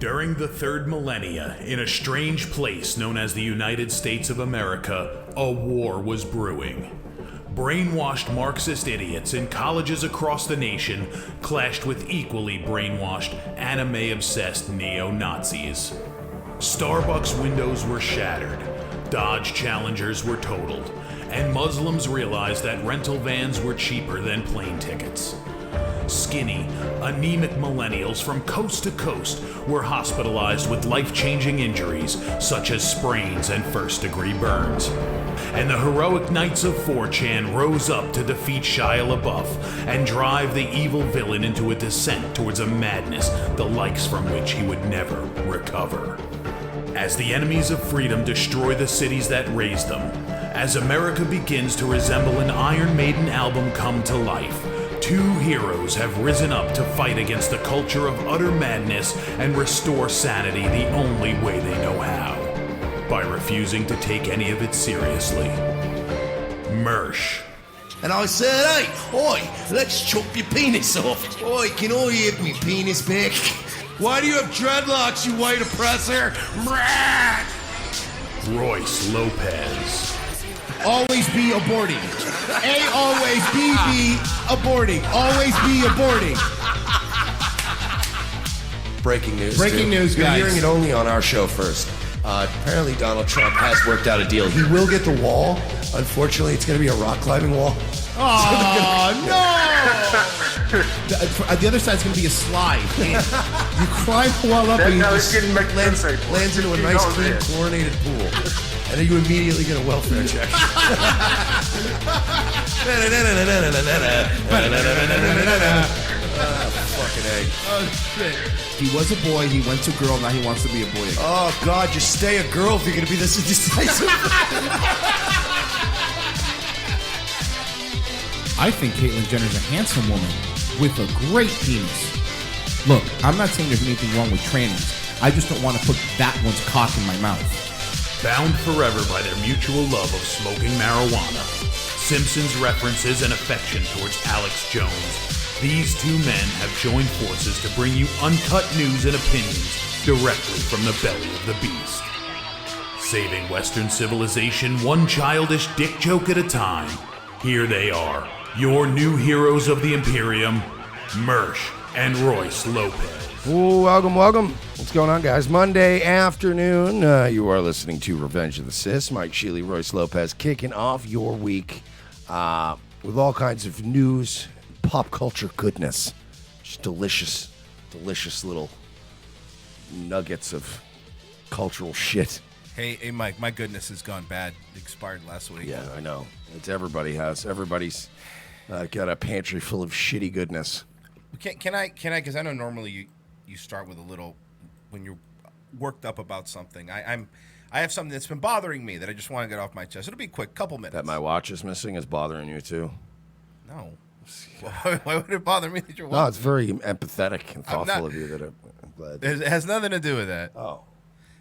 During the third millennia, in a strange place known as the United States of America, a war was brewing. Brainwashed Marxist idiots in colleges across the nation clashed with equally brainwashed, anime-obsessed neo-Nazis. Starbucks windows were shattered, Dodge Challengers were totaled, and Muslims realized that rental vans were cheaper than plane tickets. Skinny, anemic millennials from coast to coast were hospitalized with life-changing injuries such as sprains and first-degree burns. And the heroic knights of 4chan rose up to defeat Shia LaBeouf and drive the evil villain into a descent towards a madness the likes from which he would never recover. As the enemies of freedom destroy the cities that raised them, as America begins to resemble an Iron Maiden album come to life, two heroes have risen up to fight against the culture of utter madness and restore sanity the only way they know how, by refusing to take any of it seriously. Mersh. And I said, hey, oi, let's chop your penis off. Oi, can I have me penis back? Why do you have dreadlocks, you white oppressor? Royce Lopez. Always be aborting. A always be aborting. Always be aborting. Breaking news. Breaking news, guys. You're hearing it only on our show first. Apparently Donald Trump has worked out a deal. He will get the wall. Unfortunately, it's going to be a rock climbing wall. Oh, no! The other side's going to be a slide. You climb the wall up and you just lands into a nice, clean, chlorinated pool. And then you immediately get a welfare check. Fucking egg. Oh, shit. He was a boy, he went to girl, now he wants to be a boy again. Oh, God, just stay a girl if you're going to be this indecisive. I think Caitlyn Jenner's a handsome woman with a great penis. Look, I'm not saying there's anything wrong with trannies. I just don't want to put that one's cock in my mouth. Bound forever by their mutual love of smoking marijuana, Simpsons references and affection towards Alex Jones, these two men have joined forces to bring you uncut news and opinions directly from the belly of the beast. Saving Western civilization one childish dick joke at a time, here they are, your new heroes of the Imperium, Mersh and Royce Lopez. Ooh, welcome. What's going on, guys? Monday afternoon. You are listening to Revenge of the Sis. Mike Sheely, Royce Lopez, kicking off your week with all kinds of news, pop culture goodness. Just delicious little nuggets of cultural shit. Hey, Mike, my goodness has gone bad. It expired last week. Yeah, I know. Everybody's got a pantry full of shitty goodness. Can I? Because I know normally you start with a little when you're worked up about something. I have something that's been bothering me that I just want to get off my chest. It'll be quick, couple minutes. That my watch is missing is bothering you too? No. Why would it bother me that your watch? No, it's very empathetic and thoughtful of you. That I'm glad. It has nothing to do with that. Oh.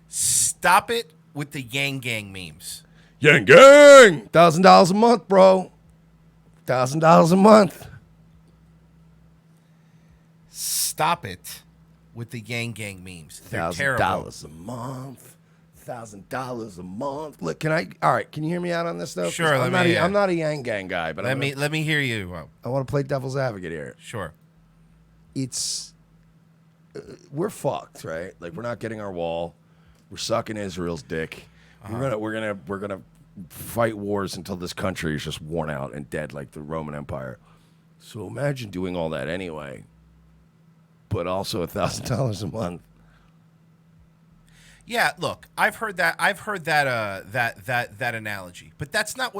Stop it with the Yang Gang memes. Yang Gang! $1,000 a month, bro. $1,000 a month. Stop it with the Yang Gang memes. They're terrible. $1,000 a month. $1,000 a month. Look, all right, can you hear me out on this, though? Sure, I'm not a Yang Gang guy, but let me hear you. I want to play devil's advocate here. Sure. We're fucked, right? Like, we're not getting our wall. We're sucking Israel's dick. We're gonna fight wars until this country is just worn out and dead like the Roman Empire. So imagine doing all that anyway, but also $1,000 a month. Yeah, look, I've heard that analogy, but that's not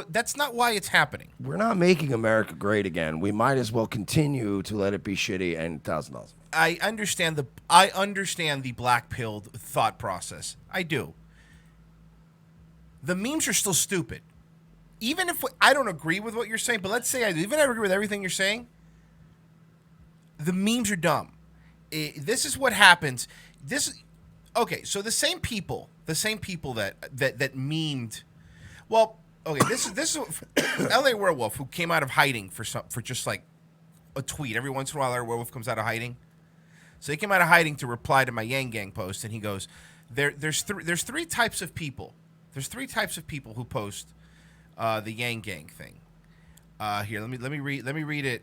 why it's happening. We're not making America great again. We might as well continue to let it be shitty and $1,000. I understand the black pilled thought process. I do. The memes are still stupid. Even if I don't agree with what you're saying, but let's say I agree with everything you're saying, the memes are dumb. This is what happens. Okay, so the same people that memed. Well, okay, this is L.A. Werewolf, who came out of hiding for just like a tweet. Every once in a while, L.A. Werewolf comes out of hiding. So he came out of hiding to reply to my Yang Gang post, and he goes, "There's three types of people. There's three types of people who post the Yang Gang thing. Here, let me read it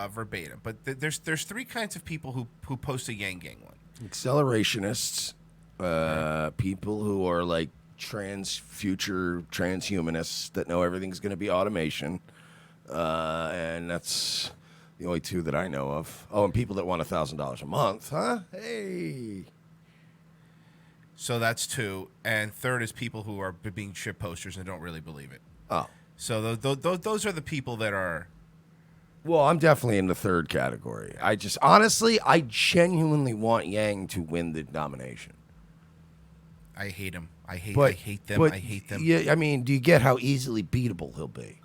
verbatim. But there's three kinds of people who post a Yang Gang one. Accelerationists, people who are like future transhumanists that know everything's going to be automation, and that's the only two that I know of. Oh, and people that want $1,000 a month, huh? Hey. So that's two, and third is people who are being shit posters and don't really believe it. Oh. So those are the people that are. Well, I'm definitely in the third category. I genuinely want Yang to win the nomination. I hate him. I hate them. But, I hate them. Yeah, I mean, do you get how easily beatable he'll be?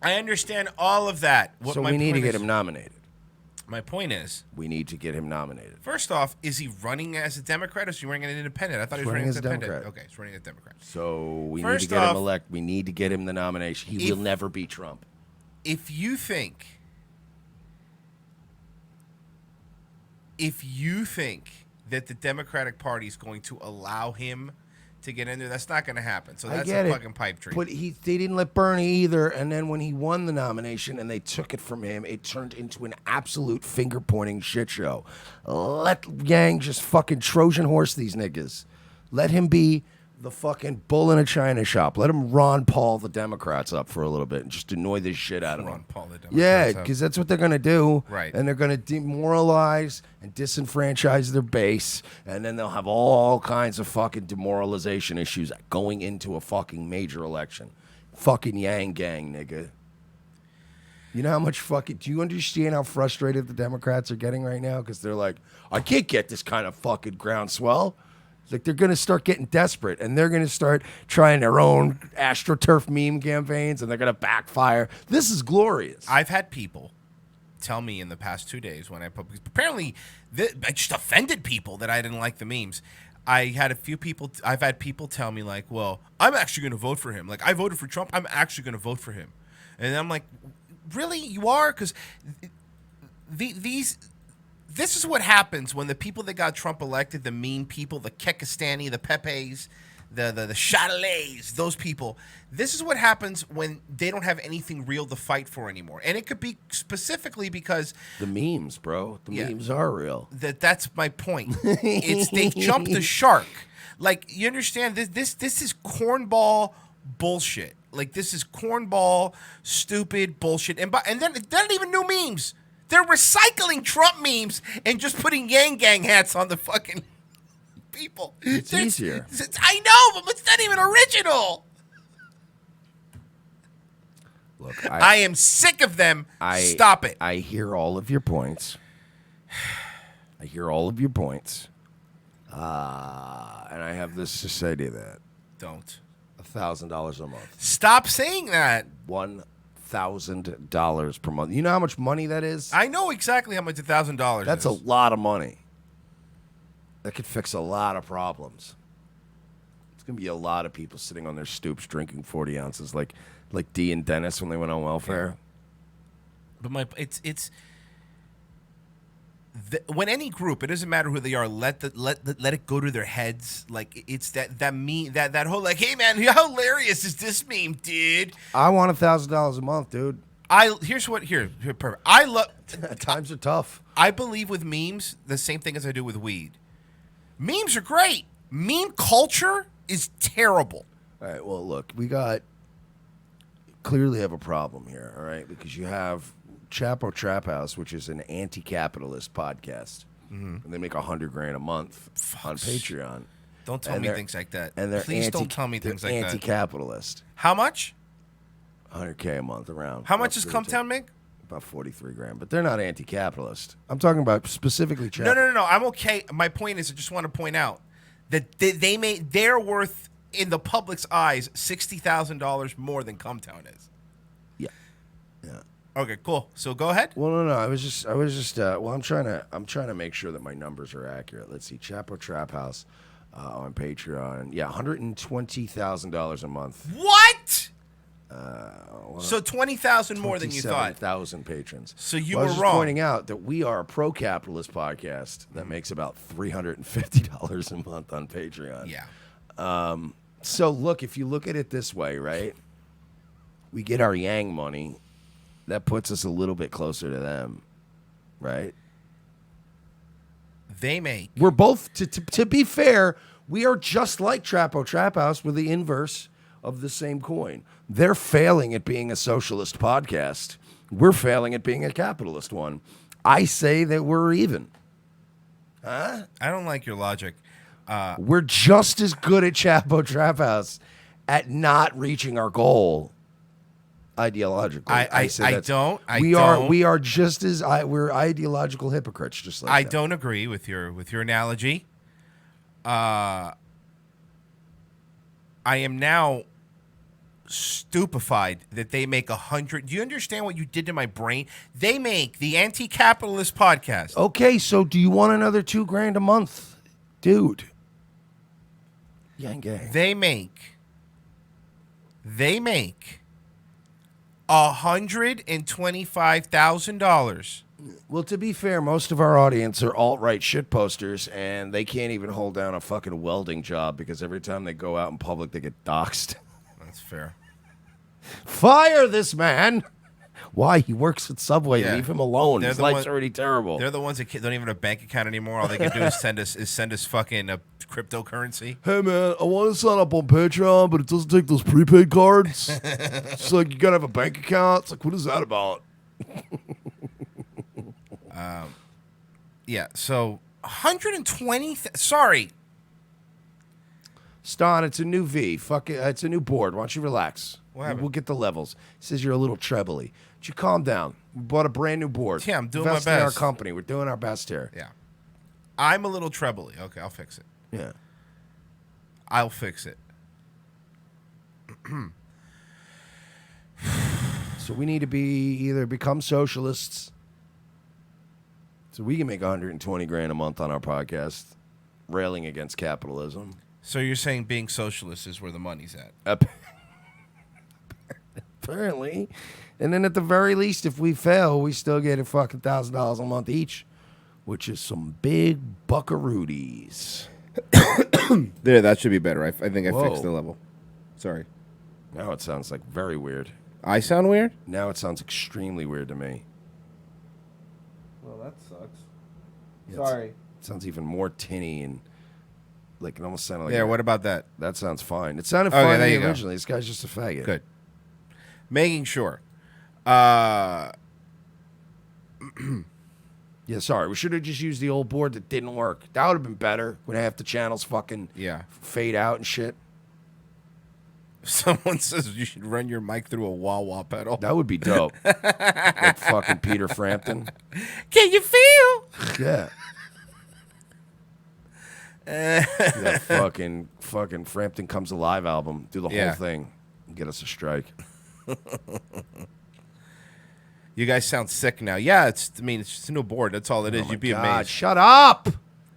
I understand all of that. So we need to get him nominated. My point is, we need to get him nominated. First off, is he running as a Democrat or is he running as an independent? I thought he was running as a Democrat. Okay, he's running as a Democrat. So we need to get him elected. We need to get him the nomination. He will never beat Trump. If you think that the Democratic Party is going to allow him to get in there, that's not going to happen. So that's a fucking pipe dream. But they didn't let Bernie either. And then when he won the nomination and they took it from him, it turned into an absolute finger-pointing shit show. Let Yang just fucking Trojan horse these niggas. Let him be the fucking bull in a china shop. Let him Ron Paul the Democrats up for a little bit and just annoy the shit out of them. Ron Paul the Democrats. Yeah, because that's what they're going to do. Right. And they're going to demoralize and disenfranchise their base, and then they'll have all kinds of fucking demoralization issues going into a fucking major election. Fucking Yang Gang, nigga. You know how much fucking... Do you understand how frustrated the Democrats are getting right now? Because they're like, I can't get this kind of fucking groundswell. Like, they're going to start getting desperate, and they're going to start trying their own AstroTurf meme campaigns, and they're going to backfire. This is glorious. I've had people tell me in the past 2 days when I put... Apparently, I just offended people that I didn't like the memes. I've had people tell me, like, well, I'm actually going to vote for him. Like, I voted for Trump. I'm actually going to vote for him. And I'm like, really? You are? Because this is what happens when the people that got Trump elected, the mean people, the Kekistani, the Pepes, the Chatelets, those people, this is what happens when they don't have anything real to fight for anymore. And it could be specifically because... The memes, bro. The memes are real. That's my point. They've jumped the shark. Like, you understand, this is cornball bullshit. Like, this is cornball, stupid bullshit. And then they're not even new memes. They're recycling Trump memes and just putting Yang Gang hats on the fucking people. It's easier. I know, but it's not even original. Look, I am sick of them. Stop it. I hear all of your points. And I have this to say to you that. Don't. $1,000 a month. Stop saying that. $1,000 per month. You know how much money that is? I know exactly how much $1,000 is. That's a lot of money. That could fix a lot of problems. It's going to be a lot of people sitting on their stoops drinking 40 ounces like Dee and Dennis when they went on welfare. But when any group, it doesn't matter who they are, let it go to their heads. Like, it's that meme, that whole, like, hey man, how hilarious is this meme, dude? I want $1,000 a month, dude. Here, perfect. I love times are tough. I believe with memes the same thing as I do with weed. Memes are great. Meme culture is terrible. All right, well, look, we clearly have a problem here, all right? Because you have Chapo Trap House, which is an anti-capitalist podcast, and they make $100,000 a month on Patreon. Don't tell me things like that. And please don't tell me things like that. Anti-capitalist. How much? $100K a month around. How much does Cumtown make? About $43,000, but they're not anti-capitalist. I'm talking about specifically Chapo. No. I'm okay. My point is, I just want to point out that they're worth in the public's eyes $60,000 more than Cumtown is. Yeah. Okay, cool. So go ahead. Well, no. I was just. I'm trying to make sure that my numbers are accurate. Let's see. Chapo Trap House on Patreon. Yeah, $120,000 a month. What? So 20,000 more than you thought. 27,000 patrons. So you I were was just wrong. pointing out that we are a pro-capitalist podcast that makes about $350 a month on Patreon. Yeah. So look, if you look at it this way, right? We get our Yang money. That puts us a little bit closer to them, right? They make. We're both, to be fair, we are just like Trapo Trap House. We're the inverse of the same coin. They're failing at being a socialist podcast. We're failing at being a capitalist one. I say that we're even. I don't like your logic. We're just as good at Chapo Trap House at not reaching our goal ideologically. We are just as we're ideological hypocrites, just like I them. don't agree with your analogy. I am now stupefied that they make 100. Do you understand what you did to my brain? They make the anti-capitalist podcast. Okay, so do you want another $2,000 a month, dude? Yang gang. They make $125,000. Well, to be fair, most of our audience are alt-right shit posters, and they can't even hold down a fucking welding job because every time they go out in public, they get doxxed. That's fair. Fire this man! Why? He works at Subway. Yeah. Leave him alone. They're His the life's one- already terrible. They're the ones that don't even have a bank account anymore. All they can do is send us fucking cryptocurrency. Hey man, I want to sign up on Patreon, but it doesn't take those prepaid cards. It's like you gotta have a bank account. It's like, what is that about? Yeah, so 120. Sorry. Ston, it's a new V. Fuck it. It's a new board. Why don't you relax? What happened? We'll get the levels. He says you're a little trebly. But you calm down. We bought a brand new board. Yeah, I'm doing my Invest in our best. company. We're doing our best here. Yeah. I'm a little trebly. Okay, I'll fix it. Yeah. I'll fix it. So we need to be either become socialists, so we can make $120,000 a month on our podcast, railing against capitalism. So you're saying being socialist is where the money's at? Apparently. And then at the very least, if we fail, we still get a fucking $1,000 a month each, which is some big buckaroodies. There, that should be better. I think I Whoa. fixed the level. Sorry. Now it sounds like very weird. I sound weird? Now it sounds extremely weird to me. Well, that sucks. Yeah, Sorry. It sounds even more tinny and like it almost sounded like Yeah, what about that? that sounds fine. It sounded Okay, fine to there me you go. originally. This guy's just a faggot. Good. Making sure. Yeah, sorry. We should have just used the old board that didn't work. That would have been better when half the channels fucking Yeah. fade out and shit. Someone says you should run your mic through a wah-wah pedal. That would be dope. Like fucking Peter Frampton. Can you feel? Yeah. That fucking Frampton Comes Alive album. Do the Yeah. whole thing. Get us a strike. You guys sound sick now. Yeah, it's just a new board. That's all it is. Oh my You'd be God, amazed. shut up.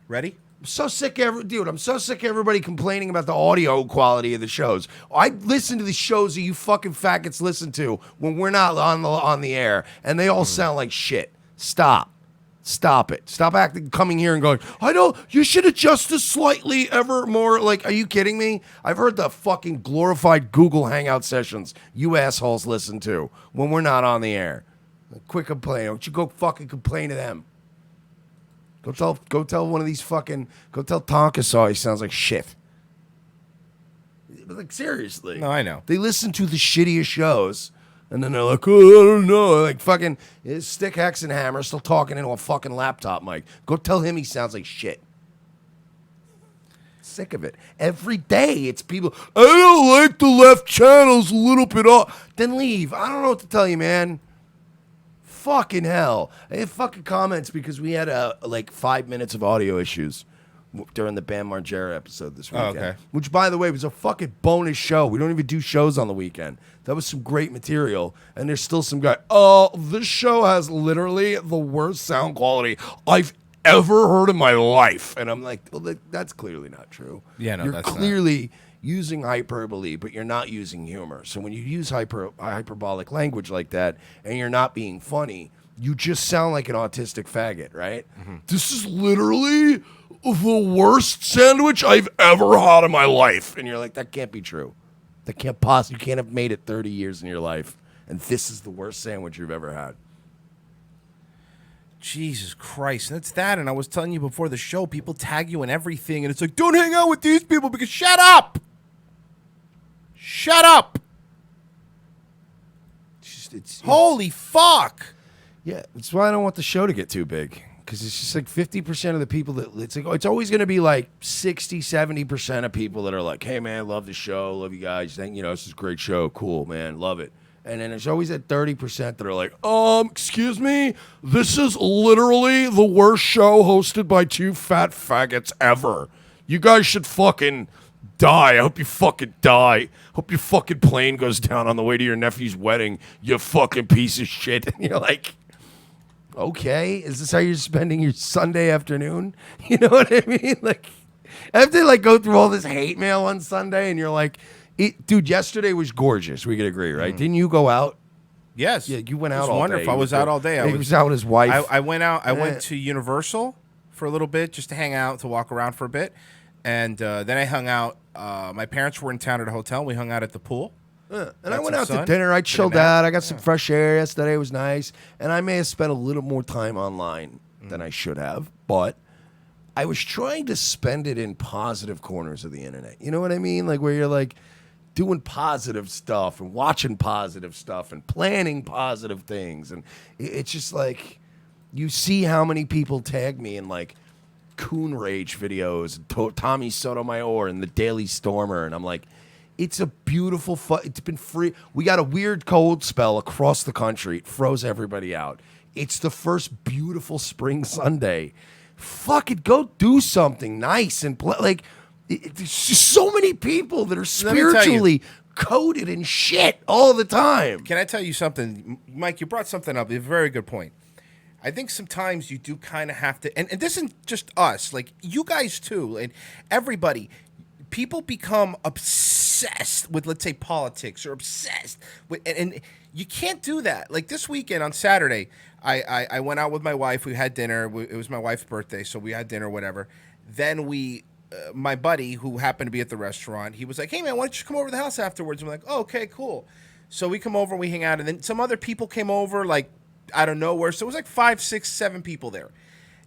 Ready? I'm so sick I'm so sick of everybody complaining about the audio quality of the shows. I listen to the shows that you fucking faggots listen to when we're not on the air, and they all sound like shit. Stop it. Stop coming here and going, I know you should adjust this slightly ever more. Like, are you kidding me? I've heard the fucking glorified Google Hangout sessions you assholes listen to when we're not on the air. Quick complaint. Why don't you go fucking complain to them? Go tell one of these fucking, go tell Tonkasaw he sounds like shit. Like, seriously. No, I know. They listen to the shittiest shows, and then they're like, oh, I don't know. Like, fucking, Stick Hexenhammer still talking into a fucking laptop mic. Go tell him he sounds like shit. Sick of it. Every day it's people, I don't like the left channels a little bit off. Then leave. I don't know what to tell you, man. Fucking hell. I have fucking comments because we had like 5 minutes of audio issues during the Bam Margera episode this weekend. okay. Which, by the way, was a fucking bonus show. We don't even do shows on the weekend. That was some great material. And there's still some guy, this show has literally the worst sound quality I've ever heard in my life. And I'm like, well, that's clearly not true. Yeah, no, You're that's not. clearly using hyperbole, but you're not using humor. So when you use hyperbolic language like that and you're not being funny, you just sound like an autistic faggot, right? This is literally the worst sandwich I've ever had in my life. And you're like, that can't be true. That can't possibly, you can't have made it 30 years in your life. And this is the worst sandwich you've ever had. Jesus Christ. That's that. And I was telling you before the show, people tag you in everything. And it's like, don't hang out with these people because shut up. Shut up. Holy fuck. Yeah, that's why I don't want the show to get too big. Because it's just like 50% of the people that, it's like, it's always going to be like 60, 70% of people that are like, hey, man, love the show. Love you guys. Think, this is a great show. Cool, man. Love it. And then there's always that 30% that are like, excuse me, this is literally the worst show hosted by two fat faggots ever. You guys should fucking die. I hope you fucking die. Hope your fucking plane goes down on the way to your nephew's wedding, you fucking piece of shit. And you're like, okay, is this how you're spending your Sunday afternoon? You know what I mean? Like, I have to like go through all this hate mail on Sunday, and you're like, dude, yesterday was gorgeous. We could agree, right? Didn't you go out? Yes. Yeah, you went out all day. It was all wonderful. day. I was out all day. He was out with his wife. I went out. I went to Universal for a little bit just to hang out, to walk around for a bit. And then I hung out. My parents were in town at a hotel. We hung out at the pool. And I went out to dinner. I chilled out. I got some fresh air yesterday. It was nice. And I may have spent a little more time online than I should have. But I was trying to spend it in positive corners of the internet. You know what I mean? Like where you're like doing positive stuff and watching positive stuff and planning positive things. And it's just like you see how many people tag me in like Coon Rage videos, Tommy Sotomayor and the Daily Stormer. And I'm like, it's a beautiful, it's been free. We got a weird cold spell across the country. It froze everybody out. It's the first beautiful spring Sunday. Fuck it, go do something nice and play. Like, there's just so many people that are spiritually coated in shit all the time. Can I tell you something? Mike, you brought something up. A very good point. I think sometimes you do kind of have to, and this isn't just us, like you guys too, and everybody. People become obsessed with, let's say, politics or obsessed with, and you can't do that. Like this weekend on Saturday, I went out with my wife. We had dinner. It was my wife's birthday, so we had dinner, whatever. Then my buddy, who happened to be at the restaurant, he was like, hey, man, why don't you come over to the house afterwards? I'm like, oh, okay, cool. So we come over, we hang out, and then some other people came over, like, out of nowhere. So it was like 5, 6, 7 people there.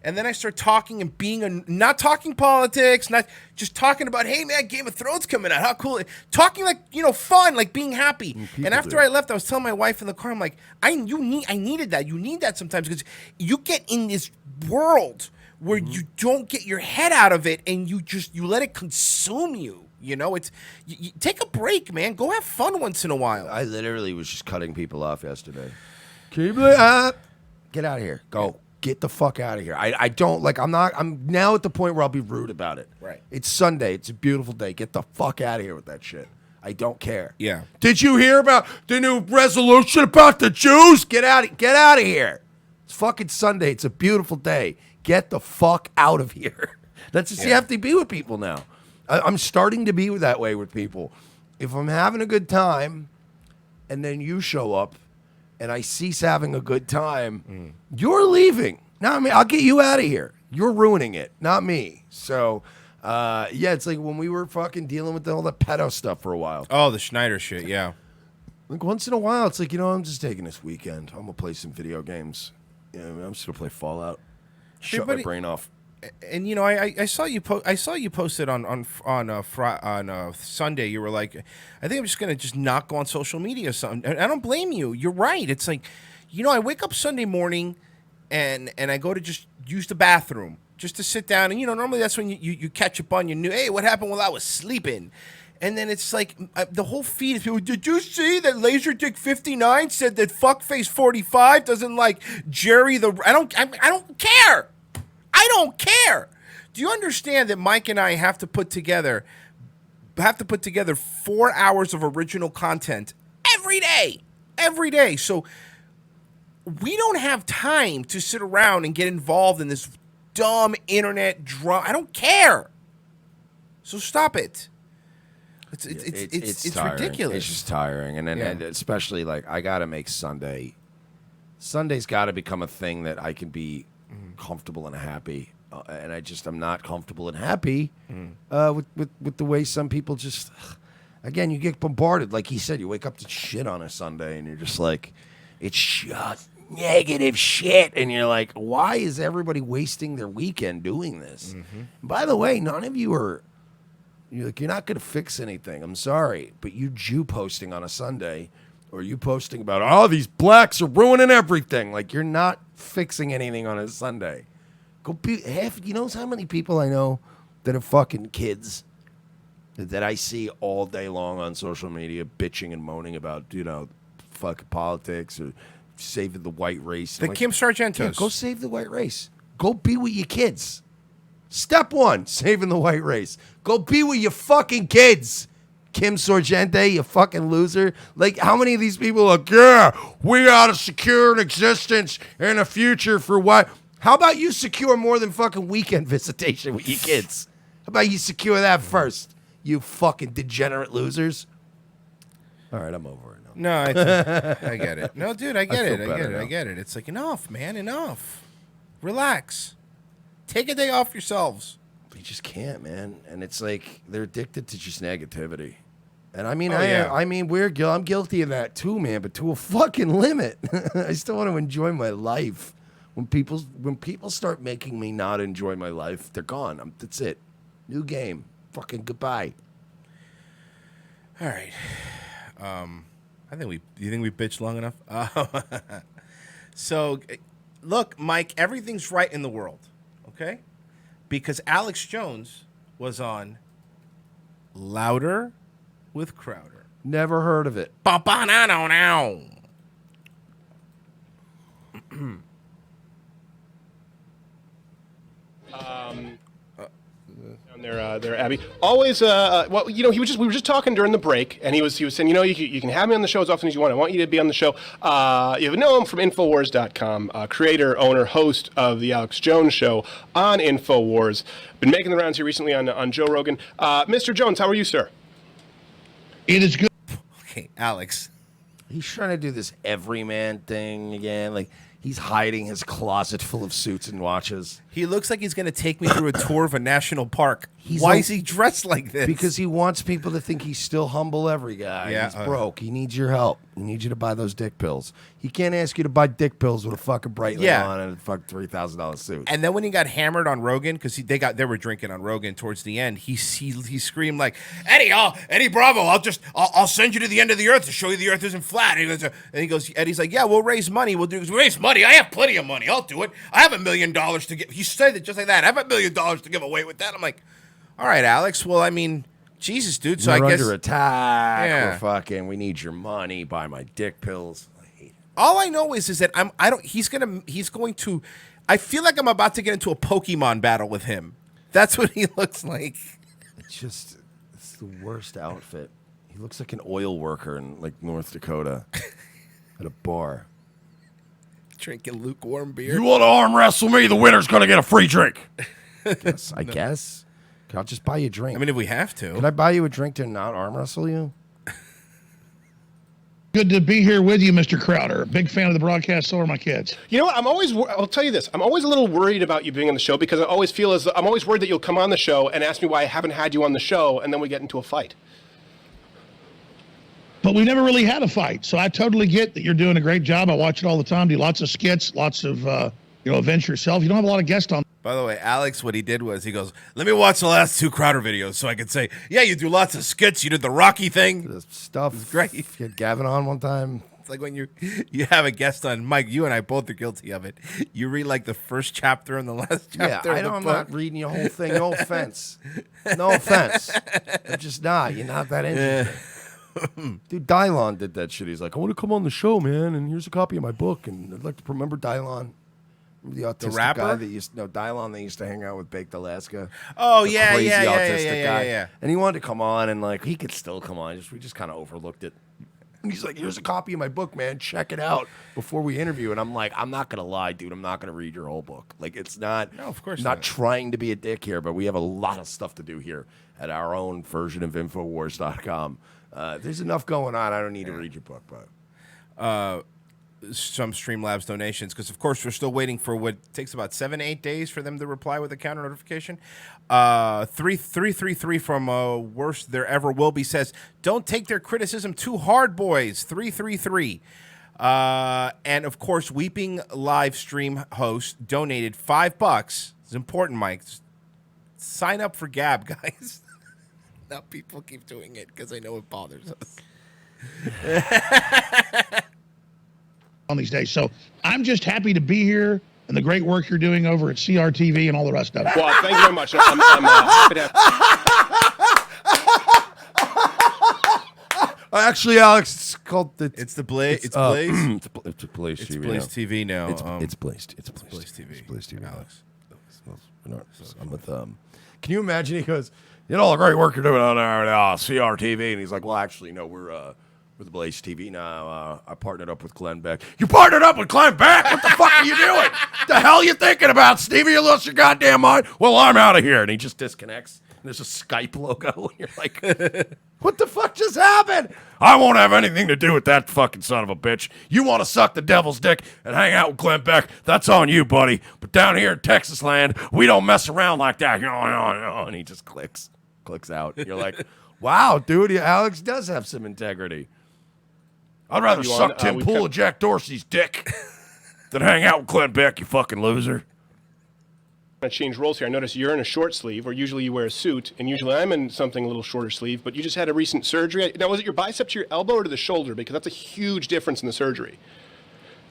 And then I start talking and not talking politics, not just talking about, hey, man, Game of Thrones coming out. How cool. Talking like, fun, like being happy. And after I left, I was telling my wife in the car, I'm like, I needed that. You need that sometimes because you get in this world where you don't get your head out of it and you let it consume you. It's you take a break, man. Go have fun once in a while. I literally was just cutting people off yesterday. Can you believe get out of here. Go. Get the fuck out of here. I don't like, I'm now at the point where I'll be rude about it. Right. It's Sunday. It's a beautiful day. Get the fuck out of here with that shit. I don't care. Yeah. Did you hear about the new resolution about the Jews? Get out of here. It's fucking Sunday. It's a beautiful day. Get the fuck out of here. That's just, you have to be with people now. I'm starting to be that way with people. If I'm having a good time and then you show up and I cease having a good time, you're leaving. Not me. I'll get you out of here. You're ruining it, not me. So, it's like when we were fucking dealing with all the pedo stuff for a while. Oh, the Schneider shit, yeah. Like once in a while, it's like, I'm just taking this weekend. I'm going to play some video games. I'm just going to play Fallout. Shut my brain off. And I saw you posted on Sunday. You were like, I think I'm just gonna not go on social media or something. And I don't blame you. You're right. It's like, I wake up Sunday morning, and I go to just use the bathroom just to sit down. And normally that's when you catch up on your new. Hey, what happened while I was sleeping? And then it's like the whole feed of people. Did you see that Laserdick 59 said that Fuckface 45 doesn't like Jerry the? I don't care. I don't care. Do you understand that Mike and I have to put together 4 hours of original content every day? So we don't have time to sit around and get involved in this dumb internet drama. I don't care. So stop it. It's tiring. ridiculous. It's just tiring, and especially like I gotta make Sunday. Sunday's got to become a thing that I can be comfortable and happy, and I'm not comfortable and happy with the way some people just. Again, you get bombarded, like he said. You wake up to shit on a Sunday, and you're just like, it's just negative shit, and you're like, why is everybody wasting their weekend doing this? By the way, none of you are. You're not going to fix anything. I'm sorry, but you Jew posting on a Sunday, or you posting about these blacks are ruining everything. Like you're not fixing anything on a Sunday. Go be half. You know how many people I know that are fucking kids that I see all day long on social media bitching and moaning about, fucking politics or saving the white race. The Kim Sargentos. Yeah, go save the white race. Go be with your kids. Step one, saving the white race. Go be with your fucking kids. Kim Sorgente, you fucking loser. Like, how many of these people are like, yeah, we gotta secure an existence and a future for what? How about you secure more than fucking weekend visitation with your kids? How about you secure that first? You fucking degenerate losers. All right, I'm over it. No, I get it. No, dude, I get it. I get it. It's like, enough, man, enough. Relax. Take a day off yourselves. You just can't, man. And it's like they're addicted to just negativity. And I mean, I'm guilty of that too, man, but to a fucking limit. I still want to enjoy my life. When people start making me not enjoy my life, they're gone. That's it. New game. Fucking goodbye. All right. You think we bitched long enough? So, look, Mike, everything's right in the world, okay? Because Alex Jones was on Louder with Crowder. Never heard of it. Ba-ba-na-no-now. There, Abby. Always, we were just talking during the break, and he was saying, you can have me on the show as often as you want. I want you to be on the show. You know him from Infowars.com, creator, owner, host of the Alex Jones Show on Infowars. Been making the rounds here recently on Joe Rogan. Mr. Jones, how are you, sir? It is good. Okay, Alex. He's trying to do this everyman thing again. Like, he's hiding his closet full of suits and watches. He looks like he's going to take me through a tour of a national park. Why is he dressed like this? Because he wants people to think he's still humble every guy. Yeah, he's broke. He needs your help. He needs you to buy those dick pills. He can't ask you to buy dick pills with a fucking bright light on and a fucking $3,000 suit. And then when he got hammered on Rogan, because they were drinking on Rogan towards the end, he screamed like, Eddie Bravo, I'll send you to the end of the earth to show you the earth isn't flat. Eddie's like, yeah, we'll raise money. We'll raise money. I have plenty of money. I'll do it. I have $1 million to give. He said it just like that. I have $1 million to give away with that. I'm like, all right, Alex. Well, I mean, Jesus, dude. So We're I guess under attack. Yeah. We need your money. Buy my dick pills. I hate it. All I know is that he's going to. I feel like I'm about to get into a Pokemon battle with him. That's what he looks like. It's the worst outfit. He looks like an oil worker in like North Dakota at a bar. Drinking lukewarm beer. You want to arm wrestle me? The winner's going to get a free drink. I guess. I'll just buy you a drink. I mean, if we have to. Can I buy you a drink to not arm wrestle you? Good to be here with you, Mr. Crowder. Big fan of the broadcast. So are my kids. You know what? I'll tell you this. I'm always a little worried about you being on the show because I'm always worried that you'll come on the show and ask me why I haven't had you on the show, and then we get into a fight. But we never really had a fight, so I totally get that you're doing a great job. I watch it all the time. Do lots of skits, lots of events yourself. You don't have a lot of guests on. By the way, Alex, what he did was he goes, let me watch the last 2 Crowder videos so I can say, yeah, you do lots of skits. You did the Rocky thing. The stuff. It's great. You had Gavin on one time. It's like when you have a guest on. Mike, you and I both are guilty of it. You read like the first chapter and the last chapter. Yeah, I'm not reading your whole thing. No offense. No offense. I'm just not. You're not that interesting. Dude, Dylon did that shit. He's like, I want to come on the show, man, and here's a copy of my book, and I'd like to remember Dylon. The autistic rapper? guy Dylon that used to hang out with Baked Alaska. Oh, the yeah, crazy yeah, autistic guy. yeah. And he wanted to come on, and like he could still come on. We just kind of overlooked it. And he's like, here's a copy of my book, man. Check it out before we interview. And I'm like, I'm not going to lie, dude. I'm not going to read your whole book. Like, it's not, No, of course not not. trying to be a dick here, but we have a lot of stuff to do here at our own version of Infowars.com. There's enough going on. I don't need to read your book, but. Some Streamlabs donations, because of course we're still waiting for what takes about 7 to 8 days for them to reply with a counter notification. 333 from Worst There Ever Will Be says, don't take their criticism too hard, boys. 333. And of course, Weeping live stream host donated $5. It's important, Mike. Sign up for Gab, guys. Now people keep doing it because I know it bothers us. On these days. So I'm just happy to be here and the great work you're doing over at CRTV and all the rest of it. Well, thank you very much. I'm happy to have. Actually, Alex, it's called It's the Blaze. It's Blaze. Blaze. It's Blaze It's TV. Blaze now. TV now. It's Blaze. It's Blaze TV. It's Blaze TV. Alex. I'm with Can you imagine? He goes, you know, all the great work you're doing on there at CRTV, and he's like, well, actually, no, we're the Blaze TV now. I partnered up with Glenn Beck. You partnered up with Glenn Beck? What the fuck are you doing? The hell you thinking about, Stevie? You lost your goddamn mind. Well, I'm out of here, and he just disconnects. And there's a Skype logo, and you're like, what the fuck just happened? I won't have anything to do with that fucking son of a bitch. You want to suck the devil's dick and hang out with Glenn Beck? That's on you, buddy. But down here in Texas land, we don't mess around like that. And he just clicks out. You're like, wow, dude, Alex does have some integrity. I'd rather suck Tim Pool of Jack Dorsey's dick than hang out with Glenn Beck, you fucking loser. I change roles here. I notice you're in a short sleeve, or usually you wear a suit, and usually I'm in something a little shorter sleeve, but you just had a recent surgery. Now, was it your bicep to your elbow or to the shoulder? Because that's a huge difference in the surgery.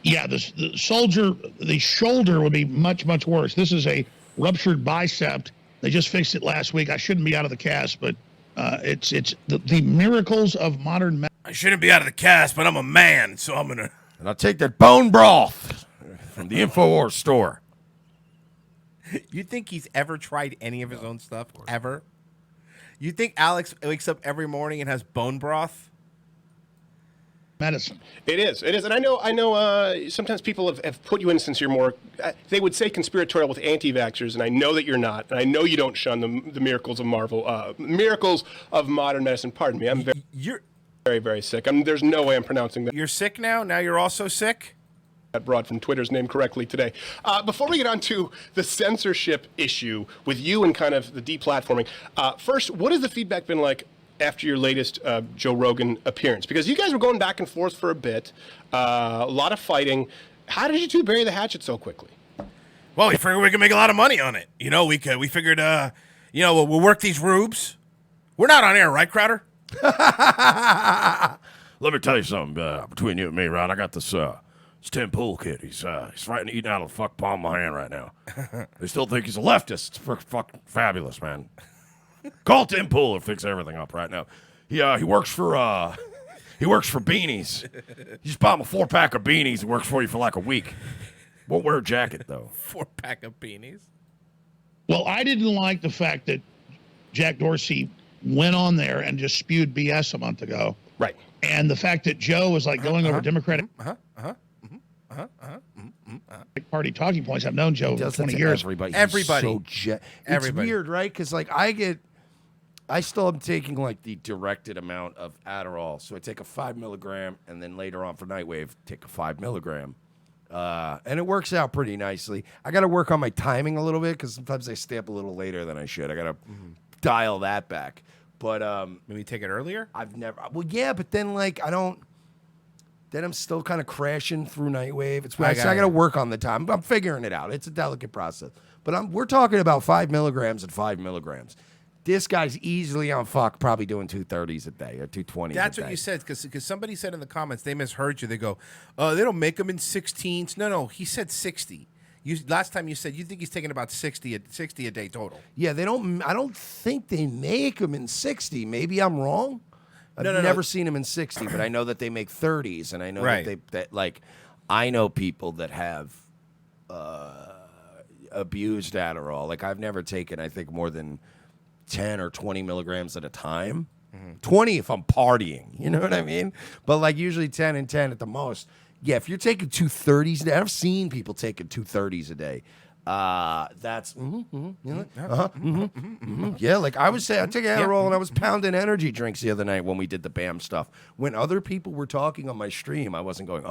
Yeah, the shoulder would be much, much worse. This is a ruptured bicep. They just fixed it last week. I shouldn't be out of the cast, but it's the miracles of modern medicine. I shouldn't be out of the cast, but I'm a man, so I'm gonna. And I'll take that bone broth from the InfoWars store. You think he's ever tried any of his own stuff? Ever? You think Alex wakes up every morning and has bone broth? Medicine. It is, and I know. Sometimes people have put you in since you're more. They would say conspiratorial with anti-vaxxers, and I know that you're not, and I know you don't shun the miracles of miracles of modern medicine. Pardon me, I'm very, very sick. There's no way I'm pronouncing that. You're sick now? Now you're also sick? That brought from Twitter's name correctly today. Before we get on to the censorship issue with you and kind of the deplatforming, first, what has the feedback been like after your latest Joe Rogan appearance? Because you guys were going back and forth for a bit, a lot of fighting. How did you two bury the hatchet so quickly? Well, we figured we could make a lot of money on it. You know, we figured, we'll work these rubes. We're not on air, right, Crowder? Let me tell you something between you and me, Ron. I got this Tim Pool kid. He's right eating out of the fuck palm of my hand right now. They still think he's a leftist. It's fucking fabulous, man. Call Tim Pool and fix everything up right now. He works for beanies. You just buy him a 4-pack of beanies. It works for you for like a week. Won't wear a jacket though. 4-pack of beanies. Well, I didn't like the fact that Jack Dorsey went on there and just spewed BS a month ago. Right. And the fact that Joe was like going over Democratic Party talking points. I've known Joe for 20 years. Everybody. Everybody. It's weird, right? Because like I still am taking like the directed amount of Adderall. So I take a 5 milligram, and then later on for Nightwave, take a 5 milligram. And it works out pretty nicely. I got to work on my timing a little bit because sometimes I stay up a little later than I should. I got to dial that back. But maybe take it earlier? I've never. Well, yeah, but then like I don't. Then I'm still kind of crashing through Nightwave. It's I got to work on the time. I'm figuring it out. It's a delicate process. But we're talking about 5 milligrams and 5 milligrams. This guy's easily on fuck, probably doing 230s a day or 220s. That's a what day. you said, because somebody said in the comments, they misheard you. They go, they don't make them in 16s. No, he said 60. Last time you said you think he's taking about 60 a day total. Yeah, they don't. I don't think they make them in 60. Maybe I'm wrong. I've never seen them in 60, but I know that they make 30s, and I know I know people that have abused Adderall. Like I've never taken, I think, more than 10 or 20 milligrams at a time. 20 if I'm partying. You know what I mean? But like usually 10 and 10 at the most. Yeah, if you're taking 230s a day, I've seen people taking 230s a day. That's yeah. Like I was saying, I took Adderall and I was pounding energy drinks the other night when we did the BAM stuff. When other people were talking on my stream, I wasn't going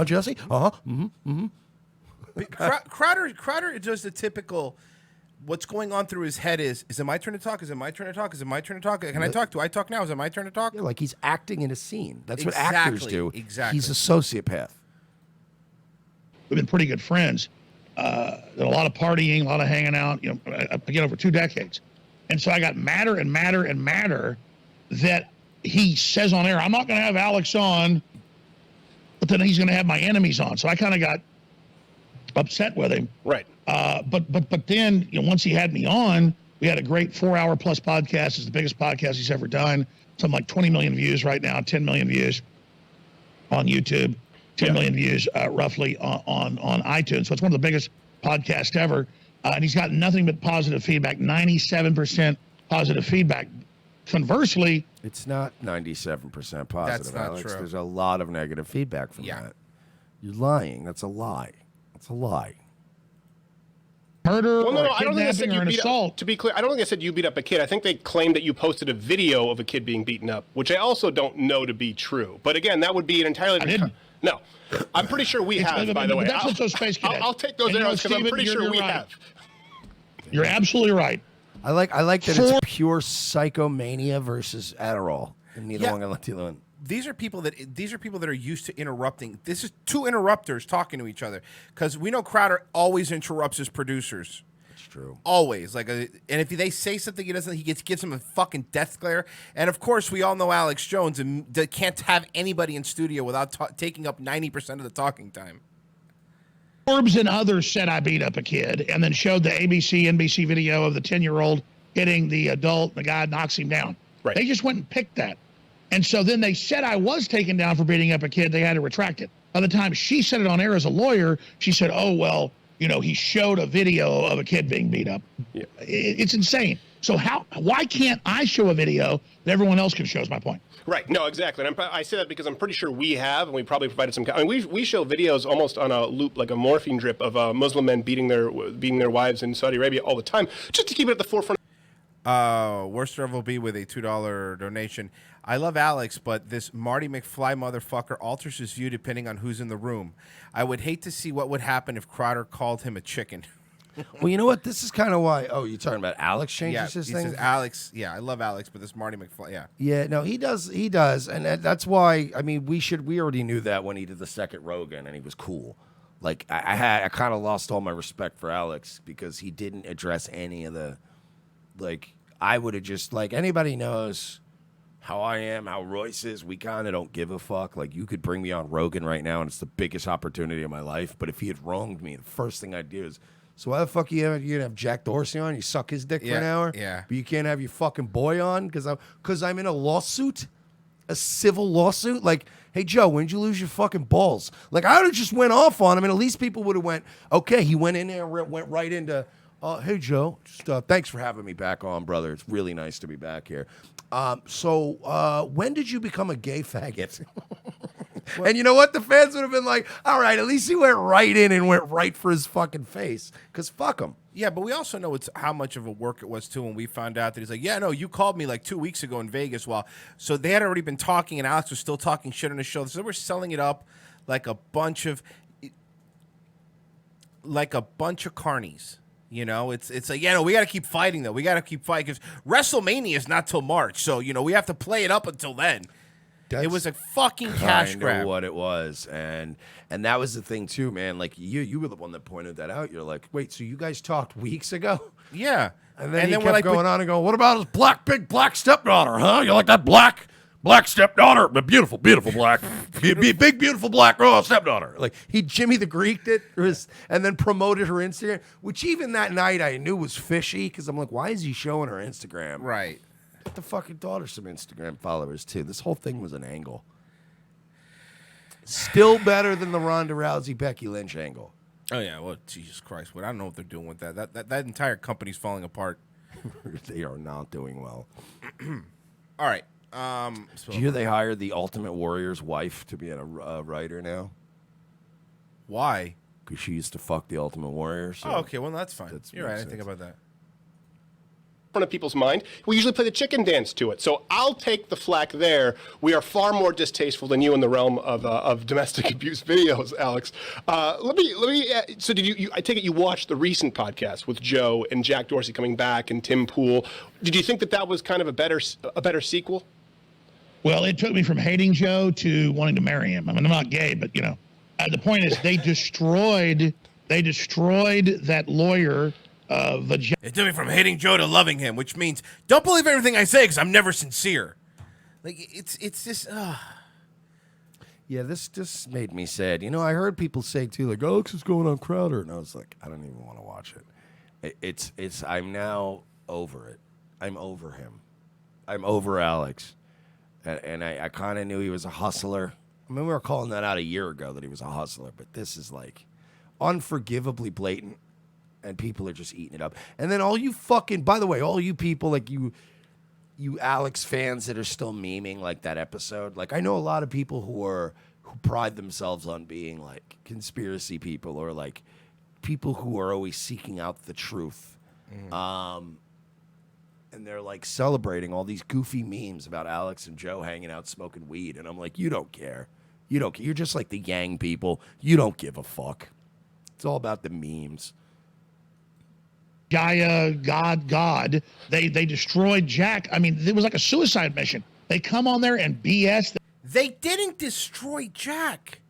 Jesse, Crowder does the typical. What's going on through his head is it my turn to talk? Is it my turn to talk? Is it my turn to talk? Can I talk? Do I talk now? Is it my turn to talk? Yeah, like he's acting in a scene. That's what Exactly, actors do. exactly. He's a sociopath. We've been pretty good friends. A lot of partying, a lot of hanging out, again, over 2 decades. And so I got madder and madder and madder that he says on air, I'm not going to have Alex on, but then he's going to have my enemies on. So I kind of got upset with him. Right. But then, once he had me on, we had a great 4-hour plus podcast. It's the biggest podcast he's ever done. Something like 20 million views right now, 10 million views on YouTube. 10 million views roughly on iTunes. So it's one of the biggest podcasts ever. And he's got nothing but positive feedback, 97% positive feedback. Conversely, it's not 97% positive, That's not Alex. true. There's a lot of negative feedback from that. You're lying. That's a lie. That's a lie. murder Well, no, or I don't think I said kidnapping or you an beat assault. up. To be clear, I don't think I said you beat up a kid. I think they claimed that you posted a video of a kid being beaten up, which I also don't know to be true. But again, that would be an entirely different. No, I'm pretty sure we have. By the way, that's what those space cadets. I'll take those arrows because I'm pretty sure we have. You're absolutely right. I like that it's pure psychomania versus Adderall. And neither one gonna let the other one. These are people that are used to interrupting. This is 2 interrupters talking to each other because we know Crowder always interrupts his producers. It's true. Always, and if they say something he doesn't, gives them a fucking death glare. And of course, we all know Alex Jones and can't have anybody in studio without taking up 90% of the talking time. Forbes and others said I beat up a kid and then showed the ABC, NBC video of the 10-year-old hitting the adult. The guy knocks him down. Right. They just went and picked that. And so then they said I was taken down for beating up a kid. They had to retract it. By the time she said it on air as a lawyer, she said, oh, well, he showed a video of a kid being beat up. Yeah. It's insane. So why can't I show a video that everyone else can show is my point. Right. No, exactly. And I say that because I'm pretty sure we have, and we probably provided some. I mean, we show videos almost on a loop, like a morphine drip of Muslim men beating their wives in Saudi Arabia all the time, just to keep it at the forefront. Worcester will be with a $2 donation. I love Alex, but this Marty McFly motherfucker alters his view depending on who's in the room. I would hate to see what would happen if Crowder called him a chicken. Well, you know what? This is kind of why. Oh, you're talking about Alex changes his he thing? says Alex. Yeah, I love Alex, but this Marty McFly. Yeah. Yeah, no, he does, and that's why. I mean, we already knew that when he did the second Rogan, and he was cool. Like I kind of lost all my respect for Alex because he didn't address any of the, like I would have just anybody knows how I am, how Royce is. We kind of don't give a fuck. Like you could bring me on Rogan right now, and it's the biggest opportunity of my life. But if he had wronged me, the first thing I'd do is. So why the fuck you gonna have Jack Dorsey on? You suck his dick for an hour? Yeah. But you can't have your fucking boy on because I'm in a lawsuit, a civil lawsuit. Like, hey Joe, when did you lose your fucking balls? Like I would have just went off on him, and at least people would have went, okay, he went in there and went right into, hey Joe, just thanks for having me back on, brother. It's really nice to be back here. So when did you become a gay faggot? And you know what? The fans would have been like, all right, at least he went right in and went right for his fucking face. Because fuck him. Yeah, but we also know it's how much of a work it was, too, when we found out that he's like, yeah, no, you called me like 2 weeks ago in Vegas. So they had already been talking, and Alex was still talking shit on his show. So we're selling it up like a bunch of carnies. It's like, yeah, no, we got to keep fighting, though. We got to keep fighting because WrestleMania is not till March. So, we have to play it up until then. It was a fucking cash grab. What it was, and that was the thing too, man. Like you were the one that pointed that out. You're like, wait, so you guys talked weeks ago? Yeah, and then he kept going on and going, what about his big black stepdaughter? Huh? You like that black stepdaughter? The beautiful black, big beautiful black stepdaughter. Like he Jimmy the Greek did, and then promoted her Instagram, which even that night I knew was fishy because I'm like, why is he showing her Instagram? Right. Get the fucking daughter some Instagram followers too. This whole thing was an angle. Still better than the Ronda Rousey Becky Lynch angle. Oh yeah, well Jesus Christ! What I don't know what they're doing with that. That entire company's falling apart. They are not doing well. All right. Did you hear they hired the Ultimate Warrior's wife to be a writer now? Why? Because she used to fuck the Ultimate Warrior. So Okay. Well, that's fine. You're right. I didn't think about that. Front of people's mind, we usually play the chicken dance to it. So I'll take the flack there. We are far more distasteful than you in the realm of domestic abuse videos, Alex. Let me. So did you? I take it you watched the recent podcast with Joe and Jack Dorsey coming back and Tim Pool. Did you think that was kind of a better sequel? Well, it took me from hating Joe to wanting to marry him. I mean, I'm not gay, but the point is they destroyed that lawyer. It took me from hating Joe to loving him, which means don't believe everything I say because I'm never sincere. Like it's just. Yeah, this just made me sad. I heard people say too, like Alex is going on Crowder, and I was like, I don't even want to watch it. It's. I'm now over it. I'm over him. I'm over Alex, and I kind of knew he was a hustler. I mean, we were calling that out a year ago that he was a hustler, but this is like unforgivably blatant. And people are just eating it up. And then all you fucking, by the way, all you people like you Alex fans that are still memeing like that episode. Like I know a lot of people who pride themselves on being like conspiracy people or like people who are always seeking out the truth. And they're like celebrating all these goofy memes about Alex and Joe hanging out smoking weed. And I'm like, you don't care. You don't care. You're just like the Yang people. You don't give a fuck. It's all about the memes. Gaia, God. They destroyed Jack. I mean, it was like a suicide mission. They come on there and BS. They didn't destroy Jack.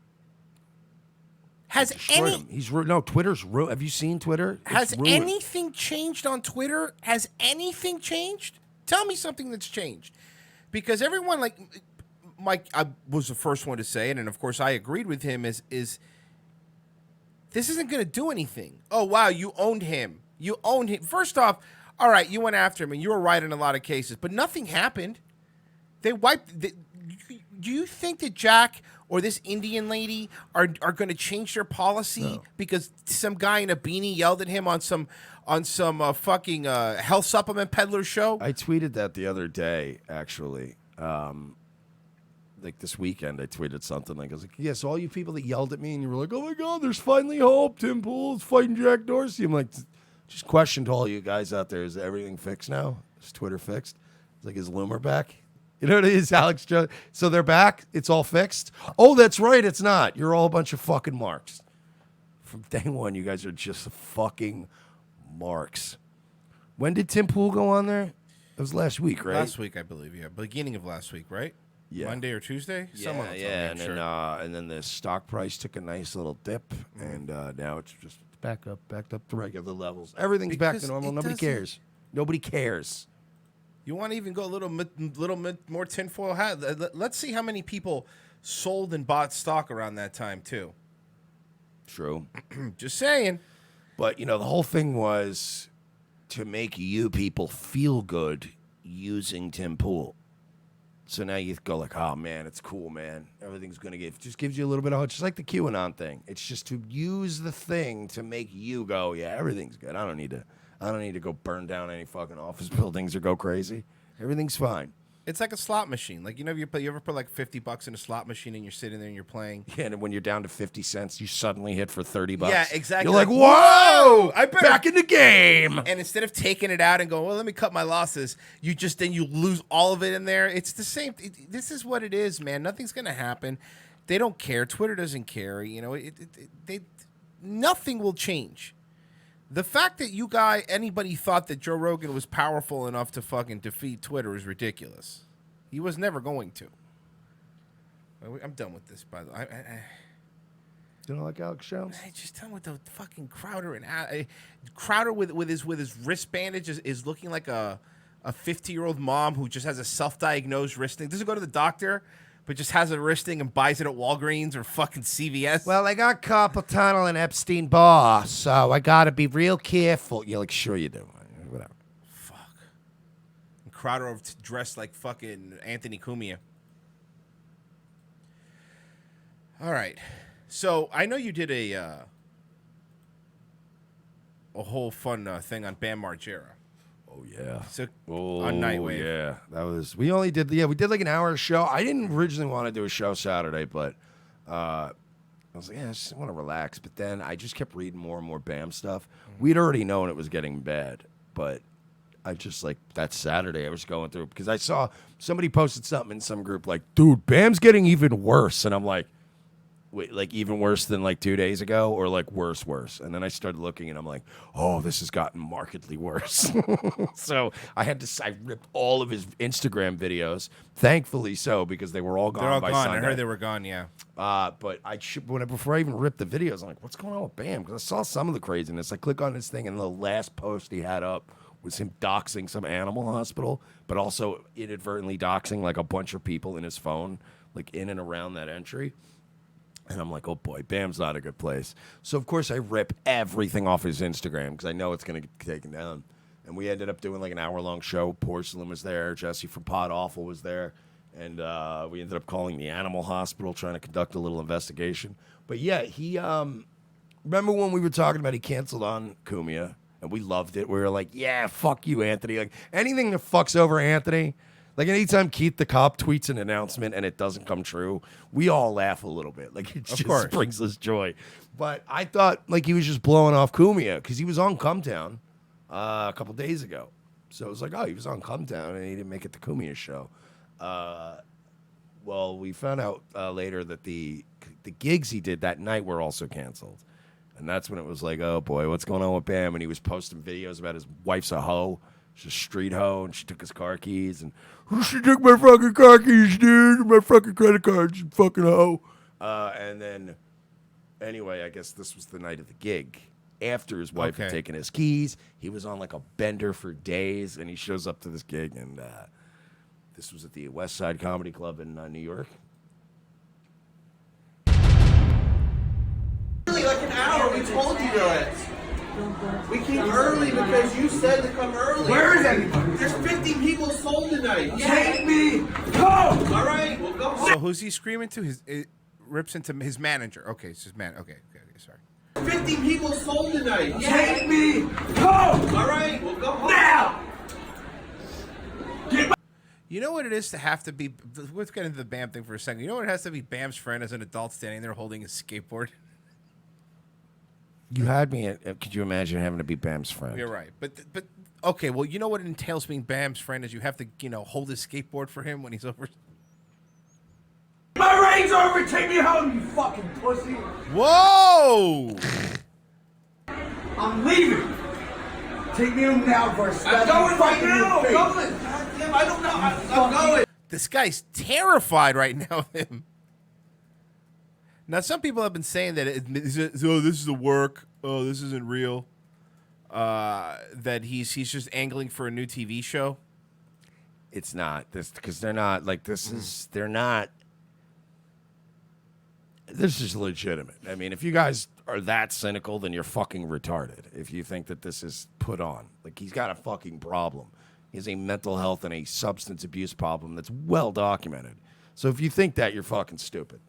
Has any? Him. He's no Twitter's. Have you seen Twitter? Has anything changed on Twitter? Has anything changed? Tell me something that's changed, because everyone like Mike. I was the first one to say it, and of course I agreed with him. Is this isn't going to do anything? Oh wow, you owned him. You owned him. First off, all right, you went after him, and you were right in a lot of cases, but nothing happened. They wiped. Do you think that Jack or this Indian lady are going to change their policy because some guy in a beanie yelled at him on some fucking health supplement peddler show? I tweeted that the other day, actually. Like this weekend, I tweeted something like, I was like, yes, all you people that yelled at me and you were like, oh my God, there's finally hope. Tim Pool's fighting Jack Dorsey. I'm like, just question to all you guys out there, is everything fixed now? Is Twitter fixed? It's like, is Loomer back? You know what it is, Alex Jones? So they're back? It's all fixed? Oh, that's right, it's not. You're all a bunch of fucking marks. From day one, you guys are just fucking marks. When did Tim Pool go on there? It was last week, right? Last week, I believe, yeah. Beginning of last week, right? Yeah. Monday or Tuesday? Yeah, and then the stock price took a nice little dip, and now it's just backed up to regular levels. Everything's back to normal. Nobody cares. Nobody cares. You want to even go a little more tinfoil hat? Let's see how many people sold and bought stock around that time, too. True. Just saying. But, the whole thing was to make you people feel good using Tim Pool. So now you go like, oh, man, it's cool, man. Everything's going to just gives you a little bit of hope. Just like the QAnon thing. It's just to use the thing to make you go, yeah, everything's good. I don't need to go burn down any fucking office buildings or go crazy. Everything's fine. It's like a slot machine. Like, you ever put like $50 in a slot machine and you're sitting there and you're playing? Yeah, and when you're down to 50 cents, you suddenly hit for $30. Yeah, exactly. You're like, whoa, I better back in the game. And instead of taking it out and going, well, let me cut my losses, you lose all of it in there. It's the same. This is what it is, man. Nothing's going to happen. They don't care. Twitter doesn't care. Nothing will change. The fact that anybody thought that Joe Rogan was powerful enough to fucking defeat Twitter is ridiculous. He was never going to. I'm done with this, by the way. You don't like Alex Jones? Just done with the fucking Crowder and Crowder with his wrist bandage is looking like a 50-year-old mom who just has a self-diagnosed wrist thing. Doesn't go to the doctor, but just has a wrist thing and buys it at Walgreens or fucking CVS. Well, I got carpal tunnel and Epstein-Barr, so I got to be real careful. You're like, sure you do. Whatever. Fuck. And Crowder dressed like fucking Anthony Cumia. All right. So I know you did a whole fun thing on Bam Margera. Oh yeah. So Oh on Nightwave. yeah. That was. We did like an hour show. I didn't originally want to do a show Saturday, but I was like, I just want to relax. But then I just kept reading more and more BAM stuff. We'd already known it was getting bad, but I just like that Saturday I was going through because I saw somebody posted something in some group like, dude, BAM's getting even worse, and I'm like, wait, like even worse than like 2 days ago, or like worse? And then I started looking, and I'm like, oh, this has gotten markedly worse. So I ripped all of his Instagram videos, thankfully so, because they were all gone. They're all by gone. Sunday. I heard they were gone. Yeah. But before I even ripped the videos, I'm like, what's going on with Bam? Because I saw some of the craziness. I click on this thing, and the last post he had up was him doxing some animal hospital, but also inadvertently doxing like a bunch of people in his phone, like in and around that entry. And I'm like, oh boy, Bam's not a good place. So of course I rip everything off his Instagram because I know it's going to get taken down. And we ended up doing like an hour-long show. Porcelain was there. Jesse from Pod Awful was there. And we ended up calling the animal hospital, trying to conduct a little investigation. But yeah, he remember when we were talking about he canceled on Cumia, and we loved it. We were like, yeah, fuck you, Anthony. Like anything that fucks over Anthony, like anytime Keith the cop tweets an announcement and it doesn't come true, we all laugh a little bit. Like it just brings us joy. But I thought like he was just blowing off Cumia because he was on Cumtown a couple days ago. So it was like, oh, he was on Cumtown and he didn't make it to Cumia's show. Well, we found out later that the gigs he did that night were also canceled. And that's when it was like, oh, boy, what's going on with Bam? And he was posting videos about his wife's a hoe. She's a street hoe, and she took his car keys. And she took my fucking car keys, dude. My fucking credit card. She's fucking hoe. And then, anyway, I guess this was the night of the gig. After his wife had taken his keys, he was on like a bender for days. And he shows up to this gig. And this was at the West Side Comedy Club in New York. Like an hour, we told you that. We came early because you said to come early. Where is everybody? There's 50 people sold tonight. Take me home! All right, we'll go home. So who's he screaming to? It rips into his manager. Okay, it's his man. Okay, sorry. 50 people sold tonight. Take me home! All right, we'll go home. Now! You know what it is to have to be... Let's get into the Bam thing for a second. You know what it has to be Bam's friend as an adult standing there holding his skateboard? You had me at... Could you imagine having to be Bam's friend? You're right. But okay, well, you know what it entails being Bam's friend is you have to, hold his skateboard for him when he's over... My reign's over! Take me home, you fucking pussy! Whoa! I'm leaving! Take me home now for a I'm going right now. I'm going. God damn, I don't know. I'm going. This guy's terrified right now of him. Now, some people have been saying that this is a work. Oh, this isn't real. That he's just angling for a new TV show. It's not this because they're not like this is they're not. This is legitimate. I mean, if you guys are that cynical, then you're fucking retarded. If you think that this is put on, like he's got a fucking problem. He has a mental health and a substance abuse problem that's well documented. So if you think that, you're fucking stupid.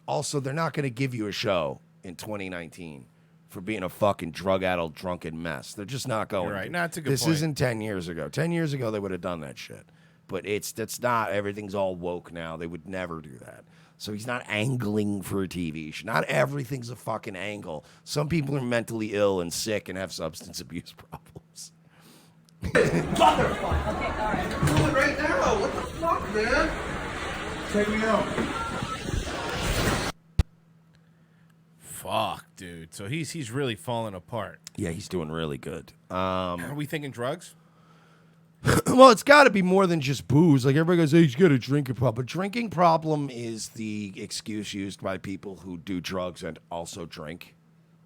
Also, they're not going to give you a show in 2019 for being a fucking drug-addled, drunken mess. They're just not going. You're right. to. No, that's a good This point. isn't 10 years ago. 10 years ago, they would have done that shit. But that's not. Everything's all woke now. They would never do that. So he's not angling for a TV show. Not everything's a fucking angle. Some people are mentally ill and sick and have substance abuse problems. Motherfucker! Okay, all right. Do it right now. What the fuck, man? Take me home. Fuck, dude. So he's really falling apart. Yeah, he's doing really good. Are we thinking drugs? Well, it's got to be more than just booze. Like everybody goes, hey, he's got a drinking problem. But drinking problem is the excuse used by people who do drugs and also drink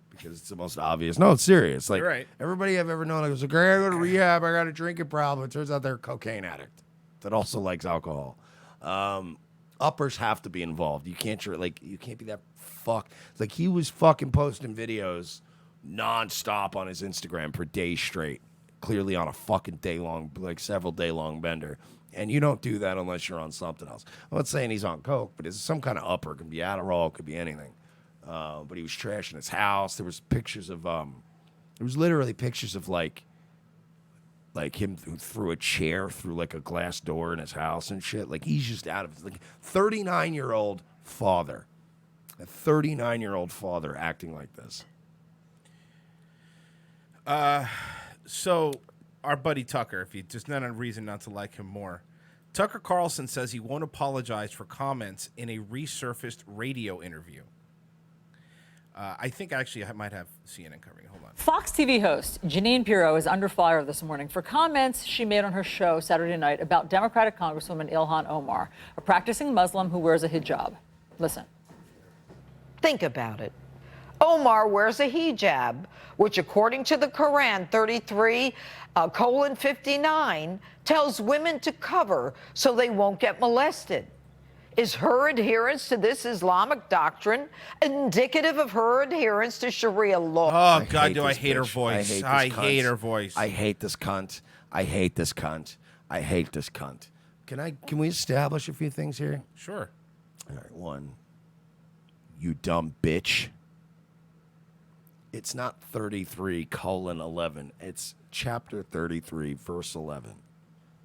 because it's the most obvious. No, it's serious. Like You're right. everybody I've ever known, I goes, okay, I go to rehab. I got a drinking problem. It turns out they're a cocaine addict that also likes alcohol. Uppers have to be involved. You can't you can't be that fuck. Like he was fucking posting videos nonstop on his Instagram for days straight. Clearly on a fucking day-long, like several day-long bender. And you don't do that unless you're on something else. I'm not saying he's on coke, but it's some kind of upper. It could be Adderall, it could be anything. But he was trashing his house. There was pictures of, there was literally pictures of like like him who threw a chair through like a glass door in his house and shit. Like he's just out of like 39-year-old father, a 39-year-old father acting like this. So our buddy Tucker, if you just not a reason not to like him more, Tucker Carlson says he won't apologize for comments in a resurfaced radio interview. I think actually I might have CNN covering. Hold on. Fox TV host Jeanine Pirro is under fire this morning for comments she made on her show Saturday night about Democratic Congresswoman Ilhan Omar, a practicing Muslim who wears a hijab. Listen. Think about it. Omar wears a hijab, which according to the Quran 33:59 tells women to cover so they won't get molested. Is her adherence to this Islamic doctrine indicative of her adherence to Sharia law? Oh, God, do I hate her voice. I hate her voice. I hate this cunt. I hate this cunt. I hate this cunt. Can we establish a few things here? Sure. All right, one. You dumb bitch. It's not 33:11. It's chapter 33, verse 11.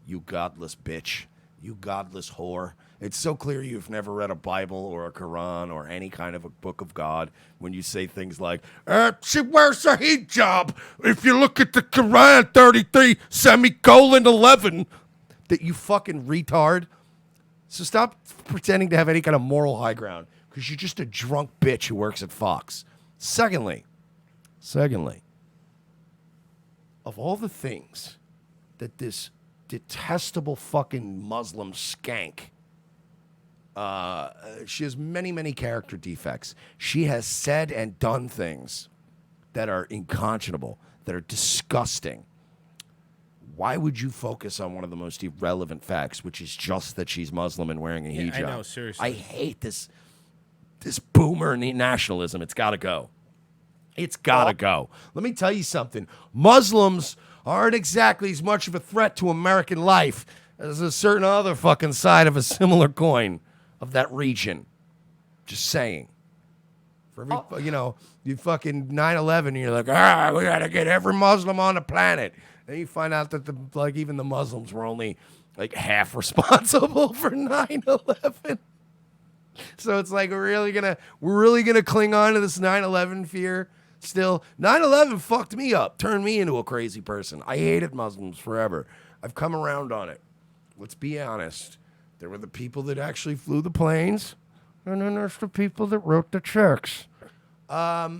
You godless bitch. You godless whore. It's so clear you've never read a Bible or a Quran or any kind of a book of God when you say things like, she wears a hijab. If you look at the Quran 33:11, that you fucking retard. So stop pretending to have any kind of moral high ground because you're just a drunk bitch who works at Fox. Secondly, of all the things that this detestable fucking Muslim skank, she has many, many character defects. She has said and done things that are unconscionable, that are disgusting. Why would you focus on one of the most irrelevant facts, which is just that she's Muslim and wearing a hijab? I know, seriously. I hate this boomer nationalism. It's got to go. It's got to go. Let me tell you something. Muslims aren't exactly as much of a threat to American life as a certain other fucking side of a similar coin of that region. Just saying. For every, you fucking 9/11, you're like, we got to get every Muslim on the planet. Then you find out that even the Muslims were only like half responsible for 9/11. So it's like we're really gonna cling on to this 9/11 fear. Still, 9/11 fucked me up, turned me into a crazy person. I hated Muslims forever. I've come around on it. Let's be honest. There were the people that actually flew the planes, and then there's the people that wrote the checks. Are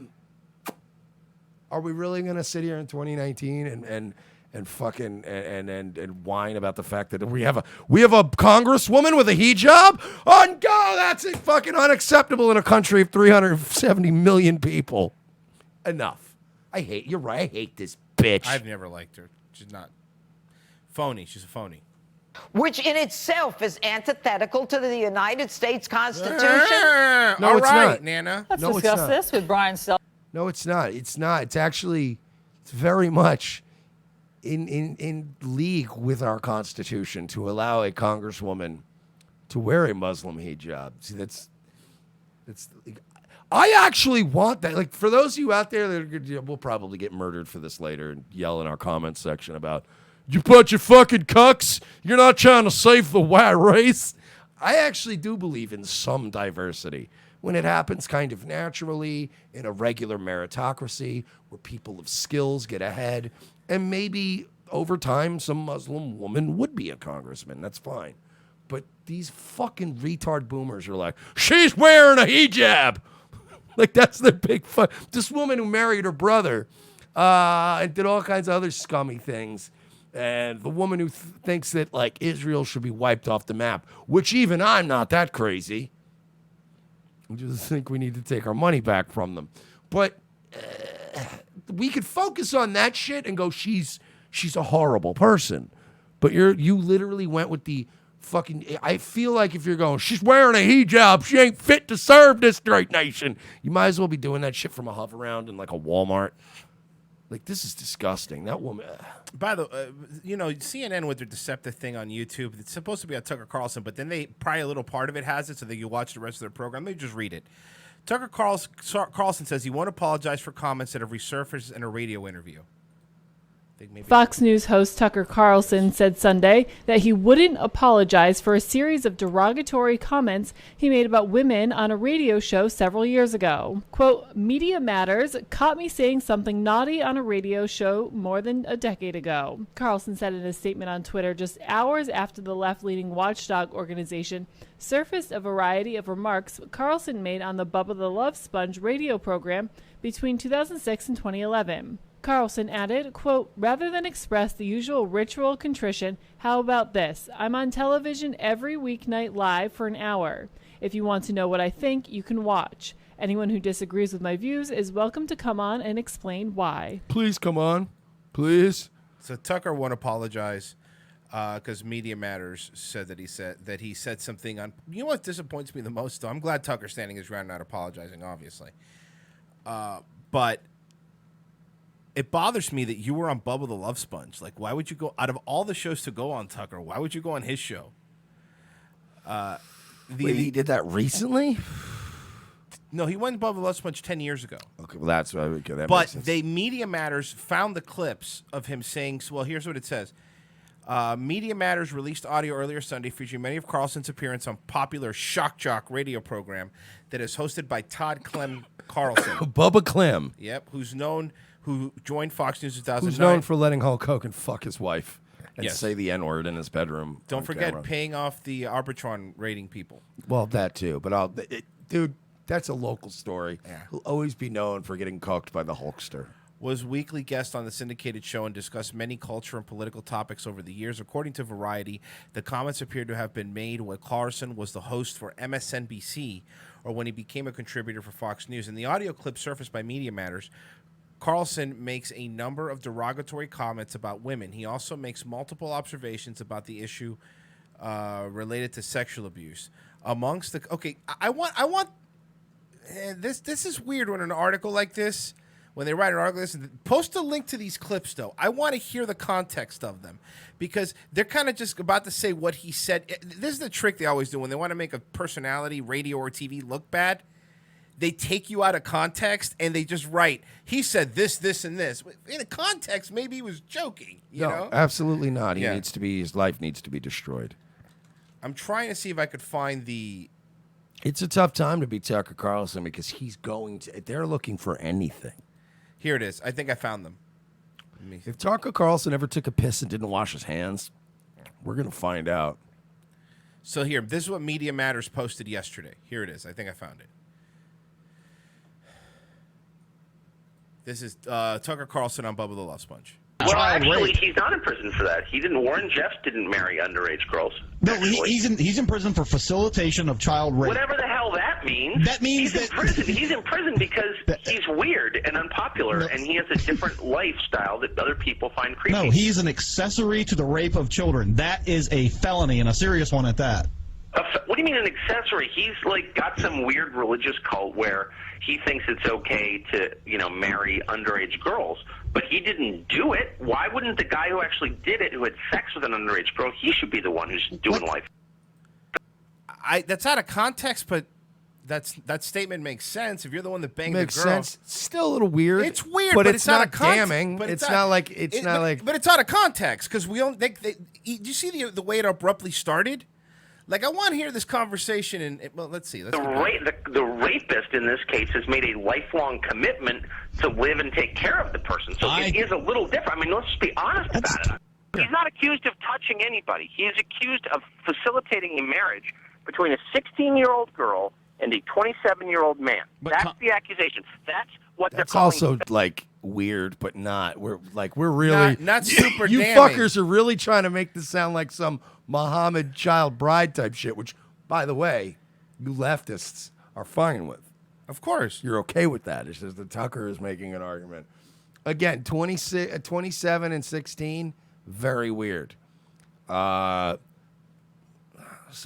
we really gonna sit here in 2019 and fucking and whine about the fact that we have a congresswoman with a hijab? Oh, no, that's fucking unacceptable in a country of 370 million people. Enough. You're right. I hate this bitch. I've never liked her. She's not phony. She's a phony. Which in itself is antithetical to the United States Constitution. No, All it's right, not. Nana. Let's discuss this with Brian Sell. No, it's not. It's not. It's very much in league with our Constitution to allow a congresswoman to wear a Muslim hijab. See, that's. I actually want that. Like, for those of you out there that we'll probably get murdered for this later and yell in our comments section about, you bunch of fucking cucks, you're not trying to save the white race. I actually do believe in some diversity when it happens kind of naturally in a regular meritocracy where people of skills get ahead, and maybe over time some Muslim woman would be a congressman. That's fine. But these fucking retard boomers are like, she's wearing a hijab. Like, that's their big fun. This woman who married her brother and did all kinds of other scummy things. And the woman who thinks that, like, Israel should be wiped off the map, which even I'm not that crazy. I just think we need to take our money back from them. But we could focus on that shit and go, she's a horrible person. But you literally went with the fucking, I feel like if you're going, she's wearing a hijab, she ain't fit to serve this great nation, you might as well be doing that shit from a hover around in like a Walmart. Like, this is disgusting. That woman. By the CNN with their deceptive thing on YouTube, it's supposed to be on Tucker Carlson, but then probably a little part of it has it so that you watch the rest of their program. Let me just read it. Tucker Carlson says he won't apologize for comments that have resurfaced in a radio interview. Fox News host Tucker Carlson said Sunday that he wouldn't apologize for a series of derogatory comments he made about women on a radio show several years ago. Quote, "Media Matters caught me saying something naughty on a radio show more than a decade ago," Carlson said in a statement on Twitter just hours after the left-leaning watchdog organization surfaced a variety of remarks Carlson made on the Bubba the Love Sponge radio program between 2006 and 2011. Carlson added, quote, "Rather than express the usual ritual contrition, how about this? I'm on television every weeknight live for an hour. If you want to know what I think, you can watch. Anyone who disagrees with my views is welcome to come on and explain why." Please come on. Please. So Tucker won't apologize because Media Matters said that he said something on. You know what disappoints me the most, though? I'm glad Tucker's standing his ground, not apologizing, obviously. But it bothers me that you were on Bubba the Love Sponge. Like, why would you go out of all the shows to go on, Tucker? Why would you go on his show? Wait, he did that recently? No, he went Bubba the Love Sponge 10 years ago. Okay, well, that's what I would get. That But makes sense. Media Matters found the clips of him saying, well, here's what it says. Media Matters released audio earlier Sunday featuring many of Carlson's appearances on popular Shock Jock radio program that is hosted by Todd Clem Carlson. Bubba Clem. Yep, who joined Fox News in 2009. Who's known for letting Hulk Hogan fuck his wife and Yes. say the N-word in his bedroom. Don't on forget camera. paying off the Arbitron rating people. Well, that too. But dude, that's a local story. Yeah. He'll always be known for getting cooked by the Hulkster. Was weekly guest on the syndicated show and discussed many culture and political topics over the years. According to Variety, the comments appeared to have been made when Carlson was the host for MSNBC or when he became a contributor for Fox News. In the audio clip surfaced by Media Matters, Carlson makes a number of derogatory comments about women. He also makes multiple observations about the issue related to sexual abuse. Amongst the I want this is weird when an article like this, when they write an article like this, post a link to these clips though. I want to hear the context of them because they're kind of just about to say what he said. This is the trick they always do when they want to make a personality, radio or TV, look bad. They take you out of context and they just write, he said this, this, and this. In a context, maybe he was joking. You know? Absolutely not. Yeah. His life needs to be destroyed. I'm trying to see if I could find the. It's a tough time to be Tucker Carlson because they're looking for anything. Here it is. I think I found them. If Tucker Carlson ever took a piss and didn't wash his hands, we're going to find out. So here, this is what Media Matters posted yesterday. Here it is. I think I found it. This is Tucker Carlson on Bubba the Love Sponge. Well, actually, he's not in prison for that. Warren Jeffs didn't marry underage girls. No, he's in prison for facilitation of child rape. Whatever the hell that means. That means he's in prison. He's in prison because he's weird and unpopular, and he has a different lifestyle that other people find creepy. No, he's an accessory to the rape of children. That is a felony, and a serious one at that. What do you mean an accessory? He's like got some weird religious cult where he thinks it's okay to, marry underage girls, but he didn't do it. Why wouldn't the guy who actually did it, who had sex with an underage girl, he should be the one who's doing life? That's out of context, but that statement makes sense. If you're the one that banged Makes the girl, sense. It's still a little weird. It's weird, but but it's out not of context. damning. But It's not like But it's out of context because we don't. Do you see the way it abruptly started? Like, I want to hear this conversation, and well, let's see. The rapist in this case has made a lifelong commitment to live and take care of the person. So it is a little different. I mean, let's just be honest about it. He's not accused of touching anybody. He is accused of facilitating a marriage between a 16-year-old girl and a 27-year-old man. That's the accusation. That's what they're That's calling. also like weird, but not. We're really not super. You damning. fuckers are really trying to make this sound like some Muhammad child bride type shit. Which, by the way, you leftists are fine with. Of course, you're okay with that. It's just that Tucker is making an argument. Again, 27 and 16, very weird. Some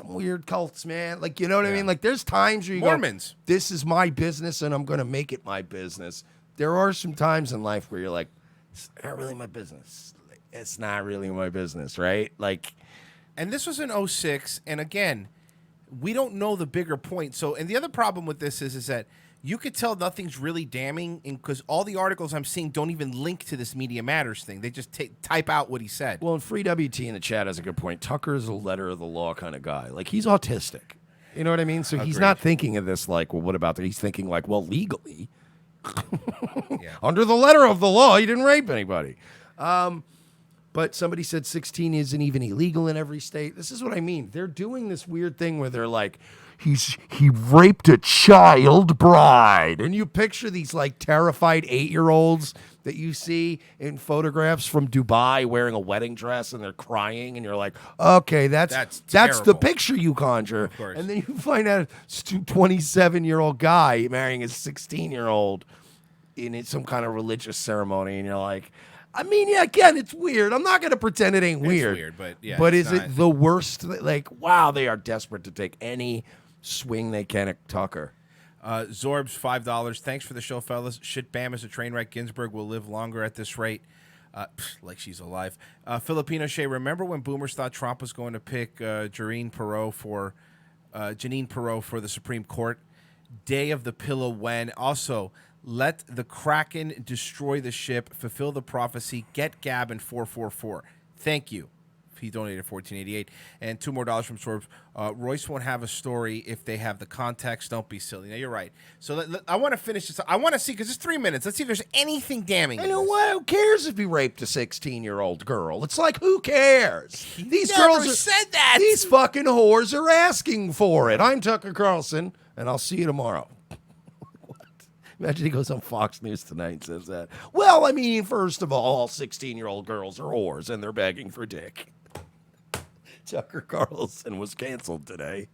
weird cults, man. Like, you know what I mean? Like, there's times where you Mormons. go, this is my business and I'm going to make it my business. There are some times in life where you're like, it's not really my business. It's not really my business, right? Like, and this was in 2006, and again, we don't know the bigger point. So, and the other problem with this is that you could tell nothing's really damning because all the articles I'm seeing don't even link to this Media Matters thing. They just type out what he said. Well, and Free WT in the chat has a good point. Tucker is a letter of the law kind of guy. Like, he's autistic. You know what I mean? So he's not thinking of this like, well, what about that? He's thinking like, well, legally, under the letter of the law, he didn't rape anybody. But somebody said 16 isn't even illegal in every state. This is what I mean. They're doing this weird thing where they're like, he raped a child bride. And you picture these like terrified 8-year-olds that you see in photographs from Dubai wearing a wedding dress and they're crying and you're like, okay, that's the picture you conjure. Of course. And then you find out it's a 27-year-old guy marrying a 16-year-old in some kind of religious ceremony and you're like, I mean, yeah, again, it's weird. I'm not going to pretend it ain't weird. It's weird, but yeah. But it's is not. it the worst? Like, wow, they are desperate to take any swing they can at Tucker. Zorb's $5. Thanks for the show, fellas. Shit, Bam is a train wreck. Ginsburg will live longer at this rate. Like she's alive. Filipino Shea, remember when boomers thought Trump was going to pick Janine Perot for the Supreme Court? Day of the pillow when. Also, let the Kraken destroy the ship, fulfill the prophecy, get Gab in 444. Thank you. He donated $14.88. And $2 more from Sorbs. Royce won't have a story if they have the context. Don't be silly. Now, you're right. So I want to finish this. I want to see, because it's 3 minutes. Let's see if there's anything damning. You know what? Who cares if he raped a 16-year-old girl? It's like, who cares? These girls said that. These fucking whores are asking for it. I'm Tucker Carlson, and I'll see you tomorrow. Imagine he goes on Fox News tonight and says that. Well, I mean, first of all 16-year-old girls are whores, and they're begging for dick. Tucker Carlson was canceled today.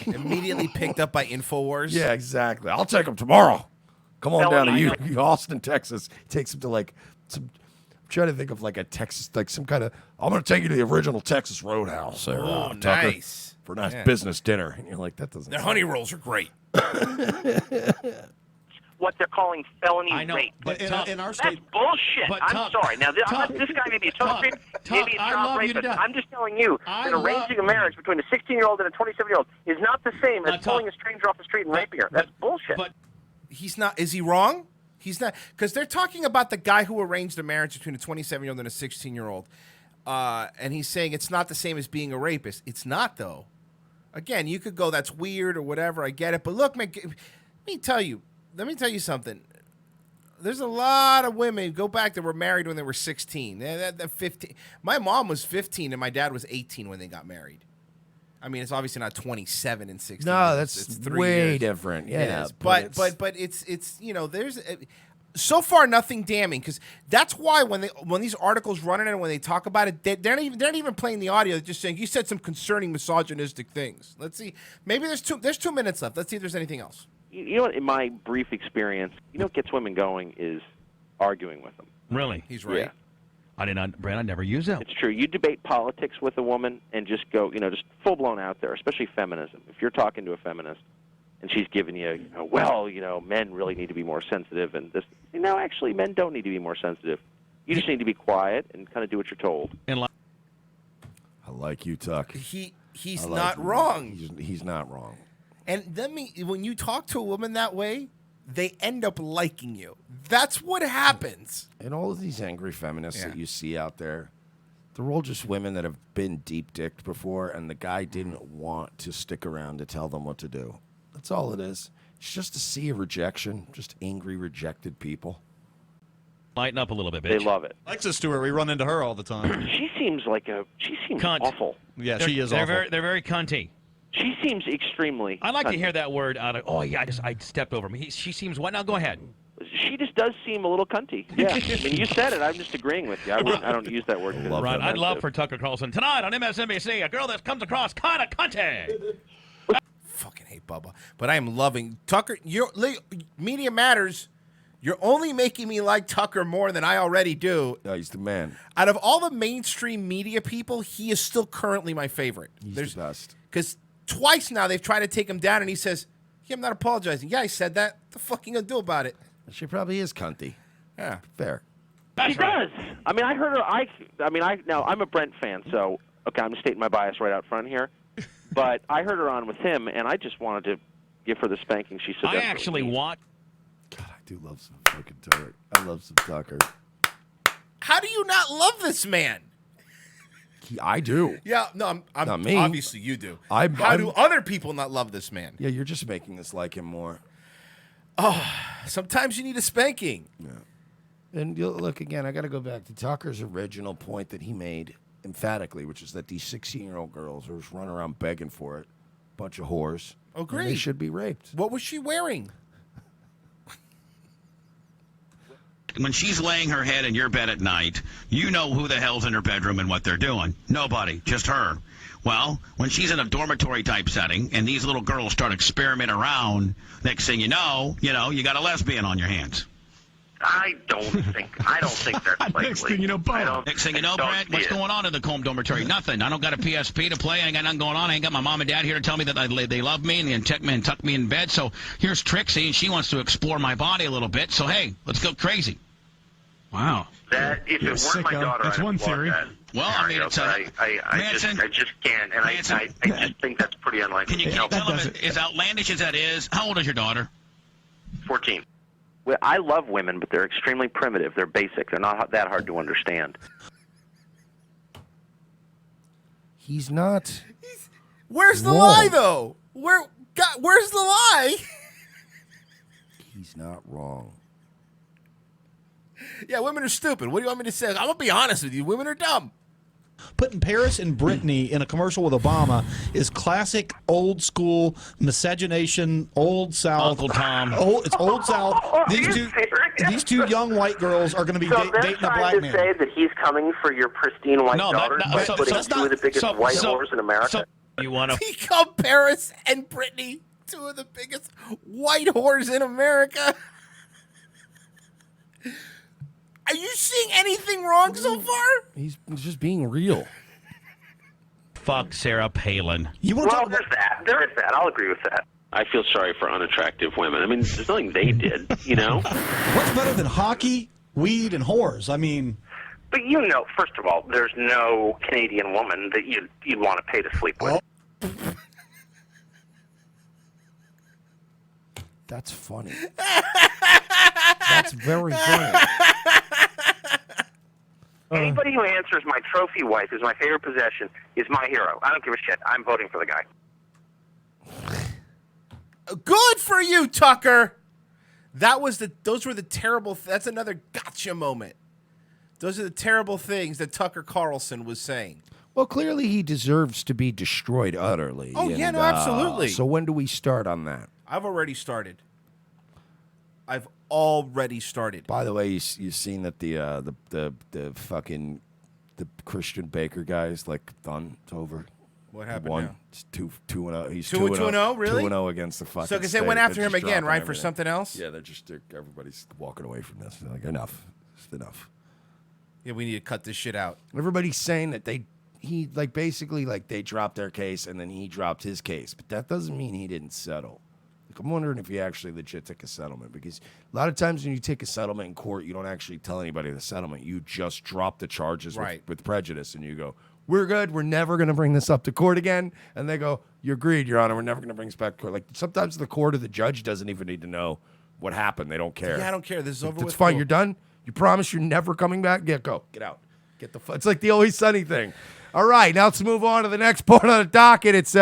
Immediately picked up by InfoWars. Yeah, exactly. I'll take him tomorrow. Come on down to Austin, Texas. He takes him to like some. I'm trying to think of like a Texas, like some kind of. I'm going to take you to the original Texas Roadhouse. There, oh, Tucker, nice. for a nice business dinner. And you're like, that doesn't. Their honey rolls are great. What they're calling felony rape. But in our state, that's bullshit. I'm sorry. Now, this guy may be a total creep, maybe a child rapist. I'm just telling you that arranging a marriage between a 16-year-old and a 27-year-old is not the same as pulling a stranger off the street and raping her. That's bullshit. But he's not. Is he wrong? He's not. Because they're talking about the guy who arranged a marriage between a 27-year-old and a 16-year-old. And he's saying it's not the same as being a rapist. It's not, though. Again, you could go, that's weird or whatever. I get it. But look, man, let me tell you something. There's a lot of women, go back, that were married when they were 16. 15. My mom was 15 and my dad was 18 when they got married. I mean, it's obviously not 27 and 16. No, that's it's 3 way years. different. Yeah, but it's there's so far nothing damning, because that's why when these articles run in and when they talk about it, they're not even playing the audio. They're just saying you said some concerning misogynistic things. Let's see. Maybe there's 2 minutes left. Let's see if there's anything else. You know what? In my brief experience, what gets women going is arguing with them. Really? He's right. Yeah. Brad, I never use that. It's true. You debate politics with a woman and just go, just full blown out there, especially feminism. If you're talking to a feminist and she's giving you, men really need to be more sensitive, and this, actually, men don't need to be more sensitive. You just need to be quiet and kind of do what you're told. I like you, Tuck. He's not wrong. He's not wrong. And when you talk to a woman that way, they end up liking you. That's what happens. And all of these angry feminists that you see out there, they're all just women that have been deep-dicked before, and the guy didn't want to stick around to tell them what to do. That's all it is. It's just a sea of rejection, just angry, rejected people. Lighten up a little bit, bitch. They love it. Alexis Stewart, we run into her all the time. She seems Cunt. awful. Yeah, she is awful. They're very cunty. She seems extremely. I like cunty. to hear that word out of. Oh yeah, I stepped over me. She seems what? Now go ahead. She just does seem a little cunty. Yeah, and you said it. I'm just agreeing with you. I don't use that word. Right. I'd love for Tucker Carlson tonight on MSNBC. A girl that comes across kind of cunty. Fucking hate Bubba, but I am loving Tucker. Media Matters. You're only making me like Tucker more than I already do. No, he's the man. Out of all the mainstream media people, he is still currently my favorite. He's the best. Because twice now they've tried to take him down, and he says, "Yeah, I'm not apologizing." Yeah, I said that. What the fuck you gonna do about it? She probably is cunty. Yeah, fair. She does. I mean, I heard her. Now I'm a Brent fan, so okay, I'm stating my bias right out front here. But I heard her on with him, and I just wanted to give her the spanking she so I desperately actually needs. want. God, I do love some fucking Tucker. I love some Tucker. How do you not love this man? I do. Yeah, no, I'm Not me. obviously you do. How do other people not love this man? Yeah, you're just making us like him more. Oh, sometimes you need a spanking. Yeah. And look, again, I got to go back to Tucker's original point that he made emphatically, which is that these 16-year-old girls are just running around begging for it. Bunch of whores. Oh, great. They should be raped. What was she wearing? When she's laying her head in your bed at night, you know who the hell's in her bedroom and what they're doing. Nobody, just her. Well, when she's in a dormitory type setting and these little girls start experimenting around, next thing you know, you got a lesbian on your hands. I don't think that's likely. Next thing you know, Brett, what's going on in the Combe dormitory? Nothing. I don't got a PSP to play. I ain't got nothing going on. I ain't got my mom and dad here to tell me that they love me and tuck me in bed. So here's Trixie, and she wants to explore my body a little bit. So, hey, let's go crazy. Wow. That if it weren't my daughter, That's I'd one applaud theory. that Well, I mean, scenario, it's I just can't, and I just think that's pretty unlikely. Can you tell them as outlandish as that is? How old is your daughter? 14. Well, I love women, but they're extremely primitive. They're basic. They're not that hard to understand. He's not. Where's the wrong. lie, though? Where's the lie? He's not wrong. Yeah, women are stupid. What do you want me to say? I'm gonna be honest with you. Women are dumb. Putting Paris and Brittany in a commercial with Obama is classic old school miscegenation, old South. Uncle Tom. It's old South. These two young white girls are going to be dating a black man. Say that he's coming for your pristine white daughters by putting two of the biggest white whores in America. You want to? He called Paris and Brittany two of the biggest white whores in America. Are you seeing anything wrong so far? He's just being real. Fuck Sarah Palin. There's that. There is that. I'll agree with that. I feel sorry for unattractive women. I mean, there's nothing they did, What's better than hockey, weed, and whores? I mean... But first of all, there's no Canadian woman that you'd want to pay to sleep with. That's funny. That's very funny. Anybody who answers my trophy wife is my favorite possession is my hero. I don't give a shit. I'm voting for the guy. Good for you, Tucker. Those were the terrible. That's another gotcha moment. Those are the terrible things that Tucker Carlson was saying. Well, clearly he deserves to be destroyed utterly. Oh, yeah, no, absolutely. So when do we start on that? I've already started. By the way, you've seen that the fucking the Christian Baker guy is done. It's over. What happened Won. now? It's 2-0. He's 2-0, really? 2-0 against the fucking. So because they state. went after They're him just again, dropping right, for everything. something else? Yeah, everybody's walking away from this. They're like, enough. It's enough. Yeah, we need to cut this shit out. Everybody's saying that they dropped their case and then he dropped his case, but that doesn't mean he didn't settle. I'm wondering if he actually legit took a settlement, because a lot of times when you take a settlement in court, you don't actually tell anybody the settlement. You just drop the charges with prejudice, and you go, we're good. We're never going to bring this up to court again. And they go, you agreed, Your Honor. We're never going to bring this back to court. Like, sometimes the court or the judge doesn't even need to know what happened. They don't care. Yeah, I don't care. This is over with. It's fine. Cool. You're done? You promise you're never coming back? Yeah, go. Get out. It's like the Always Sunny thing. All right, now let's move on to the next part on the docket. It's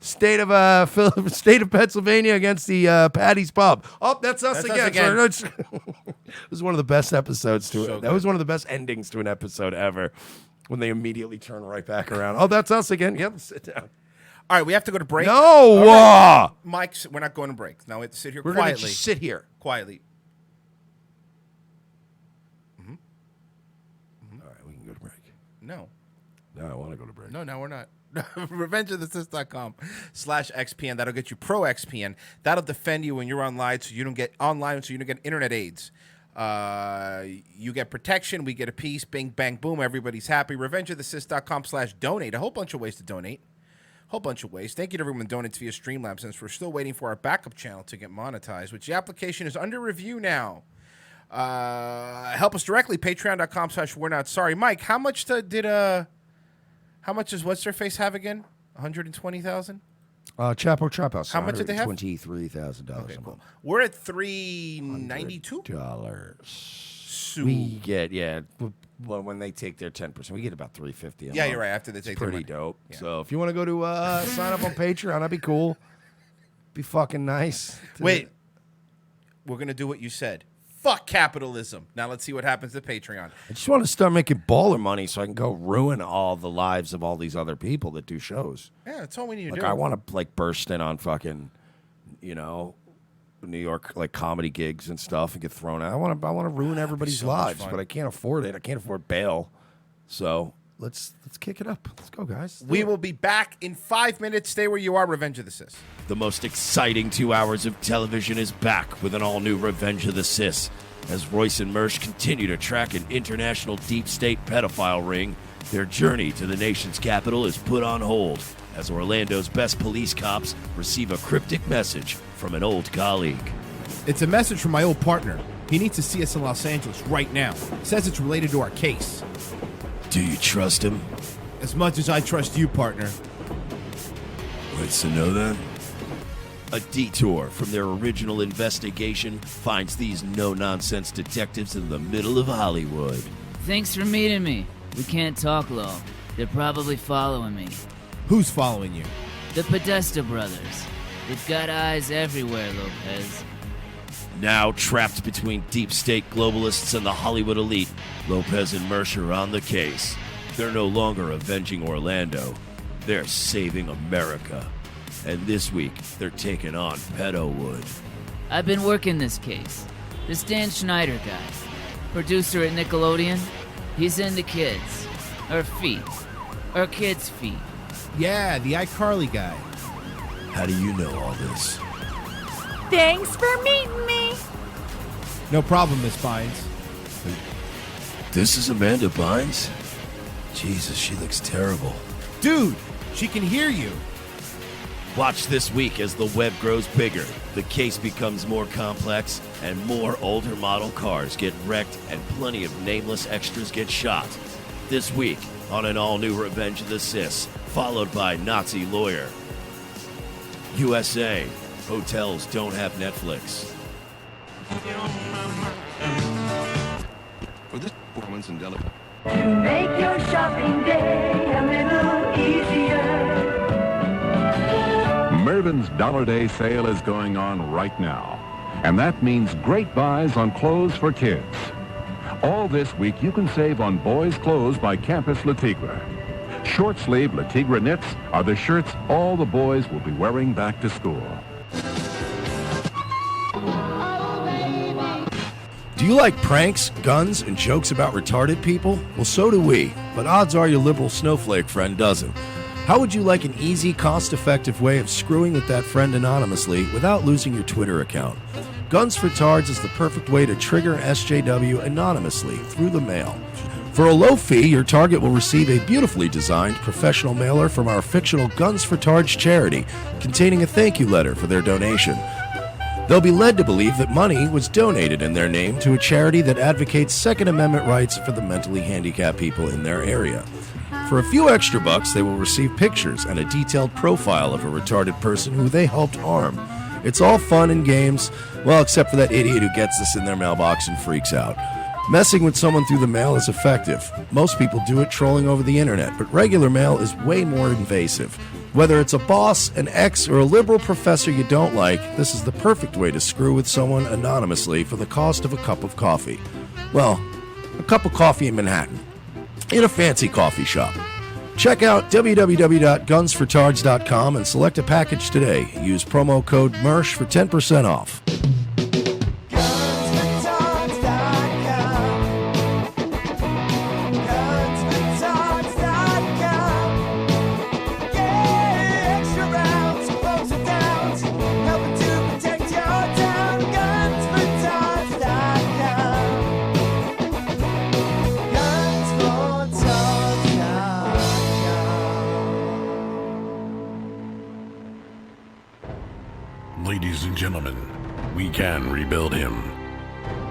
state of Pennsylvania against the Patty's Pub. Oh, that's us again. This was one of the best episodes to it. That was one of the best endings to an episode ever, when they immediately turn right back around. Oh, that's us again. Yep, sit down. All right, we have to go to break. No, right. Mike, we're not going to break. Now we have to sit here we're quietly. We're going to just sit here quietly. All right, we can go to break. No, I want to go to break. No, we're not. RevengeOfTheSith.com/XPN. That'll get you pro XPN. That'll defend you when you're online, so you don't get internet AIDS. You get protection. We get a piece. Bing, bang, boom. Everybody's happy. RevengeOfTheSith.com/donate. A whole bunch of ways to donate. Whole bunch of ways. Thank you to everyone who donates via Streamlabs, since we're still waiting for our backup channel to get monetized, which the application is under review now. Help us directly. Patreon.com/We're Not Sorry. Mike, how much does what's their face have again? 120,000. Chapo Trap House. How much did they have? $23,000 Okay, a cool. month. We're at $392. We get well, when they take their 10%, we get about $350. Yeah, you're right. After they take their pretty money. dope. Yeah. So if you want to go to sign up on Patreon, that'd be cool. Be fucking nice. Wait, we're gonna do what you said. Fuck capitalism. Now let's see what happens to Patreon. I just want to start making baller money so I can go ruin all the lives of all these other people that do shows. Yeah, that's all we need to Like do. I want to burst in on fucking, New York comedy gigs and stuff and get thrown out. I want to ruin everybody's so much lives, fun. but I can't afford it. I can't afford bail. So let's kick it up. Let's go, guys. We will be back in 5 minutes. Stay where you are. Revenge of the Sis. The most exciting 2 hours of television is back with an all-new Revenge of the Sis. As Royce and Mersch continue to track an international deep state pedophile ring, their journey to the nation's capital is put on hold as Orlando's best police cops receive a cryptic message from an old colleague. It's a message from my old partner. He needs to see us in Los Angeles right now. Says it's related to our case. Do you trust him? As much as I trust you, partner. What's to know then? A detour from their original investigation finds these no-nonsense detectives in the middle of Hollywood. Thanks for meeting me. We can't talk long. They're probably following me. Who's following you? The Podesta brothers. They've got eyes everywhere, Lopez. Now trapped between deep state globalists and the Hollywood elite, Lopez and Mercer are on the case. They're no longer avenging Orlando. They're saving America. And this week, they're taking on Pedowood. I've been working this case. This Dan Schneider guy, producer at Nickelodeon, he's into kids. Or feet. Or kids' feet. Yeah, the iCarly guy. How do you know all this? Thanks for meeting me. No problem, Miss Bynes. This is Amanda Bynes? Jesus, she looks terrible. Dude, she can hear you. Watch this week as the web grows bigger, the case becomes more complex, and more older model cars get wrecked and plenty of nameless extras get shot. This week on an all-new Revenge of the Sis, followed by Nazi Lawyer. USA, hotels don't have Netflix. For this performance in Delaware. To make your shopping day a little easier. Mervyn's Dollar Day sale is going on right now. And that means great buys on clothes for kids. All this week, you can save on boys' clothes by Campus Le Tigre. Short-sleeve Le Tigre knits are the shirts all the boys will be wearing back to school. Do you like pranks, guns, and jokes about retarded people? Well, so do we, but odds are your liberal snowflake friend doesn't. How would you like an easy, cost-effective way of screwing with that friend anonymously without losing your Twitter account? Guns for Tards is the perfect way to trigger SJW anonymously through the mail. For a low fee, your target will receive a beautifully designed professional mailer from our fictional Guns for Tards charity, containing a thank you letter for their donation. They'll be led to believe that money was donated in their name to a charity that advocates Second Amendment rights for the mentally handicapped people in their area. For a few extra bucks, they will receive pictures and a detailed profile of a retarded person who they helped harm. It's all fun and games, well, except for that idiot who gets this in their mailbox and freaks out. Messing with someone through the mail is effective. Most people do it trolling over the internet, but regular mail is way more invasive. Whether it's a boss, an ex, or a liberal professor you don't like, this is the perfect way to screw with someone anonymously for the cost of a cup of coffee. Well, a cup of coffee in Manhattan, in a fancy coffee shop. Check out www.gunsfortards.com and select a package today. Use promo code MERSH for 10% off. Ladies and gentlemen, we can rebuild him.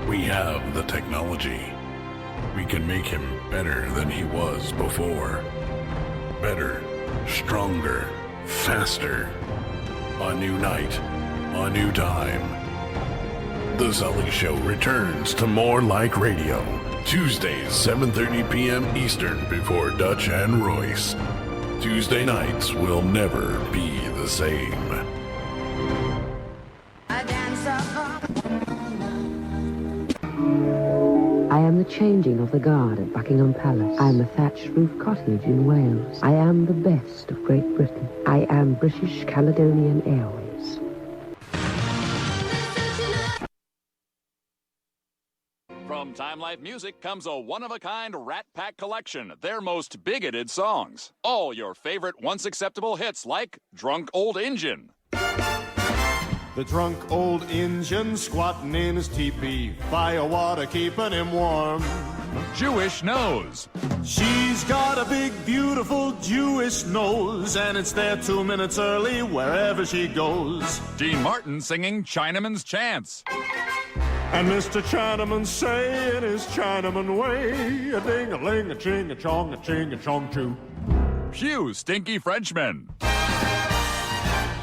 We have the technology. We can make him better than he was before. Better, stronger, faster. A new night, a new time. The Sully Show returns to More Like Radio, Tuesdays, 7:30 p.m. Eastern before Dutch and Royce. Tuesday nights will never be the same. I am the changing of the guard at Buckingham Palace. I am a thatched roof cottage in Wales. I am the best of Great Britain. I am British Caledonian Airways. From Time Life Music comes a one-of-a-kind Rat Pack collection, their most bigoted songs. All your favorite once-acceptable hits like Drunk Old Injun. The drunk old Injun squatting in his teepee, fire water keeping him warm. Jewish Nose. She's got a big, beautiful Jewish nose, and it's there 2 minutes early wherever she goes. Dean Martin singing Chinaman's Chants. And Mr. Chinaman say in his Chinaman way, a ding-a-ling, a ching, a chong, a ching, a chong, choo. Hugh Stinky Frenchman.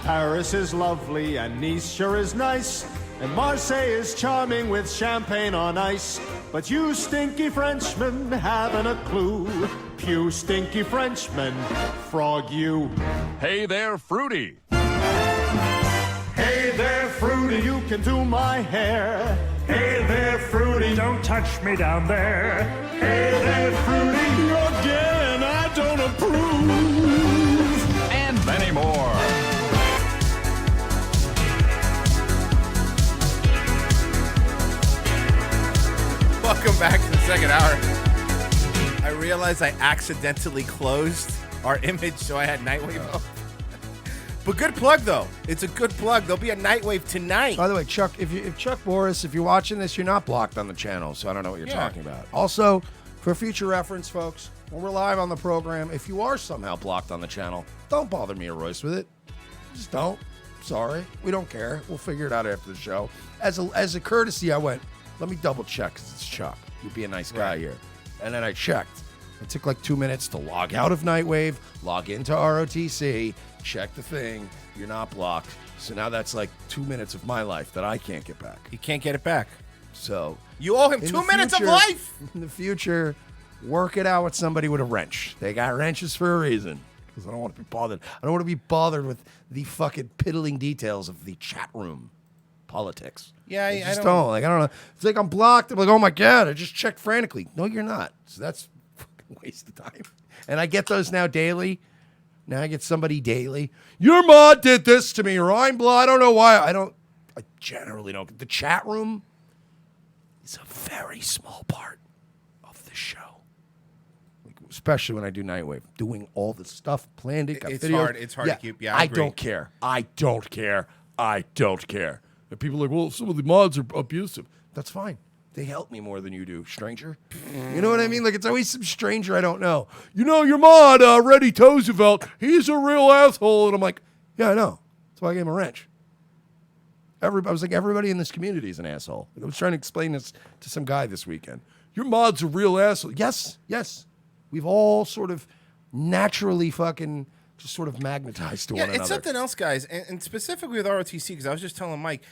Paris is lovely and Nice sure is nice, and Marseille is charming with champagne on ice. But you stinky Frenchmen haven't a clue. You stinky Frenchmen, frog you. Hey there, Fruity. Hey there, Fruity, you can do my hair. Hey there, Fruity, don't touch me down there. Hey there, Fruity, again, I don't approve. And many more. Welcome back to the second hour. I realized I accidentally closed our image, so I had Nightwave up. But good plug, though. It's a good plug. There'll be a Nightwave tonight. By the way, Chuck, if Chuck Boris, if you're watching this, you're not blocked on the channel, so I don't know what you're talking about. Also, for future reference, folks, when we're live on the program, if you are somehow blocked on the channel, don't bother me or Royce with it. Just don't. Sorry. We don't care. We'll figure it out after the show. As a courtesy, I went, let me double check, because it's Chuck. You'd be a nice guy here. And then I checked. It took like 2 minutes to log out of Nightwave, log into ROTC, check the thing. You're not blocked. So now that's like 2 minutes of my life that I can't get back. You can't get it back. So you owe him 2 minutes of life. In the future, work it out with somebody with a wrench. They got wrenches for a reason. Because I don't want to be bothered. I don't want to be bothered with the fucking piddling details of the chat room politics. Yeah, I just don't. Like, I don't know. It's like I'm blocked. I'm like, oh my God, I just checked frantically. No, you're not. So that's a fucking waste of time. And I get those now daily. Now I get somebody daily. Your mod did this to me, or I'm blah. I don't know why. I generally don't. The chat room is a very small part of the show. Like, especially when I do Nightwave. Doing all the stuff planned. Got it's videos. hard. It's hard to keep. Yeah, I agree. don't care. I don't care. I don't care. And people are like, well, some of the mods are abusive. That's fine. They help me more than you do, stranger. You know what I mean? Like, it's always some stranger I don't know. You know, your mod, Reddy Roosevelt, he's a real asshole. And I'm like, yeah, I know. That's why I gave him a wrench. I was like, everybody in this community is an asshole. Like, I was trying to explain this to some guy this weekend. Your mod's a real asshole. Yes. We've all sort of naturally fucking just sort of magnetized to one another. It's something else, guys, and specifically with ROTC, because I was just telling Mike,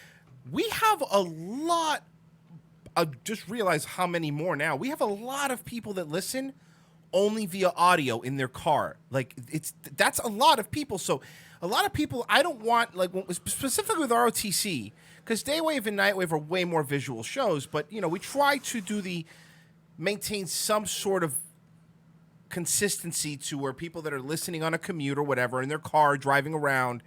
we have a lot. I just realized how many more now. We have a lot of people that listen only via audio in their car. Like, that's a lot of people. So a lot of people, I don't want, like, specifically with ROTC, because Daywave and Nightwave are way more visual shows, but, you know, we try to maintain some sort of consistency to where people that are listening on a commute or whatever in their car driving around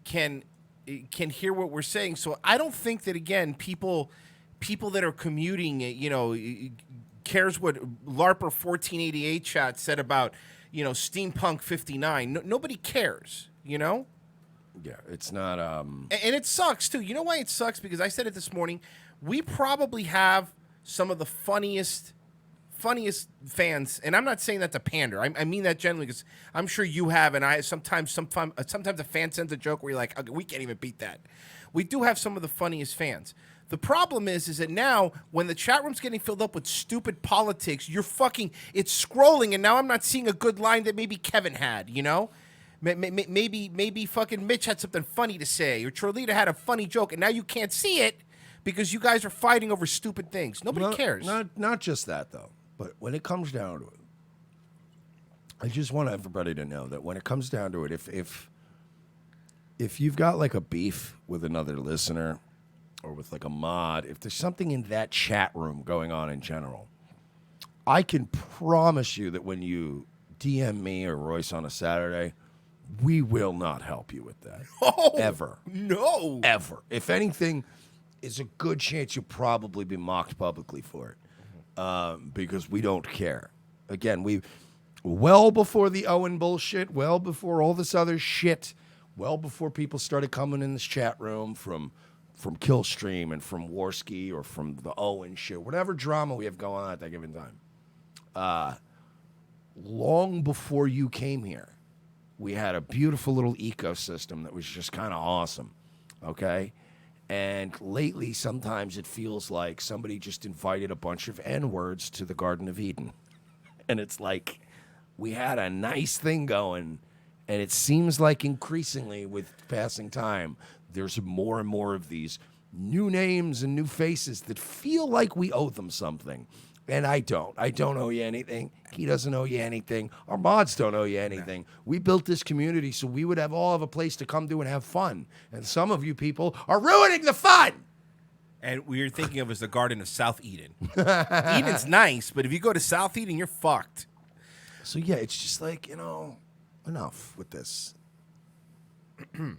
can hear what we're saying. So I don't think that, again, people that are commuting, you know, cares what LARPer 1488 chat said about, you know, Steampunk 59. Nobody cares, you know? Yeah, it's not and it sucks too. You know why it sucks? Because I said it this morning. We probably have some of the funniest fans, and I'm not saying that to pander. I mean that generally, because I'm sure you have, and I sometimes a fan sends a joke where you're like, okay, we can't even beat that. We do have some of the funniest fans. The problem is that now when the chat room's getting filled up with stupid politics, it's scrolling, and now I'm not seeing a good line that maybe Kevin had, you know? Maybe fucking Mitch had something funny to say, or Trolita had a funny joke, and now you can't see it because you guys are fighting over stupid things. Nobody cares. Not just that, though. But when it comes down to it, I just want everybody to know that when it comes down to it, if you've got like a beef with another listener or with like a mod, if there's something in that chat room going on in general, I can promise you that when you DM me or Royce on a Saturday, we will not help you with that. Oh, ever. No. Ever. If anything, it's a good chance you'll probably be mocked publicly for it because we don't care. Again, well before the Owen bullshit, well before all this other shit, well before people started coming in this chat room from Killstream and from Warski or from the Owen shit, whatever drama we have going on at that given time. Long before you came here, we had a beautiful little ecosystem that was just kind of awesome, okay? And lately, sometimes it feels like somebody just invited a bunch of N-words to the Garden of Eden. And it's like, we had a nice thing going, and it seems like increasingly with passing time, there's more and more of these new names and new faces that feel like we owe them something. And I don't. I don't owe you anything. He doesn't owe you anything. Our mods don't owe you anything. No. We built this community so we would all have a place to come to and have fun. And some of you people are ruining the fun. And we're thinking of as the Garden of South Eden. Eden's nice, but if you go to South Eden, you're fucked. So, yeah, it's just like, enough with this.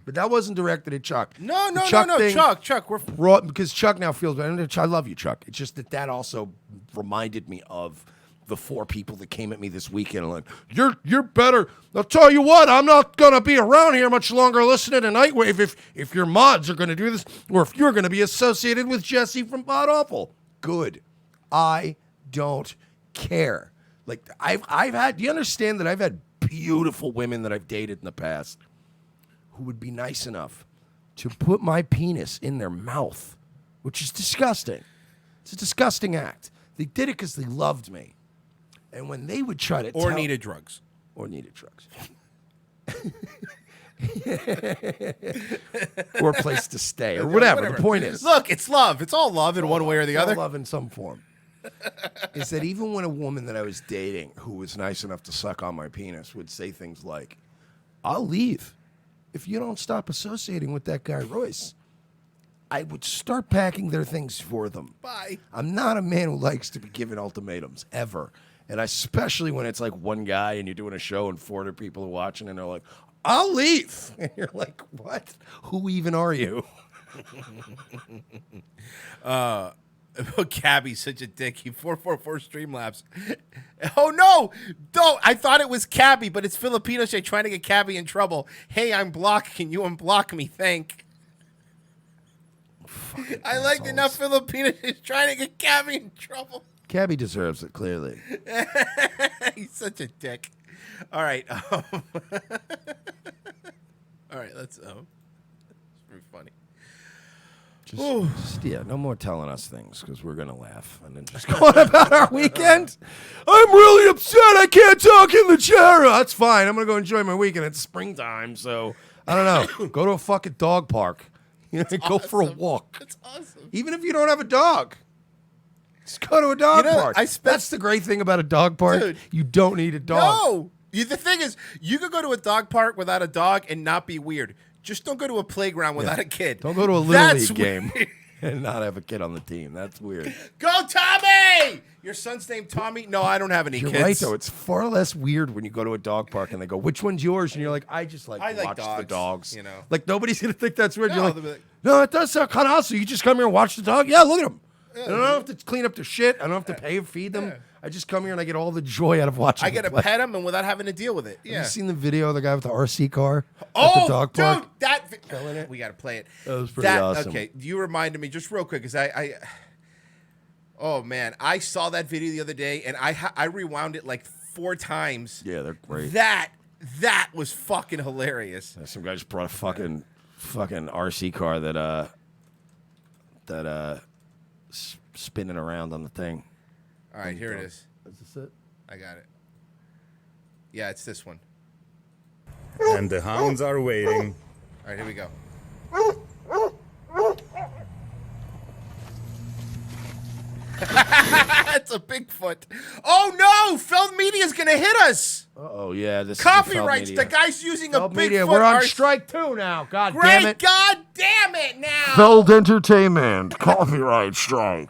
But that wasn't directed at Chuck. No, Chuck. We're raw, because Chuck now feels better. I love you, Chuck. It's just that also reminded me of the 4 people that came at me this weekend. Like, you're better. I'll tell you what, I'm not gonna be around here much longer listening to Nightwave if your mods are gonna do this, or if you're gonna be associated with Jesse from Pod Awful. Good. I don't care. Like I've had. Do you understand that I've had beautiful women that I've dated in the past who would be nice enough to put my penis in their mouth, which is disgusting. It's a disgusting act. They did it because they loved me. And when they would try to needed drugs. Or needed drugs. Or a place to stay, or whatever. The point is. Look, it's love. It's all love in one way or the other. Love in some form. Is that even when a woman that I was dating who was nice enough to suck on my penis would say things like, I'll leave if you don't stop associating with that guy Royce, I would start packing their things for them. Bye. I'm not a man who likes to be given ultimatums, ever. And especially when it's like one guy and you're doing a show and 400 people are watching and they're like, I'll leave. And you're like, what? Who even are you? Cabby's such a dick. He 444 Streamlabs. Oh no! Don't! I thought it was Cabby, but it's Filipino shit trying to get Cabby in trouble. Hey, I'm blocked. Can you unblock me? Thank. I like enough Filipino is trying to get Cabby in trouble. Cabby deserves it, clearly. He's such a dick. All right. All right. Let's. It's pretty funny. Just, no more telling us things because we're going to laugh and then just go on about our weekend. I'm really upset I can't talk in the chair. That's fine. I'm going to go enjoy my weekend. It's springtime, so I don't know. Go to a fucking dog park. Go awesome. For a walk. That's awesome. Even if you don't have a dog. Just go to a dog park. That's the great thing about a dog park. Dude, you don't need a dog. No. The thing is, you could go to a dog park without a dog and not be weird. Just don't go to a playground without a kid. Don't go to a Little League game and not have a kid on the team. That's weird. Go, Tommy! Your son's named Tommy? No, I don't have any kids. You're right, though. It's far less weird when you go to a dog park and they go, which one's yours? And you're like, I watch the dogs. You know. Like, nobody's going to think that's weird. No, you're like, no, it does sound kind of awesome. You just come here and watch the dog? Yeah, look at them. Yeah, I don't have to clean up their shit. I don't have to pay or feed them. Yeah. I just come here and I get all the joy out of watching I get to pet them and without having to deal with it. Yeah. Have you seen the video of the guy with the RC car at the dog park? Dude, we got to play it. That was pretty awesome. Okay, you reminded me just real quick because oh man, I saw that video the other day and I rewound it like 4 times. Yeah, they're great. That was fucking hilarious. Some guy just brought a fucking RC car that spinning around on the thing. All right, here it is. Is this it? I got it. Yeah, it's this one. And the hounds are waiting. All right, here we go. It's a Bigfoot. Oh no! Feld Media's gonna hit us. Oh yeah, this Copyrights. is The guy's using a Feld Bigfoot. Media. We're on strike 2 now. God Great damn it. God damn it now. Feld Entertainment copyright strike.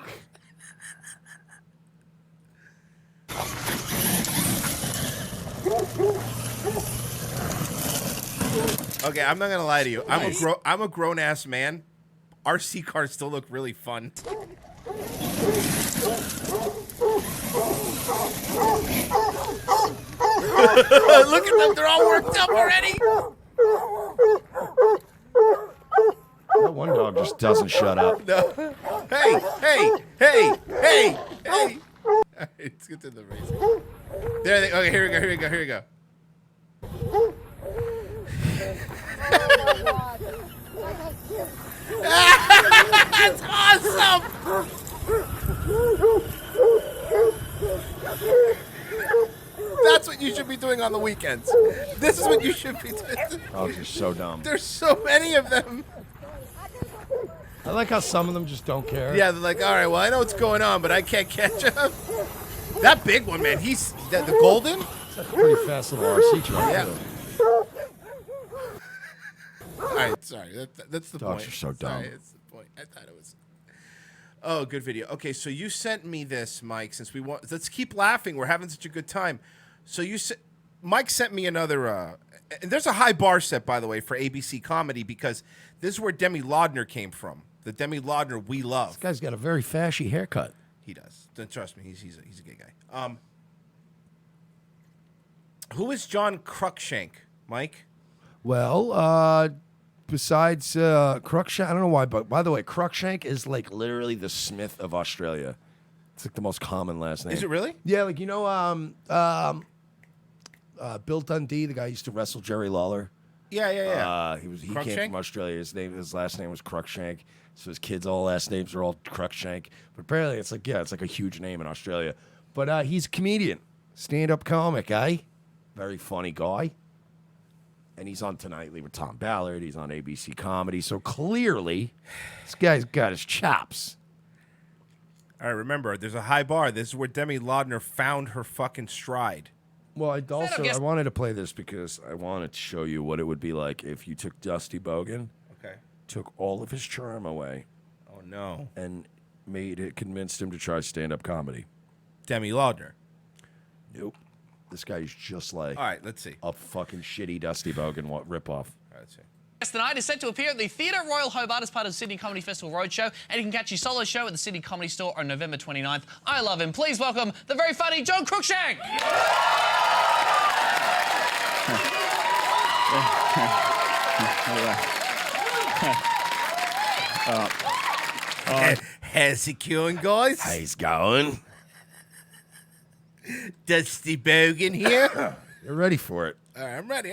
Okay, I'm not gonna lie to you. I'm a grown ass man. RC cars still look really fun. Look at them, they're all worked up already. That one dog just doesn't shut up. No. Hey. Let's get to the race. There they okay, here we go. That's awesome! That's what you should be doing on the weekends. This is what you should be doing. Dogs are so dumb. There's so many of them. I like how some of them just don't care. Yeah, they're like, all right, well, I know what's going on, but I can't catch up. That big one, man, he's the golden. It's a pretty fast little RC truck. Yeah. Too. All right, sorry. That's the Dogs point. are so dumb. Sorry, that's the point. I thought it was. Oh, good video. Okay, so you sent me this, Mike. Since we want, let's keep laughing. We're having such a good time. So Mike sent me another. And there's a high bar set, by the way, for ABC comedy because this is where Demi Laudner came from. The Demi Laudner we love. This guy's got a very fashy haircut. He does. Don't trust me. He's a gay guy. Who is John Cruikshank, Mike? Well, besides Cruikshank, I don't know why, but by the way, Cruikshank is like literally the Smith of Australia. It's like the most common last name. Is it really? Yeah, like you know, Bill Dundee, the guy who used to wrestle Jerry Lawler. Yeah. He came Cruikshank? from Australia. His last name was Cruikshank. So his kids' all last names are all Cruikshank. But apparently, it's like a huge name in Australia. But he's a comedian, stand-up comic, very funny guy. And he's on Tonightly with Tom Ballard. He's on ABC Comedy. So clearly, this guy's got his chops. All right, remember, there's a high bar. This is where Demi Laudner found her fucking stride. Well, I wanted to play this because I wanted to show you what it would be like if you took Dusty Bogan, took all of his charm away. Oh, no. And convinced him to try stand-up comedy. Demi Laudner. Nope. This guy is just like all right, let's see. A fucking shitty Dusty Bogan ripoff. All right, let's see. Guest tonight is set to appear at the Theatre Royal Hobart as part of the Sydney Comedy Festival Roadshow, and you can catch his solo show at the Sydney Comedy Store on November 29th. I love him. Please welcome the very funny John Cruikshank. How's it going, guys? How's it going? Dusty Bogan here. You're ready for it. All right, I'm ready.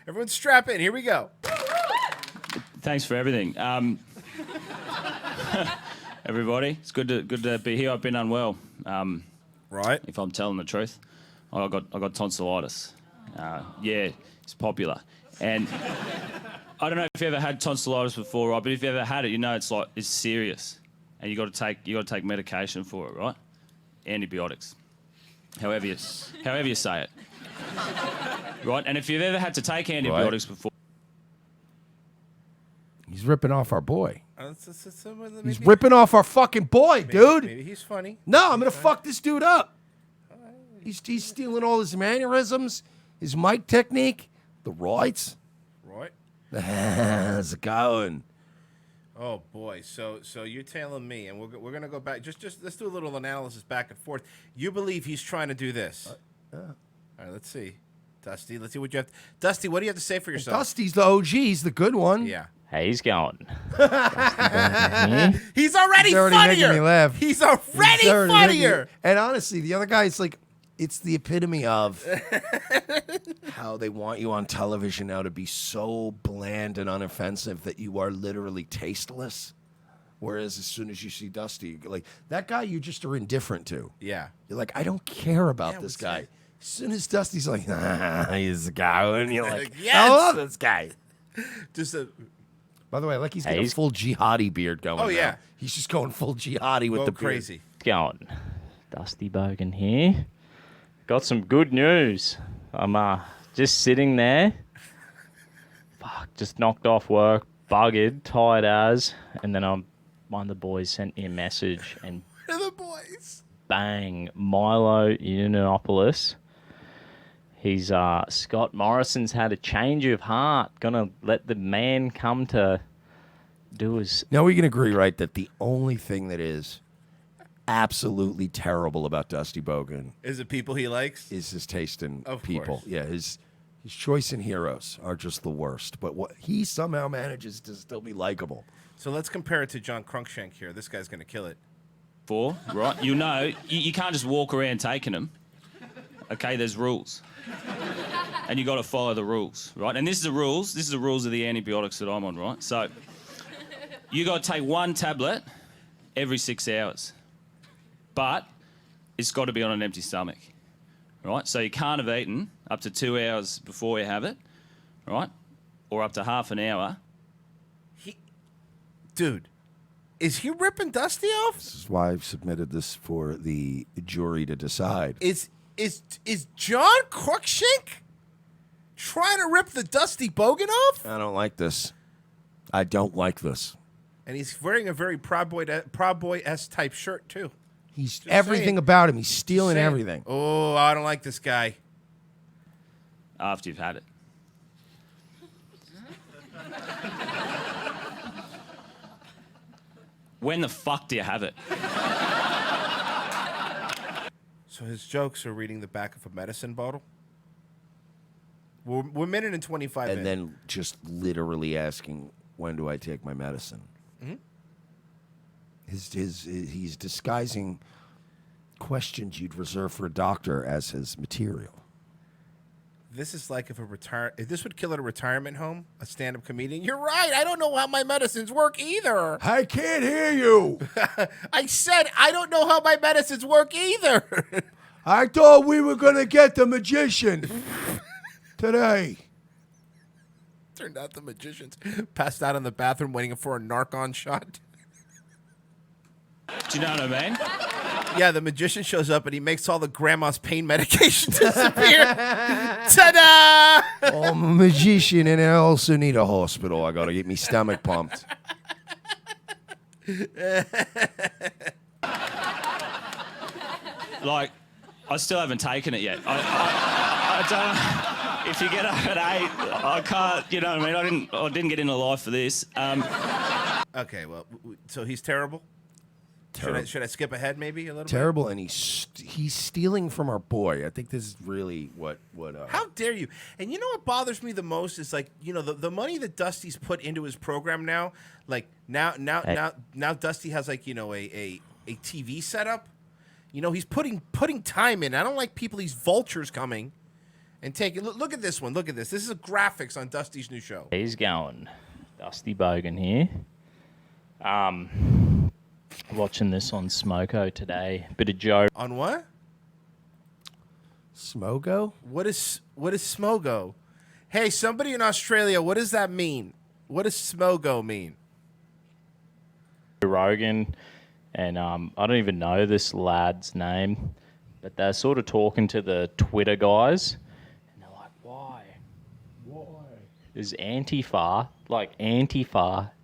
Everyone strap in. Here we go. Thanks for everything. Everybody, it's good to be here. I've been unwell. Right. If I'm telling the truth, I got tonsillitis. Yeah, it's popular. And I don't know if you ever had tonsillitis before, right? But if you ever had it, you know it's serious, and you got to take medication for it, right? Antibiotics, however you say it, right? And if you've ever had to take antibiotics before, he's ripping off our boy. Maybe, He's ripping off our fucking boy, dude. Maybe he's funny. No, I'm gonna fuck this dude up. He's stealing all his mannerisms, his mic technique, the rights. Right. How's it going? Oh boy, so you're telling me, and we're gonna go back. Just let's do a little analysis back and forth. You believe he's trying to do this? Yeah. All right, let's see, Dusty. Let's see what you have. Dusty, what do you have to say for yourself? Dusty's the OG. He's the good one. Yeah. He's going. He's already funnier. Making me laugh. He's already funnier. And honestly, the other guy's like, it's the epitome of how they want you on television now to be so bland and unoffensive that you are literally tasteless. Whereas as soon as you see Dusty, like that guy, you just are indifferent to. Yeah. You're like, I don't care about this guy. As soon as Dusty's like, he's the guy, and you're like, Yes! I love this guy. Just a. By the way, like he's got a full jihadi beard going. Oh, yeah. now. He's just going full jihadi with the beard. crazy. Going. Dusty Bogan here. Got some good news. I'm just sitting there. Fuck, just knocked off work, buggered, tired as, and then one of the boys sent me a message and Where are the boys? bang, Milo Yiannopoulos. He's Scott Morrison's had a change of heart. Gonna let the man come to do his. Now we can agree, right, that the only thing that is absolutely terrible about Dusty Bogan Is it people he likes? is his taste in Of people. course. Yeah, his choice in heroes are just the worst. But what he somehow manages to still be likable. So let's compare it to John Cruikshank here. This guy's gonna kill it. Right? You can't just walk around taking them. Okay, there's rules. And you got to follow the rules, right? And this is the rules. This is the rules of the antibiotics that I'm on, right? So you got to take one tablet every 6 hours. But it's got to be on an empty stomach, right? So you can't have eaten up to 2 hours before you have it, right? Or up to half an hour. Dude, is he ripping Dusty off? This is why I've submitted this for the jury to decide. Is John Cruikshank trying to rip the Dusty Bogan off? I don't like this. I don't like this. And he's wearing a very Proud Boy-esque type shirt, too. He's Just everything saying. about him. He's stealing Saying. everything. Oh, I don't like this guy. After you've had it. When the fuck do you have it? So his jokes are reading the back of a medicine bottle? We're minute and 25 in. And then just literally asking, when do I take my medicine? Mhm. He's disguising questions you'd reserve for a doctor as his material. This is like if this would kill at a retirement home, a stand-up comedian. You're right. I don't know how my medicines work either. I can't hear you. I said I don't know how my medicines work either. I thought we were going to get the magician today. Turned out the magician's passed out in the bathroom waiting for a Narcan shot. Do you know what I mean? Yeah, the magician shows up and he makes all the grandma's pain medication disappear. Ta-da! Oh, I'm a magician and I also need a hospital. I got to get me stomach pumped. Like, I still haven't taken it yet. I don't. If you get up at 8, I can't. You know what I mean? I didn't get into life for this. Okay, well, so he's terrible. Should I skip ahead maybe a little Terrible, and he's stealing from our boy. I think this is really what. How dare you? And you know what bothers me the most is like, you know, the money that Dusty's put into his program now. Like now Dusty has like, you know, a TV setup. You know, he's putting time in. I don't like these vultures coming and taking. Look at this one. Look at this. This is a graphics on Dusty's new show. He's going. Dusty Bogan here. Watching this on Smoko today. Bit of Joe. On what? Smogo? What is Smogo? Hey, somebody in Australia, what does that mean? What does Smogo mean? Rogan, and I don't even know this lad's name, but they're sort of talking to the Twitter guys, and they're like, why? Is Antifa,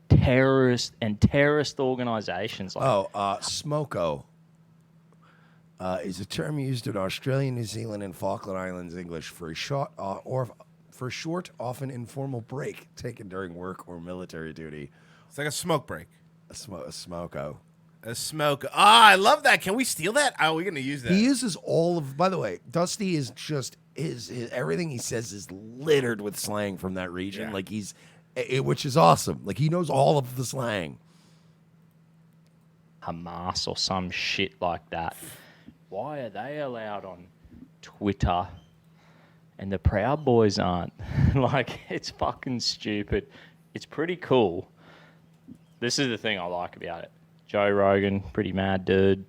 terrorist organizations. Smoko is a term used in Australia, New Zealand, and Falkland Islands English for a short, often informal break taken during work or military duty. It's like a smoke break. A smoko. A smoke. I love that. Can we steal that? Oh, we're gonna use that. He uses all of. By the way, Dusty is just his everything he says is littered with slang from that region. Yeah. Like which is awesome. Like he knows all of the slang. Hamas or some shit like that. Why are they allowed on Twitter and the Proud Boys aren't? Like, it's fucking stupid. It's pretty cool. This is the thing I like about it. Joe Rogan, pretty mad dude.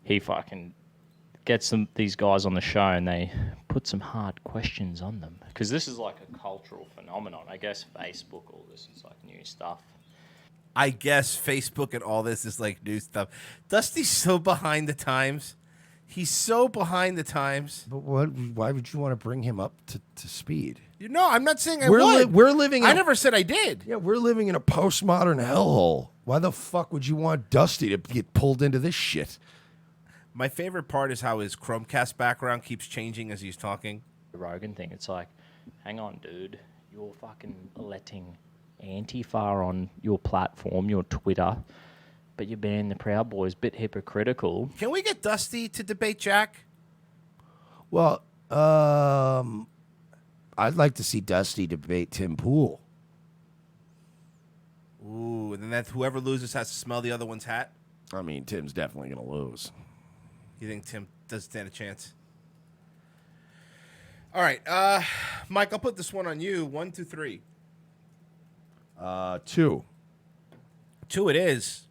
He fucking gets these guys on the show and they put some hard questions on them. Because this is like a cultural phenomenon. I guess Facebook, all this is like new stuff. I guess Facebook and all this is like new stuff. Dusty's so behind the times. He's so behind the times. But why would you want to bring him up to speed? No, I'm not saying I We're would. we're living. I never said I did. Yeah, we're living in a postmodern hellhole. Why the fuck would you want Dusty to get pulled into this shit? My favorite part is how his Chromecast background keeps changing as he's talking. The Rogan thing, it's like, hang on, dude. You're fucking letting Antifa on your platform, your Twitter, but you're banning the Proud Boys. Bit hypocritical. Can we get Dusty to debate Jack? Well, I'd like to see Dusty debate Tim Pool. Ooh, and then that whoever loses has to smell the other one's hat? I mean, Tim's definitely going to lose. You think Tim does stand a chance? All right, Mike, I'll put this one on you. 1, 2, 3. 2. 2 it is.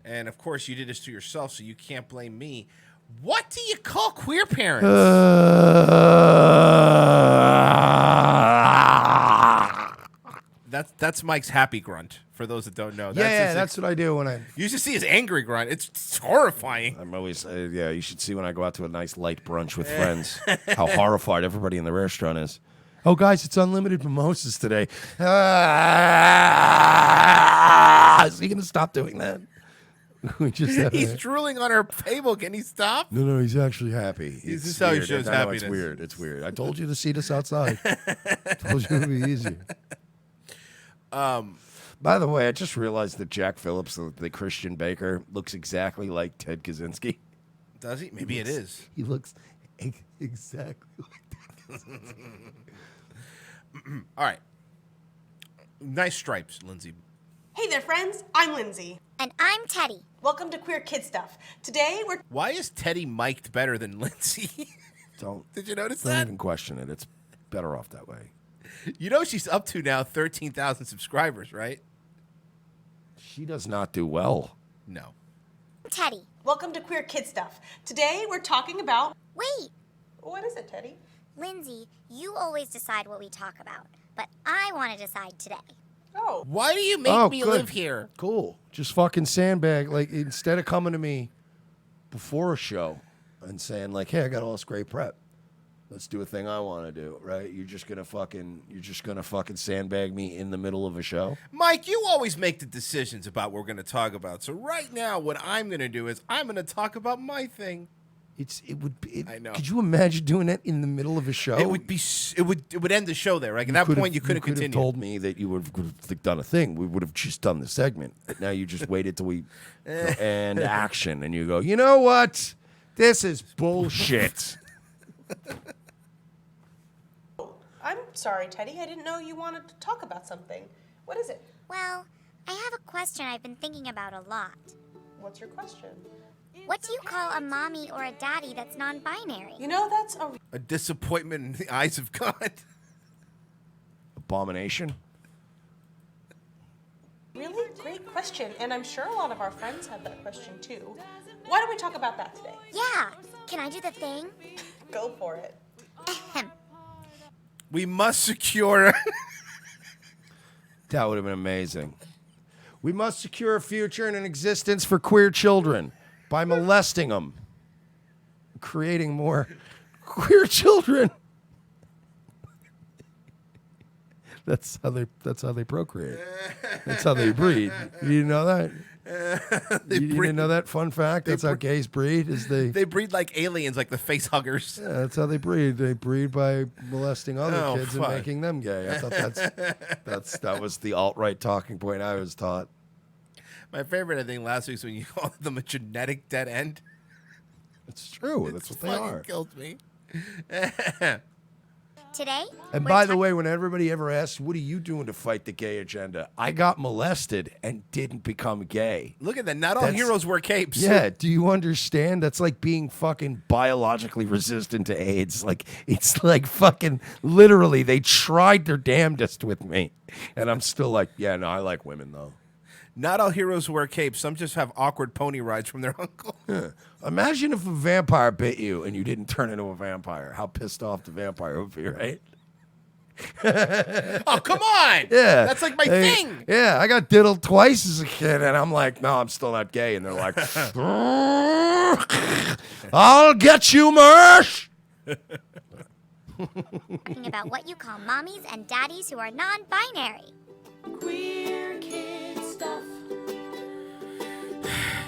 And, of course, you did this to yourself, so you can't blame me. What do you call queer parents? That's Mike's happy grunt, for those that don't know. That's what I do when I... You should see his angry grunt. It's horrifying. I'm always... you should see when I go out to a nice light brunch with friends how horrified everybody in the restaurant is. Oh, guys, it's unlimited mimosas today. Is he going to stop doing that? We just He's drooling on our table. Can he stop? No, he's actually happy. This is how he shows happiness. It's weird. It's weird. I told you to seat us outside. Told you it would be easier. By the way, I just realized that Jack Phillips, the Christian baker, looks exactly like Ted Kaczynski. Does he? Maybe it is. He looks exactly like Ted All right. Nice stripes, Lindsay. Hey there, friends. I'm Lindsay. And I'm Teddy. Welcome to Queer Kid Stuff. Today we're... Why is Teddy mic'd better than Lindsay? Did you notice Don't that? even question it. It's better off that way. You know she's up to now 13,000 subscribers, right? She does not do well. No. Teddy. Welcome to Queer Kid Stuff. Today we're talking about... Wait. What is it, Teddy? Lindsay, you always decide what we talk about, but I want to decide today. Oh. Why do you make me live here? Cool. Just fucking sandbag. Like, instead of coming to me before a show and saying, like, hey, I got all this great prep. Let's do a thing I want to do, right? You're just gonna fucking sandbag me in the middle of a show. Mike, you always make the decisions about what we're gonna talk about. So right now, what I'm gonna do is I'm gonna talk about my thing. I know. Could you imagine doing that in the middle of a show? It would end the show there. Right? At that point, you couldn't continue. You could have told me that you would have done a thing. We would have just done the segment. But now you just waited till we and action, and you go, you know what? This is bullshit. I'm sorry, Teddy. I didn't know you wanted to talk about something. What is it? Well, I have a question I've been thinking about a lot. What's your question? What do you call a mommy or a daddy that's non-binary? You know, that's a disappointment in the eyes of God. Abomination. Really great question, and I'm sure a lot of our friends have that question too. Why don't we talk about that today? Yeah. Can I do the thing? Go for it. We must secure... That would have been amazing. We must secure a future and an existence for queer children by molesting them, creating more queer children. That's how they procreate. That's how they breed. You didn't know that? You didn't know that fun fact? That's how gays breed. They breed like aliens, like the face huggers. Yeah, that's how they breed. They breed by molesting other kids fuck. and making them gay. I thought that was the alt-right talking point I was taught. My favorite, I think, last week was when you called them a genetic dead end. It's true. That's what they are. It killed me. Today? And by the way, when everybody ever asks, what are you doing to fight the gay agenda? I got molested and didn't become gay. Look at that. Not all heroes wear capes. Yeah. Do you understand? That's like being fucking biologically resistant to AIDS. Like, it's like fucking literally they tried their damnedest with me. And I'm still like, yeah, no, I like women, though. Not all heroes wear capes. Some just have awkward pony rides from their uncle. Imagine if a vampire bit you and you didn't turn into a vampire. How pissed off the vampire would be, right? Oh, come on. Yeah. That's like my thing. Yeah, I got diddled twice as a kid, and I'm like, no, I'm still not gay. And they're like, I'll get you, Mersh. Talking about what you call mommies and daddies who are non-binary. Queer kid stuff.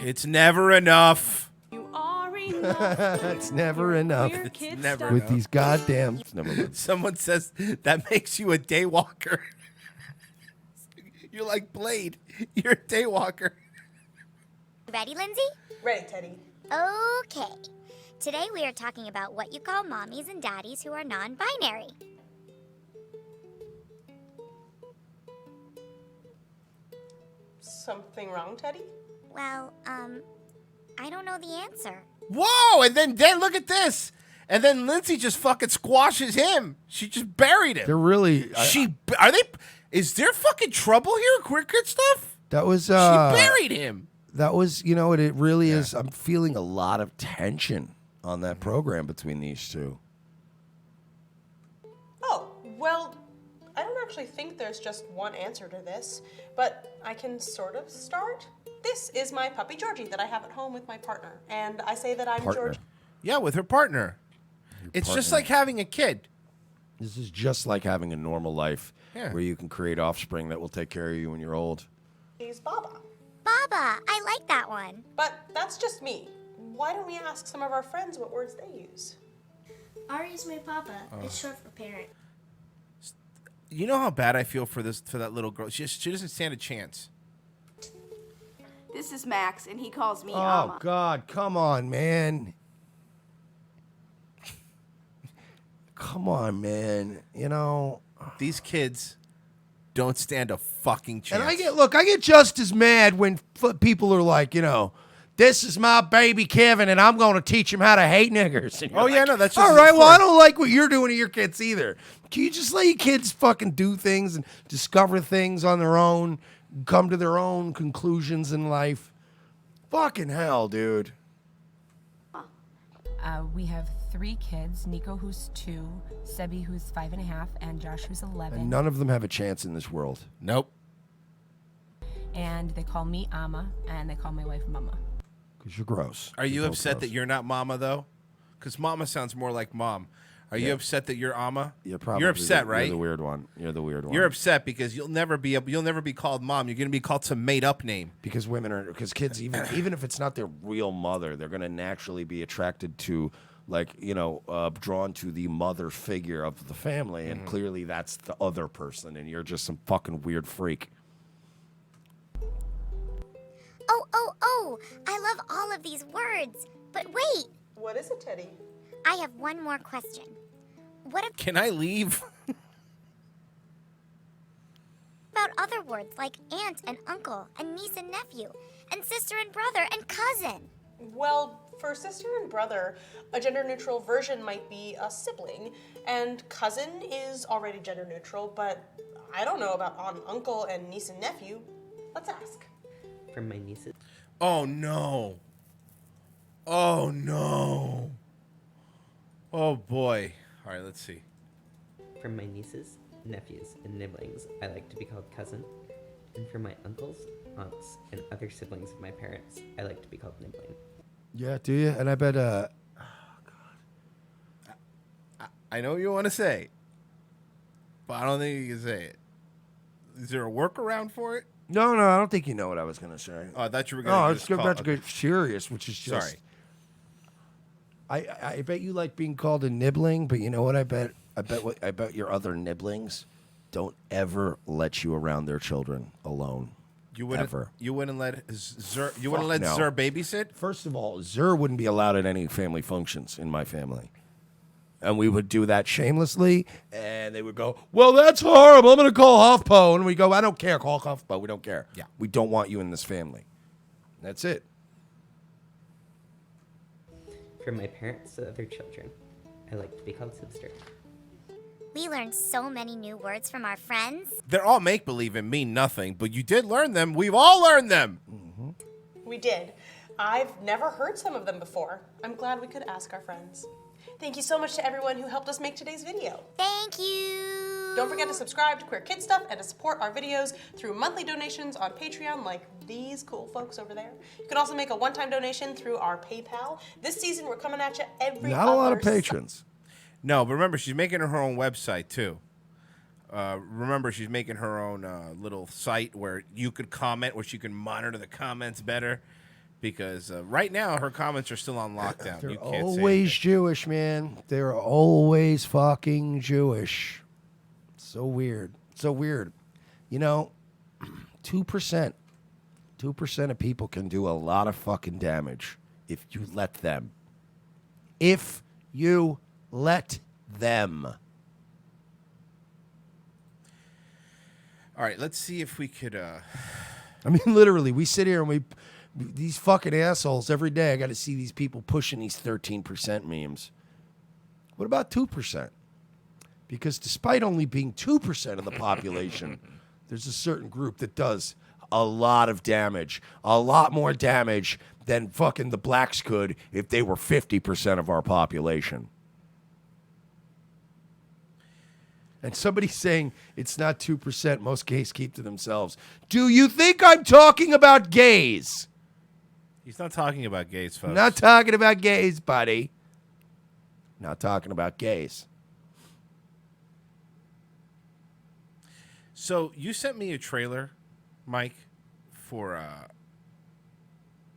It's never enough. You are enough. It's never enough. It's never With enough. these goddamn. It's never enough. Someone says that makes you a daywalker. You're like Blade. You're a daywalker. Ready, Lindsay? Ready, Teddy. Okay. Today we are talking about what you call mommies and daddies who are non-binary. Something wrong, Teddy? Well, I don't know the answer. Whoa! And then look at this. And then Lindsay just fucking squashes him. She just buried him. They're really. Is there fucking trouble here? Queer kid stuff? That was. She buried him. That was, you know what it really is. I'm feeling a lot of tension on that program between these two. Oh, well, I don't actually think there's just one answer to this, but I can sort of start. This is my puppy Georgie that I have at home with my partner, and I say that I'm Georgie. Yeah, with her partner. It's just like having a kid. This is just like having a normal life Yeah. where you can create offspring that will take care of you when you're old. He's Baba. Baba, I like that one. But that's just me. Why don't we ask some of our friends what words they use? Ari's my papa. Oh. It's short for parent. You know how bad I feel for that little girl. She doesn't stand a chance. This is Max, and he calls me Oh, Amma. God. Come on, man. Come on, man. You know. These kids don't stand a fucking chance. And I get just as mad when people are like, you know, this is my baby Kevin, and I'm going to teach him how to hate niggers. And you're Oh, yeah, like, no, that's just all right. his Well, I fault. don't like what you're doing to your kids either. Can you just let your kids fucking do things and discover things on their own, come to their own conclusions in life? Fucking hell, dude. We have 3 kids, Nico who's 2, Sebi who's 5.5, and Josh who's 11. And none of them have a chance in this world. Nope. And they call me Amma, and they call my wife Mama. Because you're gross. Are you You're both upset gross. that you're not Mama, though? Because Mama sounds more like Mom. Are you Yeah. upset that you're Amma? You're probably You're upset, the, right? You're the weird one. You're the weird one. You're upset because you'll never be called Mom. You're going to be called some made up name. Because kids, even if it's not their real mother, they're going to naturally be attracted to, like, you know, drawn to the mother figure of the family, and clearly that's the other person, and you're just some fucking weird freak. Oh, I love all of these words. But wait. What is it, Teddy? I have one more question. What Can I leave? about other words like aunt and uncle and niece and nephew and sister and brother and cousin? Well, for sister and brother, a gender-neutral version might be a sibling, and cousin is already gender-neutral, but I don't know about aunt and uncle and niece and nephew. Let's ask. From my nieces. Oh, no. Oh, no. Oh, boy. All right, let's see. From my nieces, nephews, and nibblings, I like to be called cousin. And for my uncles, aunts, and other siblings of my parents, I like to be called nibbling. Yeah, do you? And I bet, I know what you want to say, but I don't think you can say it. Is there a workaround for it? No, I don't think you know what I was going to say. Oh, I thought you were going to it's about to get serious, which is just... Sorry. I bet you like being called a nibbling, but you know what I bet your other nibblings don't ever let you around their children alone. You wouldn't ever. You wouldn't let Zer. You Fuck wouldn't let no. Zer babysit. First of all, Zer wouldn't be allowed at any family functions in my family. And we would do that shamelessly, and they would go, well, that's horrible. I'm going to call HuffPo. And we go, I don't care. Call HuffPo. We don't care. Yeah. We don't want you in this family. That's it. From my parents to other children, I like to be called sister. We learned so many new words from our friends. They're all make-believe and mean nothing, but you did learn them. We've all learned them. We did. I've never heard some of them before. I'm glad we could ask our friends. Thank you so much to everyone who helped us make today's video. Thank you. Don't forget to subscribe to Queer Kid Stuff and to support our videos through monthly donations on Patreon like these cool folks over there. You can also make a one-time donation through our PayPal. This season, we're coming at you every Not a lot of patrons. No, but remember, she's making her own website, too. Remember, she's making her own little site where you could comment, where she can monitor the comments better. Because right now, her comments are still on lockdown. They're you can't always Jewish, man. They're always fucking Jewish. So weird. So weird. You know, 2%. 2% of people can do a lot of fucking damage if you let them. If you let them. All right, let's see if we could... I mean, literally, we sit here and these fucking assholes, every day I got to see these people pushing these 13% memes. What about 2%? Because despite only being 2% of the population, there's a certain group that does a lot of damage. A lot more damage than fucking the blacks could if they were 50% of our population. And somebody's saying it's not 2%. Most gays keep to themselves. Do you think I'm talking about gays? He's not talking about gays, folks. Not talking about gays, buddy. Not talking about gays. So you sent me a trailer, Mike, for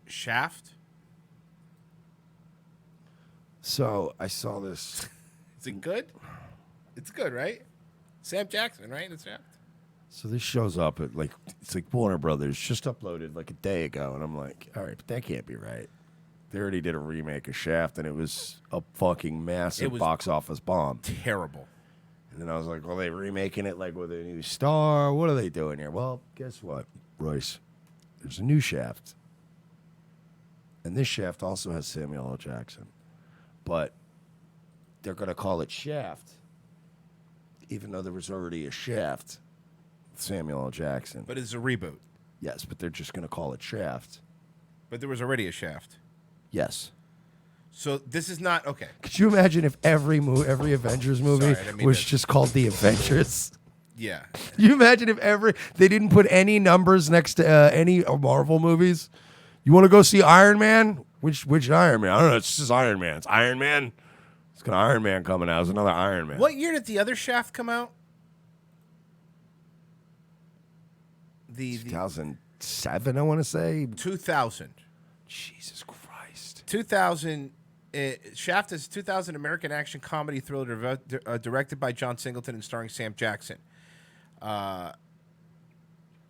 Shaft. So I saw this. Is it good? It's good, right? Sam Jackson, right? It's Shaft. So this shows up at it's like Warner Brothers just uploaded like a day ago, and I'm like, all right, but that can't be right. They already did a remake of Shaft, and it was a fucking massive box office bomb. Terrible. And then I was like, well, they remaking it like with a new star? What are they doing here? Well, guess what, Royce? There's a new Shaft. And this Shaft also has Samuel L. Jackson. But they're going to call it Shaft, even though there was already a Shaft with Samuel L. Jackson. But it's a reboot. Yes, but they're just going to call it Shaft. But there was already a Shaft. Yes. So this is not okay. Could you imagine if every Avengers movie was just called The Avengers? Yeah. Can you imagine if they didn't put any numbers next to any Marvel movies? You want to go see Iron Man? Which Iron Man? I don't know. It's just Iron Man. It's Iron Man. It's got Iron Man coming out. It's another Iron Man. What year did the other Shaft come out? 2007, I want to say. 2000. Jesus Christ. 2000. Shaft is a 2000 American action comedy thriller directed by John Singleton and starring Sam Jackson.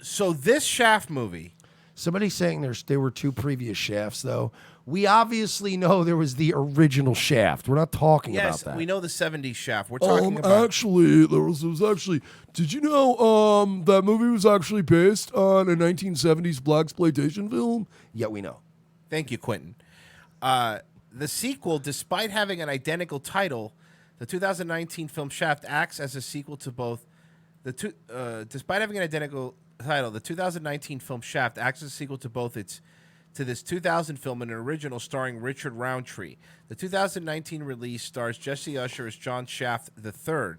So this Shaft movie. Somebody's saying there were two previous Shafts, though. We obviously know there was the original Shaft. We're not talking about that. Yes, we know the 70s Shaft. We're talking about... Actually, there was actually... Did you know that movie was actually based on a 1970s blaxploitation film? Yeah, we know. Thank you, Quentin. The sequel, despite having an identical title, the 2019 film Shaft acts as a sequel to both... Despite having an identical title, the 2019 film Shaft acts as a sequel to both this 2000 film and an original starring Richard Roundtree. The 2019 release stars Jesse Usher as John Shaft III,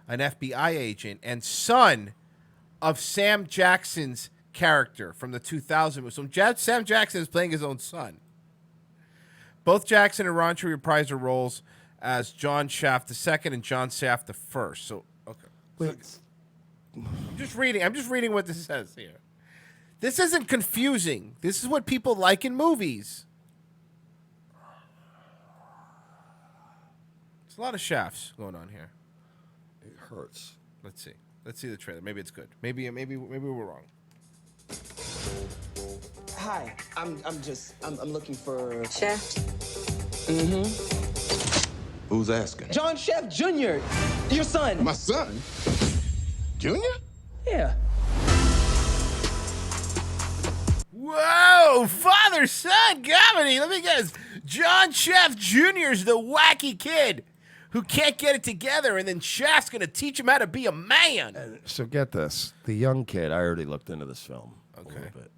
an FBI agent and son of Sam Jackson's character from the 2000 movie. So Sam Jackson is playing his own son. Both Jackson and Roundtree reprise their roles as John Shaft II and John Shaft I. So, okay. Wait. I'm just reading what this says here. This isn't confusing. This is what people like in movies. There's a lot of Shafts going on here. It hurts. Let's see. Let's see the trailer. Maybe it's good. Maybe we're wrong. Hi, I'm looking for Shaft. Mm-hmm. Who's asking? John Shaft Jr., your son. My son? Junior? Yeah. Whoa, father, son, comedy. Let me guess. John Shaft Jr. is the wacky kid who can't get it together, and then Shaft's going to teach him how to be a man. So get this. The young kid, I already looked into this film a little bit.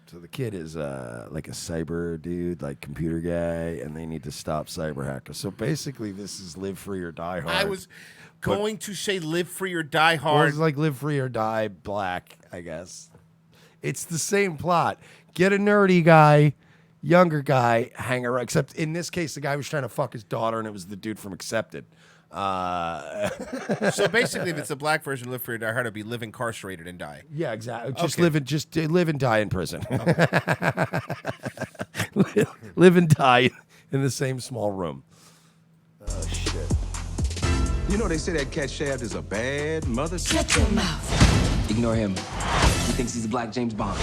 So the kid is like a cyber dude, like computer guy, and they need to stop cyber hackers. So basically, this is Live Free or Die Hard. I was going to say Live Free or Die Well, Hard. it's like Live Free or Die Black, I guess. It's the same plot. Get a nerdy guy, younger guy, hang around. Except in this case, the guy was trying to fuck his daughter, and it was the dude from Accepted. So basically, if it's the black version of Live Free or Die Hard, it'd be live incarcerated and die. Yeah, exactly. Okay. Just live and die in prison. Live and die in the same small room. Oh shit! You know they say that cat Shaft is a bad mother. Shut your mouth. Ignore him. He thinks he's a black James Bond.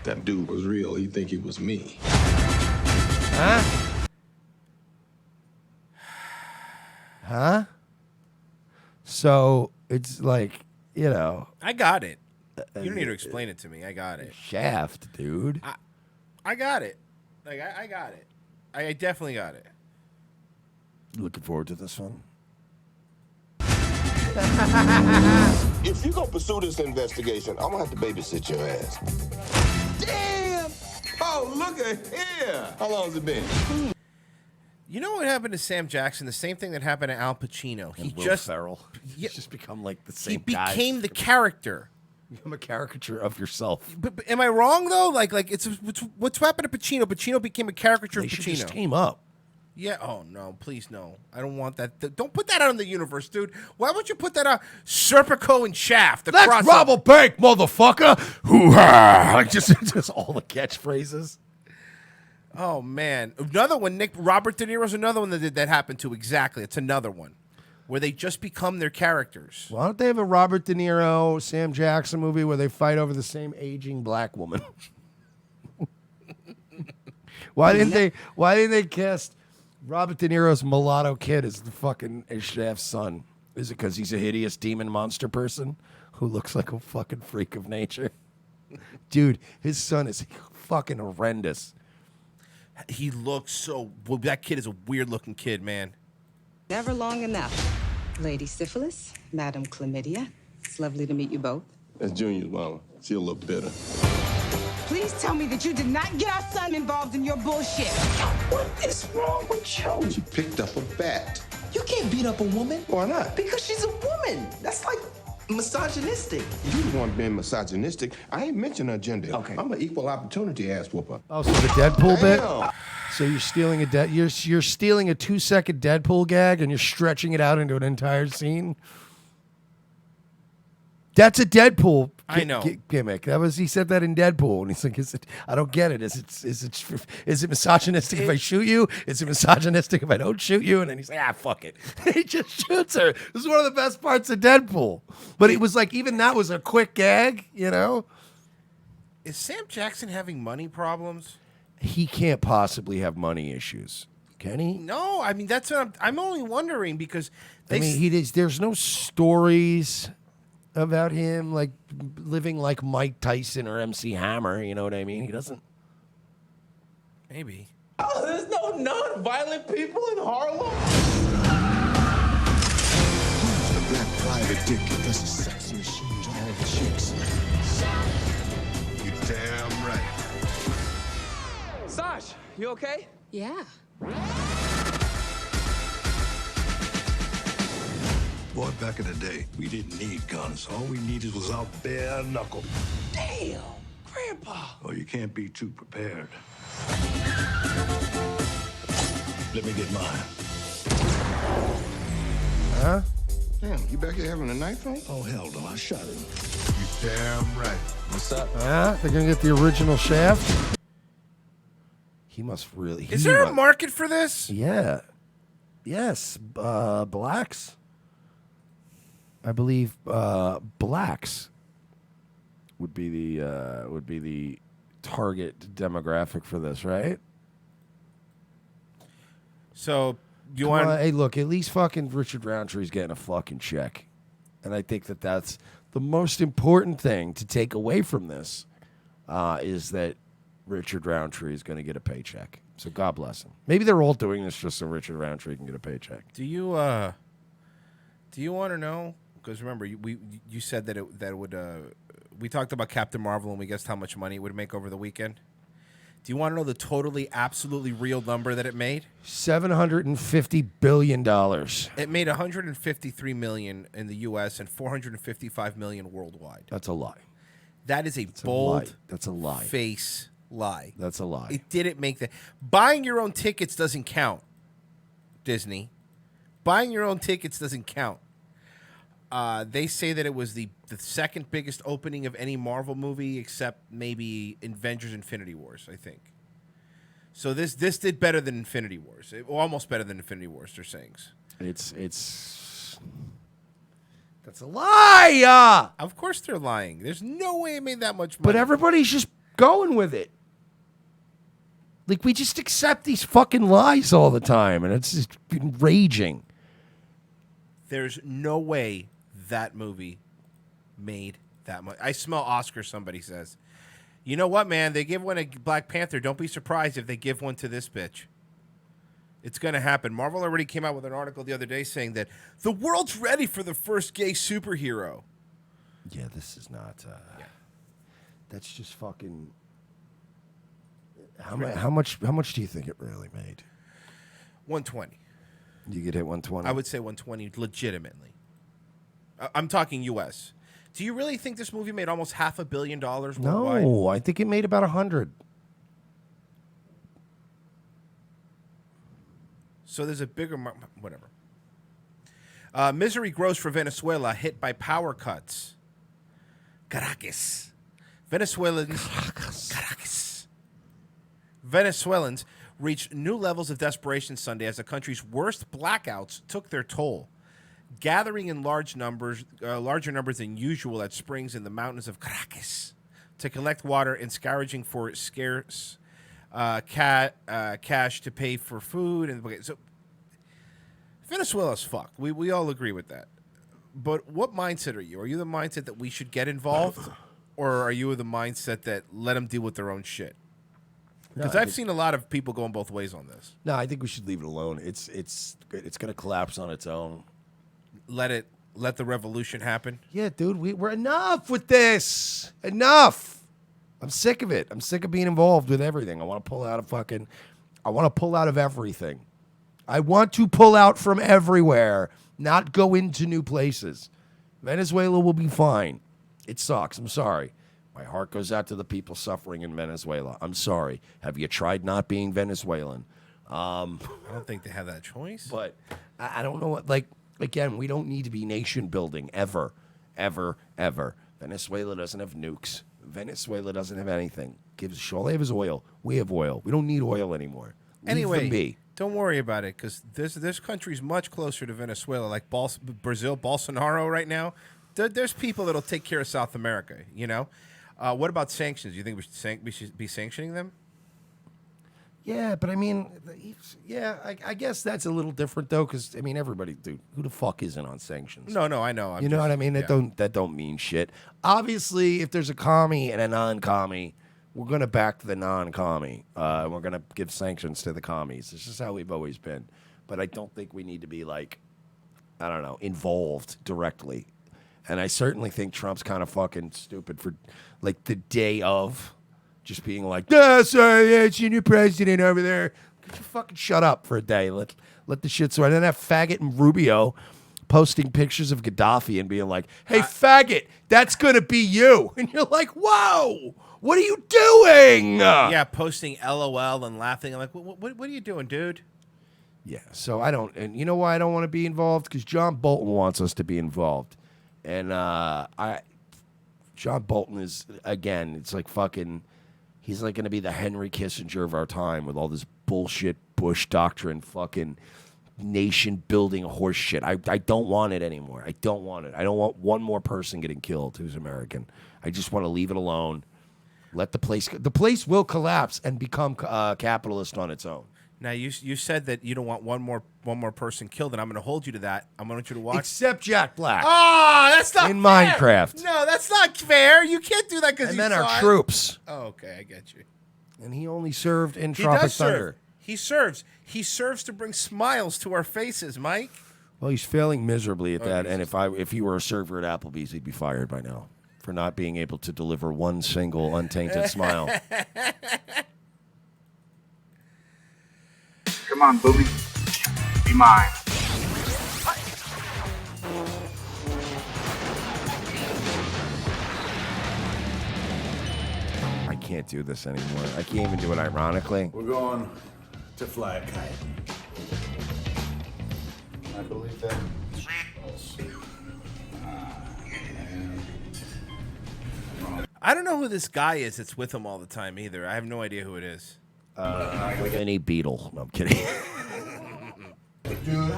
That dude was real. He think he was me. Huh? Huh? So it's like, you know. I got it. You don't need to explain it to me. I got it. Shaft, dude. I got it. Like I got it. I definitely got it. Looking forward to this one. If you gonna pursue this investigation, I'm gonna have to babysit your ass. Damn! Oh, look at here! How long has it been? You know what happened to Sam Jackson? The same thing that happened to Al Pacino. And Will Ferrell. He's just become like the same guy. He became the character. Become a caricature of yourself. But am I wrong though? Like it's what's happened to Pacino? Pacino became a caricature They of should Pacino. just team up. Yeah. Oh no! Please no! I don't want that. Don't put that out in the universe, dude. Why would you put that out? Serpico and Shaft. Let's rob a bank, motherfucker! Hoo-ha! Like just all the catchphrases. Oh man, another one. Robert De Niro's another one that happened to exactly. It's another one where they just become their characters. Why don't they have a Robert De Niro, Sam Jackson movie where they fight over the same aging black woman? Why didn't they cast Robert De Niro's mulatto kid as the fucking Shaft's son? Is it because he's a hideous demon monster person who looks like a fucking freak of nature? Dude, his son is fucking horrendous. He looks so. Well, that kid is a weird looking kid, man. Never long enough. Lady Syphilis, Madam Chlamydia. It's lovely to meet you both. That's Junior's mama. She a little bitter. Please tell me that you did not get our son involved in your bullshit. What is wrong with you? She picked up a bat. You can't beat up a woman. Why not? Because she's a woman. That's like misogynistic. You the one being misogynistic. I ain't mentioned her gender. Okay. I'm an equal opportunity ass whooper. Oh, so the Deadpool bit? Damn. So you're stealing you're stealing a 2-second Deadpool gag and you're stretching it out into an entire scene? That's a Deadpool I know. Gimmick. He said that in Deadpool, and he's like, I don't get it. Is it misogynistic if I shoot you? Is it misogynistic if I don't shoot you? And then he's like, fuck it. He just shoots her. This is one of the best parts of Deadpool. But it was like, even that was a quick gag, you know? Is Sam Jackson having money problems? He can't possibly have money issues, can he? No, I mean that's what I'm only wondering because there's no stories about him like living like Mike Tyson or MC Hammer. You know what I mean? He doesn't. Maybe. Oh, there's no non-violent people in Harlem. Who's the black private dick that's a sex machine to all the chicks? You damn right. Saj, you okay? Yeah. Boy, back in the day, we didn't need guns. All we needed was our bare knuckle. Damn, Grandpa. Oh, you can't be too prepared. Let me get mine. Huh? Damn, you back here having a knife fight? Oh, hell no, I shot him. You damn right. What's up? They're gonna get the original Shaft. He must really. Is there a market for this? Yeah. Yes. Blacks. I believe blacks would be the target demographic for this, right? So you want? Hey, look, at least fucking Richard Roundtree's getting a fucking check, and I think that's the most important thing to take away from this is that Richard Roundtree is going to get a paycheck. So God bless them. Maybe they're all doing this just so Richard Roundtree can get a paycheck. Do you want to know? Because remember, you said that it would. We talked about Captain Marvel and we guessed how much money it would make over the weekend. Do you want to know the totally, absolutely real number that it made? $750 billion. It made $153 million in the U.S. and $455 million worldwide. That's a lie. That is a That's bold a lie. That's a lie. face lie. That's a lie. It didn't make that. Buying your own tickets doesn't count, Disney. Buying your own tickets doesn't count. They say that it was the second biggest opening of any Marvel movie except maybe Avengers Infinity Wars, I think. So this did better than Infinity Wars. Almost better than Infinity Wars, they're saying. It's that's a lie. Of course they're lying. There's no way it made that much money. But everybody's just going with it. Like, we just accept these fucking lies all the time, and it's just enraging. There's no way that movie made that much. I smell Oscar, somebody says. You know what, man? They give one to Black Panther. Don't be surprised if they give one to this bitch. It's going to happen. Marvel already came out with an article the other day saying that the world's ready for the first gay superhero. Yeah, this is not... That's just fucking... How much do you think it really made? 120. You could hit 120? I would say 120 legitimately. I'm talking U.S. Do you really think this movie made almost $500 million worldwide? No, I think it made about 100. So there's a bigger... whatever. Misery grows for Venezuela, hit by power cuts. Caracas. Venezuelans reached new levels of desperation Sunday as the country's worst blackouts took their toll. Gathering in larger numbers than usual at springs in the mountains of Caracas to collect water and scrounging for scarce cash to pay for food. And so Venezuela's fucked. We all agree with that. But what mindset are you? Are you the mindset that we should get involved? Or are you the mindset that let them deal with their own shit? Because I've seen a lot of people going both ways on this. No, I think we should leave it alone. It's going to collapse on its own. Let the revolution happen. Yeah, dude, we're enough with this. Enough. I'm sick of it. I'm sick of being involved with everything. I want to pull out of everything. I want to pull out from everywhere, not go into new places. Venezuela will be fine. It sucks. I'm sorry. My heart goes out to the people suffering in Venezuela. I'm sorry. Have you tried not being Venezuelan? I don't think they have that choice. But I don't know what, again, we don't need to be nation building ever, ever, ever. Venezuela doesn't have nukes. Venezuela doesn't have anything. All they have is oil. We have oil. We don't need oil anymore. Leave Anyway, them be. don't worry about it because this country's much closer to Venezuela, like Brazil, Bolsonaro right now. There's people that'll take care of South America, you know? What about sanctions? Do you think we should be sanctioning them? Yeah, but I mean, I guess that's a little different though, because I mean, everybody, dude, who the fuck isn't on sanctions? No, I know. You know what I mean? That don't mean shit. Obviously, if there's a commie and a non-commie, we're gonna back the non-commie. We're gonna give sanctions to the commies. This is how we've always been. But I don't think we need to be involved directly. And I certainly think Trump's kind of fucking stupid for, the day of, just being like, sorry, it's your new president over there. Could you fucking shut up for a day? Let the shit sort. And then that faggot and Rubio posting pictures of Gaddafi and being like, hey, faggot, that's going to be you. And you're like, whoa, what are you doing? Yeah, posting LOL and laughing. I'm like, what are you doing, dude? Yeah, so I don't, and you know why I don't want to be involved? Because John Bolton wants us to be involved. And John Bolton is, again, it's like fucking, he's like going to be the Henry Kissinger of our time with all this bullshit Bush doctrine, fucking nation building horse shit. I don't want it anymore. I don't want it. I don't want one more person getting killed who's American. I just want to leave it alone. Let the place will collapse and become capitalist on its own. Now you said that you don't want one more person killed, and I'm going to hold you to that. I'm going to want you to watch. Except Jack Black. Oh, that's not in fair. Minecraft. No, that's not fair. You can't do that because and then our troops. Oh, okay, I get you. And he only served in Tropic Thunder. He serves. He serves to bring smiles to our faces, Mike. Well, he's failing miserably at that. And if he were a server at Applebee's, he'd be fired by now for not being able to deliver one single untainted smile. Come on, Booby. Be mine. I can't do this anymore. I can't even do it ironically. We're going to fly a kite. I believe that. I don't know who this guy is that's with him all the time either. I have no idea who it is. Any beetle. No, I'm kidding. Dude,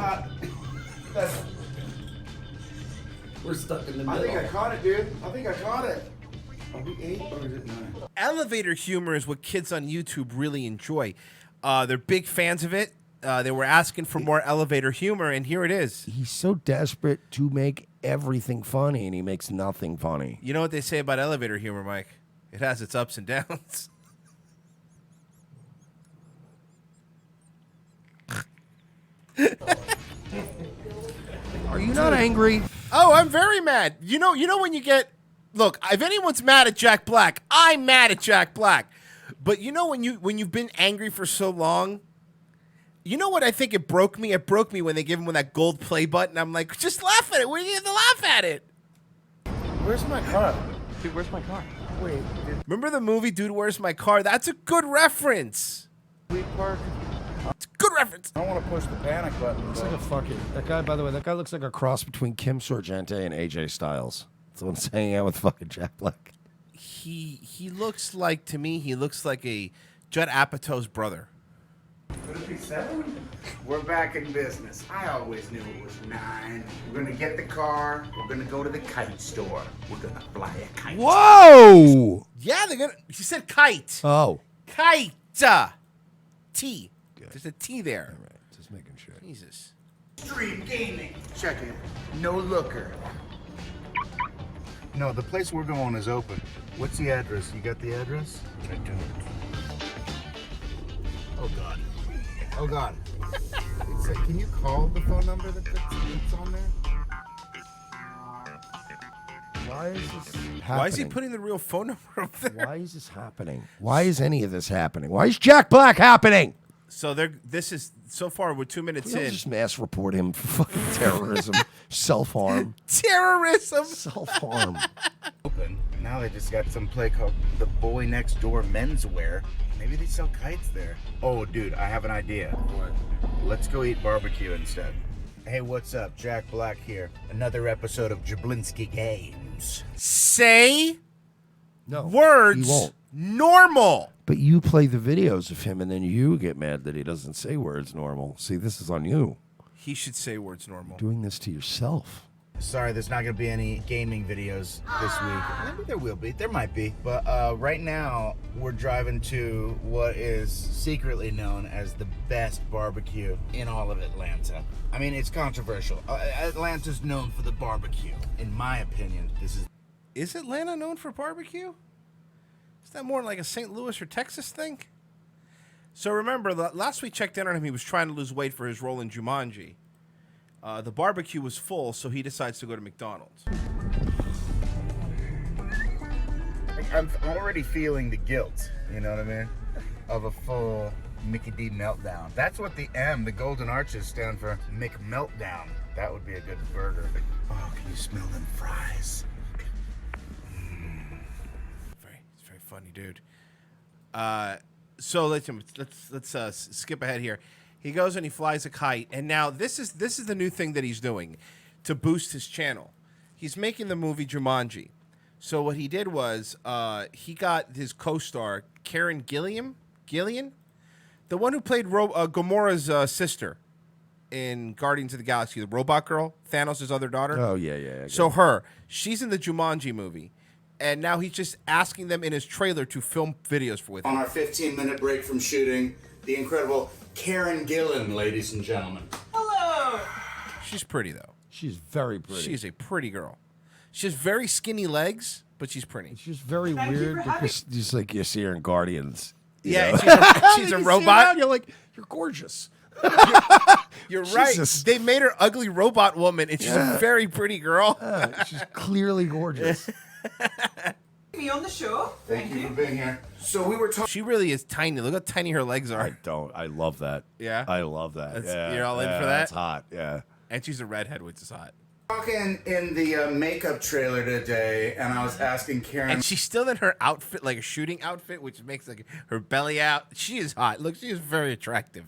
We're stuck in the middle. I think I caught it, dude. I think I caught it. Are we 8 or is it 9? Elevator humor is what kids on YouTube really enjoy. They're big fans of it. They were asking for more elevator humor, and here it is. He's so desperate to make everything funny, and he makes nothing funny. You know what they say about elevator humor, Mike? It has its ups and downs. Are you not angry? Oh, I'm very mad. You know when you get... Look, if anyone's mad at Jack Black, I'm mad at Jack Black. But you know when you've been angry for so long... You know what I think it broke me? It broke me when they gave him that gold play button. I'm like, just laugh at it. What are you going to laugh at it? Where's my car? Dude, where's my car? Wait. Remember the movie, Dude, Where's My Car? That's a good reference. We park. It's a good reference. I don't want to push the panic button. Looks like a fucking... That guy, by the way, that guy looks like a cross between Kim Sorgente and AJ Styles. That's the one hanging out with fucking Jack Black. He looks like, to me, he looks like a Judd Apatow's brother. Could it be 7? We're back in business. I always knew it was 9. We're gonna get the car. We're gonna go to the kite store. We're gonna fly a kite. Whoa! Yeah, they're gonna... She said kite. Oh. Kite. T. Good. There's a T there. All right, just making sure. Jesus. Stream gaming. Check it. No looker. No, the place we're going is open. What's the address? You got the address? I don't. Oh, God. Oh, God. Can you call the phone number that's on there? Why is this happening? Why is he putting the real phone number up there? Why is this happening? Why is any of this happening? Why is Jack Black happening? So this is, so far, we're 2 minutes in. Just mass report him for fucking terrorism, self-harm. Terrorism. Self-harm. Open. Now they just got some place called the Boy Next Door Menswear. Maybe they sell kites there. Oh, dude, I have an idea. What? Let's go eat barbecue instead. Hey, what's up? Jack Black here. Another episode of Jablinski Games. Say no words he won't. Normal. But you play the videos of him, and then you get mad that he doesn't say words normal. See, this is on you. He should say words normal. Doing this to yourself. Sorry, there's not going to be any gaming videos this week. Maybe there will be. There might be. But right now, we're driving to what is secretly known as the best barbecue in all of Atlanta. I mean, it's controversial. Atlanta's known for the barbecue. In my opinion, this is... Is Atlanta known for barbecue? Is that more like a St. Louis or Texas thing? So remember, last we checked in on him, he was trying to lose weight for his role in Jumanji. The barbecue was full, so he decides to go to McDonald's. I'm already feeling the guilt, you know what I mean? Of a full Mickey D meltdown. That's what the M, the golden arches, stand for. McMeltdown. That would be a good burger. Oh, can you smell them fries? It's very funny, dude. So let's skip ahead here. He goes and he flies a kite, and now this is the new thing that he's doing to boost his channel. He's making the movie Jumanji. So what he did was he got his co-star Karen Gillan, the one who played Gamora's sister in Guardians of the Galaxy, the robot girl, Thanos' other daughter. Oh yeah. So she's in the Jumanji movie, and now he's just asking them in his trailer to film videos with him. On our 15-minute break from shooting, the incredible Karen Gillan, ladies and gentlemen. Hello. She's pretty though. She's very pretty. She's a pretty girl. She has very skinny legs, but she's pretty. She's very weird because just like you see her in Guardians. You Yeah, know? she's a You see her robot. now, You're You're gorgeous. You're right. Jesus. They made her ugly robot woman, and she's a very pretty girl. She's clearly gorgeous. Me on the show. Thank you for being here. So we were talking. She really is tiny. Look how tiny her legs are. I don't. I love that. Yeah? I love that. That's- you're all in for that? That's hot. Yeah. And she's a redhead, which is hot. Talking in the makeup trailer today, and I was asking Karen. And she's still in her outfit, like a shooting outfit, which makes like her belly out. She is hot. Look, she is very attractive.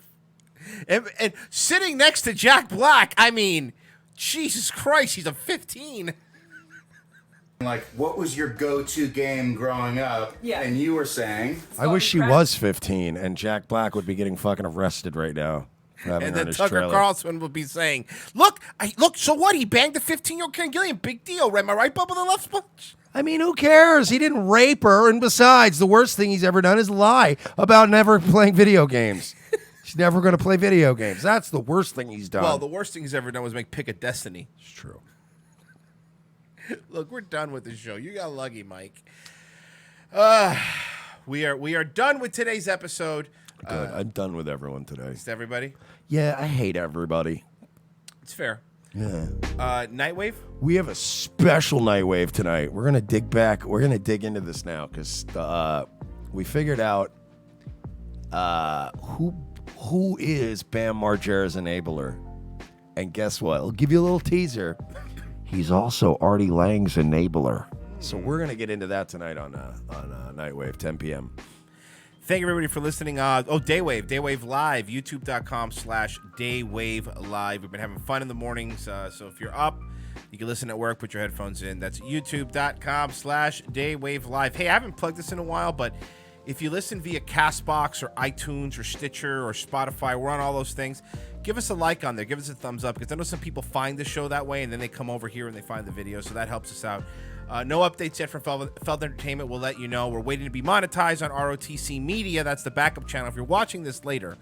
And sitting next to Jack Black, I mean, Jesus Christ, she's a 15. Like, what was your go-to game growing up? Yeah. And you were saying. I wish she was 15, and Jack Black would be getting fucking arrested right now. For having And her in then his Tucker trailer. Carlson would be saying, look, so what? He banged the 15-year-old Karen Gillian. Big deal. Am I right, Bubba the Left Sponge? I mean, who cares? He didn't rape her, and besides, the worst thing he's ever done is lie about never playing video games. He's never going to play video games. That's the worst thing he's done. Well, the worst thing he's ever done was make Pick a Destiny. It's true. Look, we're done with the show. You got lucky, Mike. We are done with today's episode. Good. I'm done with everyone today. Is everybody? Yeah, I hate everybody. It's fair. Yeah. Nightwave? We have a special Nightwave tonight. We're gonna dig back. We're gonna dig into this now because we figured out who is Bam Margera's enabler, and guess what? I'll give you a little teaser. He's also Artie Lang's enabler. So we're gonna get into that tonight on Nightwave, 10 p.m. Thank you, everybody, for listening. Daywave Live, youtube.com/Daywave Live. We've been having fun in the mornings, so if you're up, you can listen at work, put your headphones in. That's youtube.com/Daywave Live. Hey, I haven't plugged this in a while, but if you listen via CastBox or iTunes or Stitcher or Spotify, we're on all those things. Give us a like on there. Give us a thumbs up, because I know some people find the show that way, and then they come over here and they find the video, so that helps us out. No updates yet from Feld Entertainment. We'll let you know. We're waiting to be monetized on ROTC Media. That's the backup channel. If you're watching this later,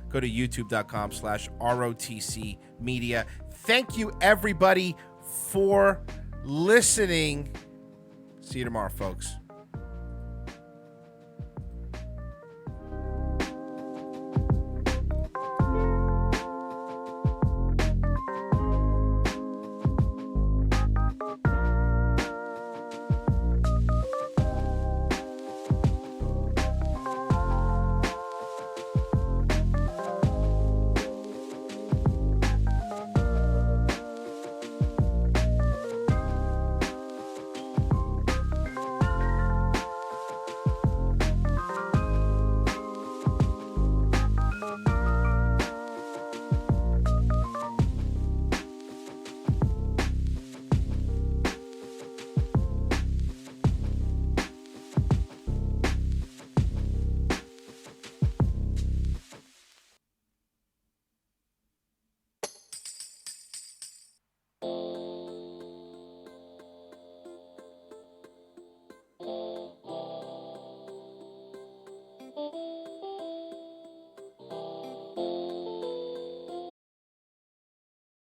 go to youtube.com/ROTC Media. Thank you, everybody, for listening. See you tomorrow, folks.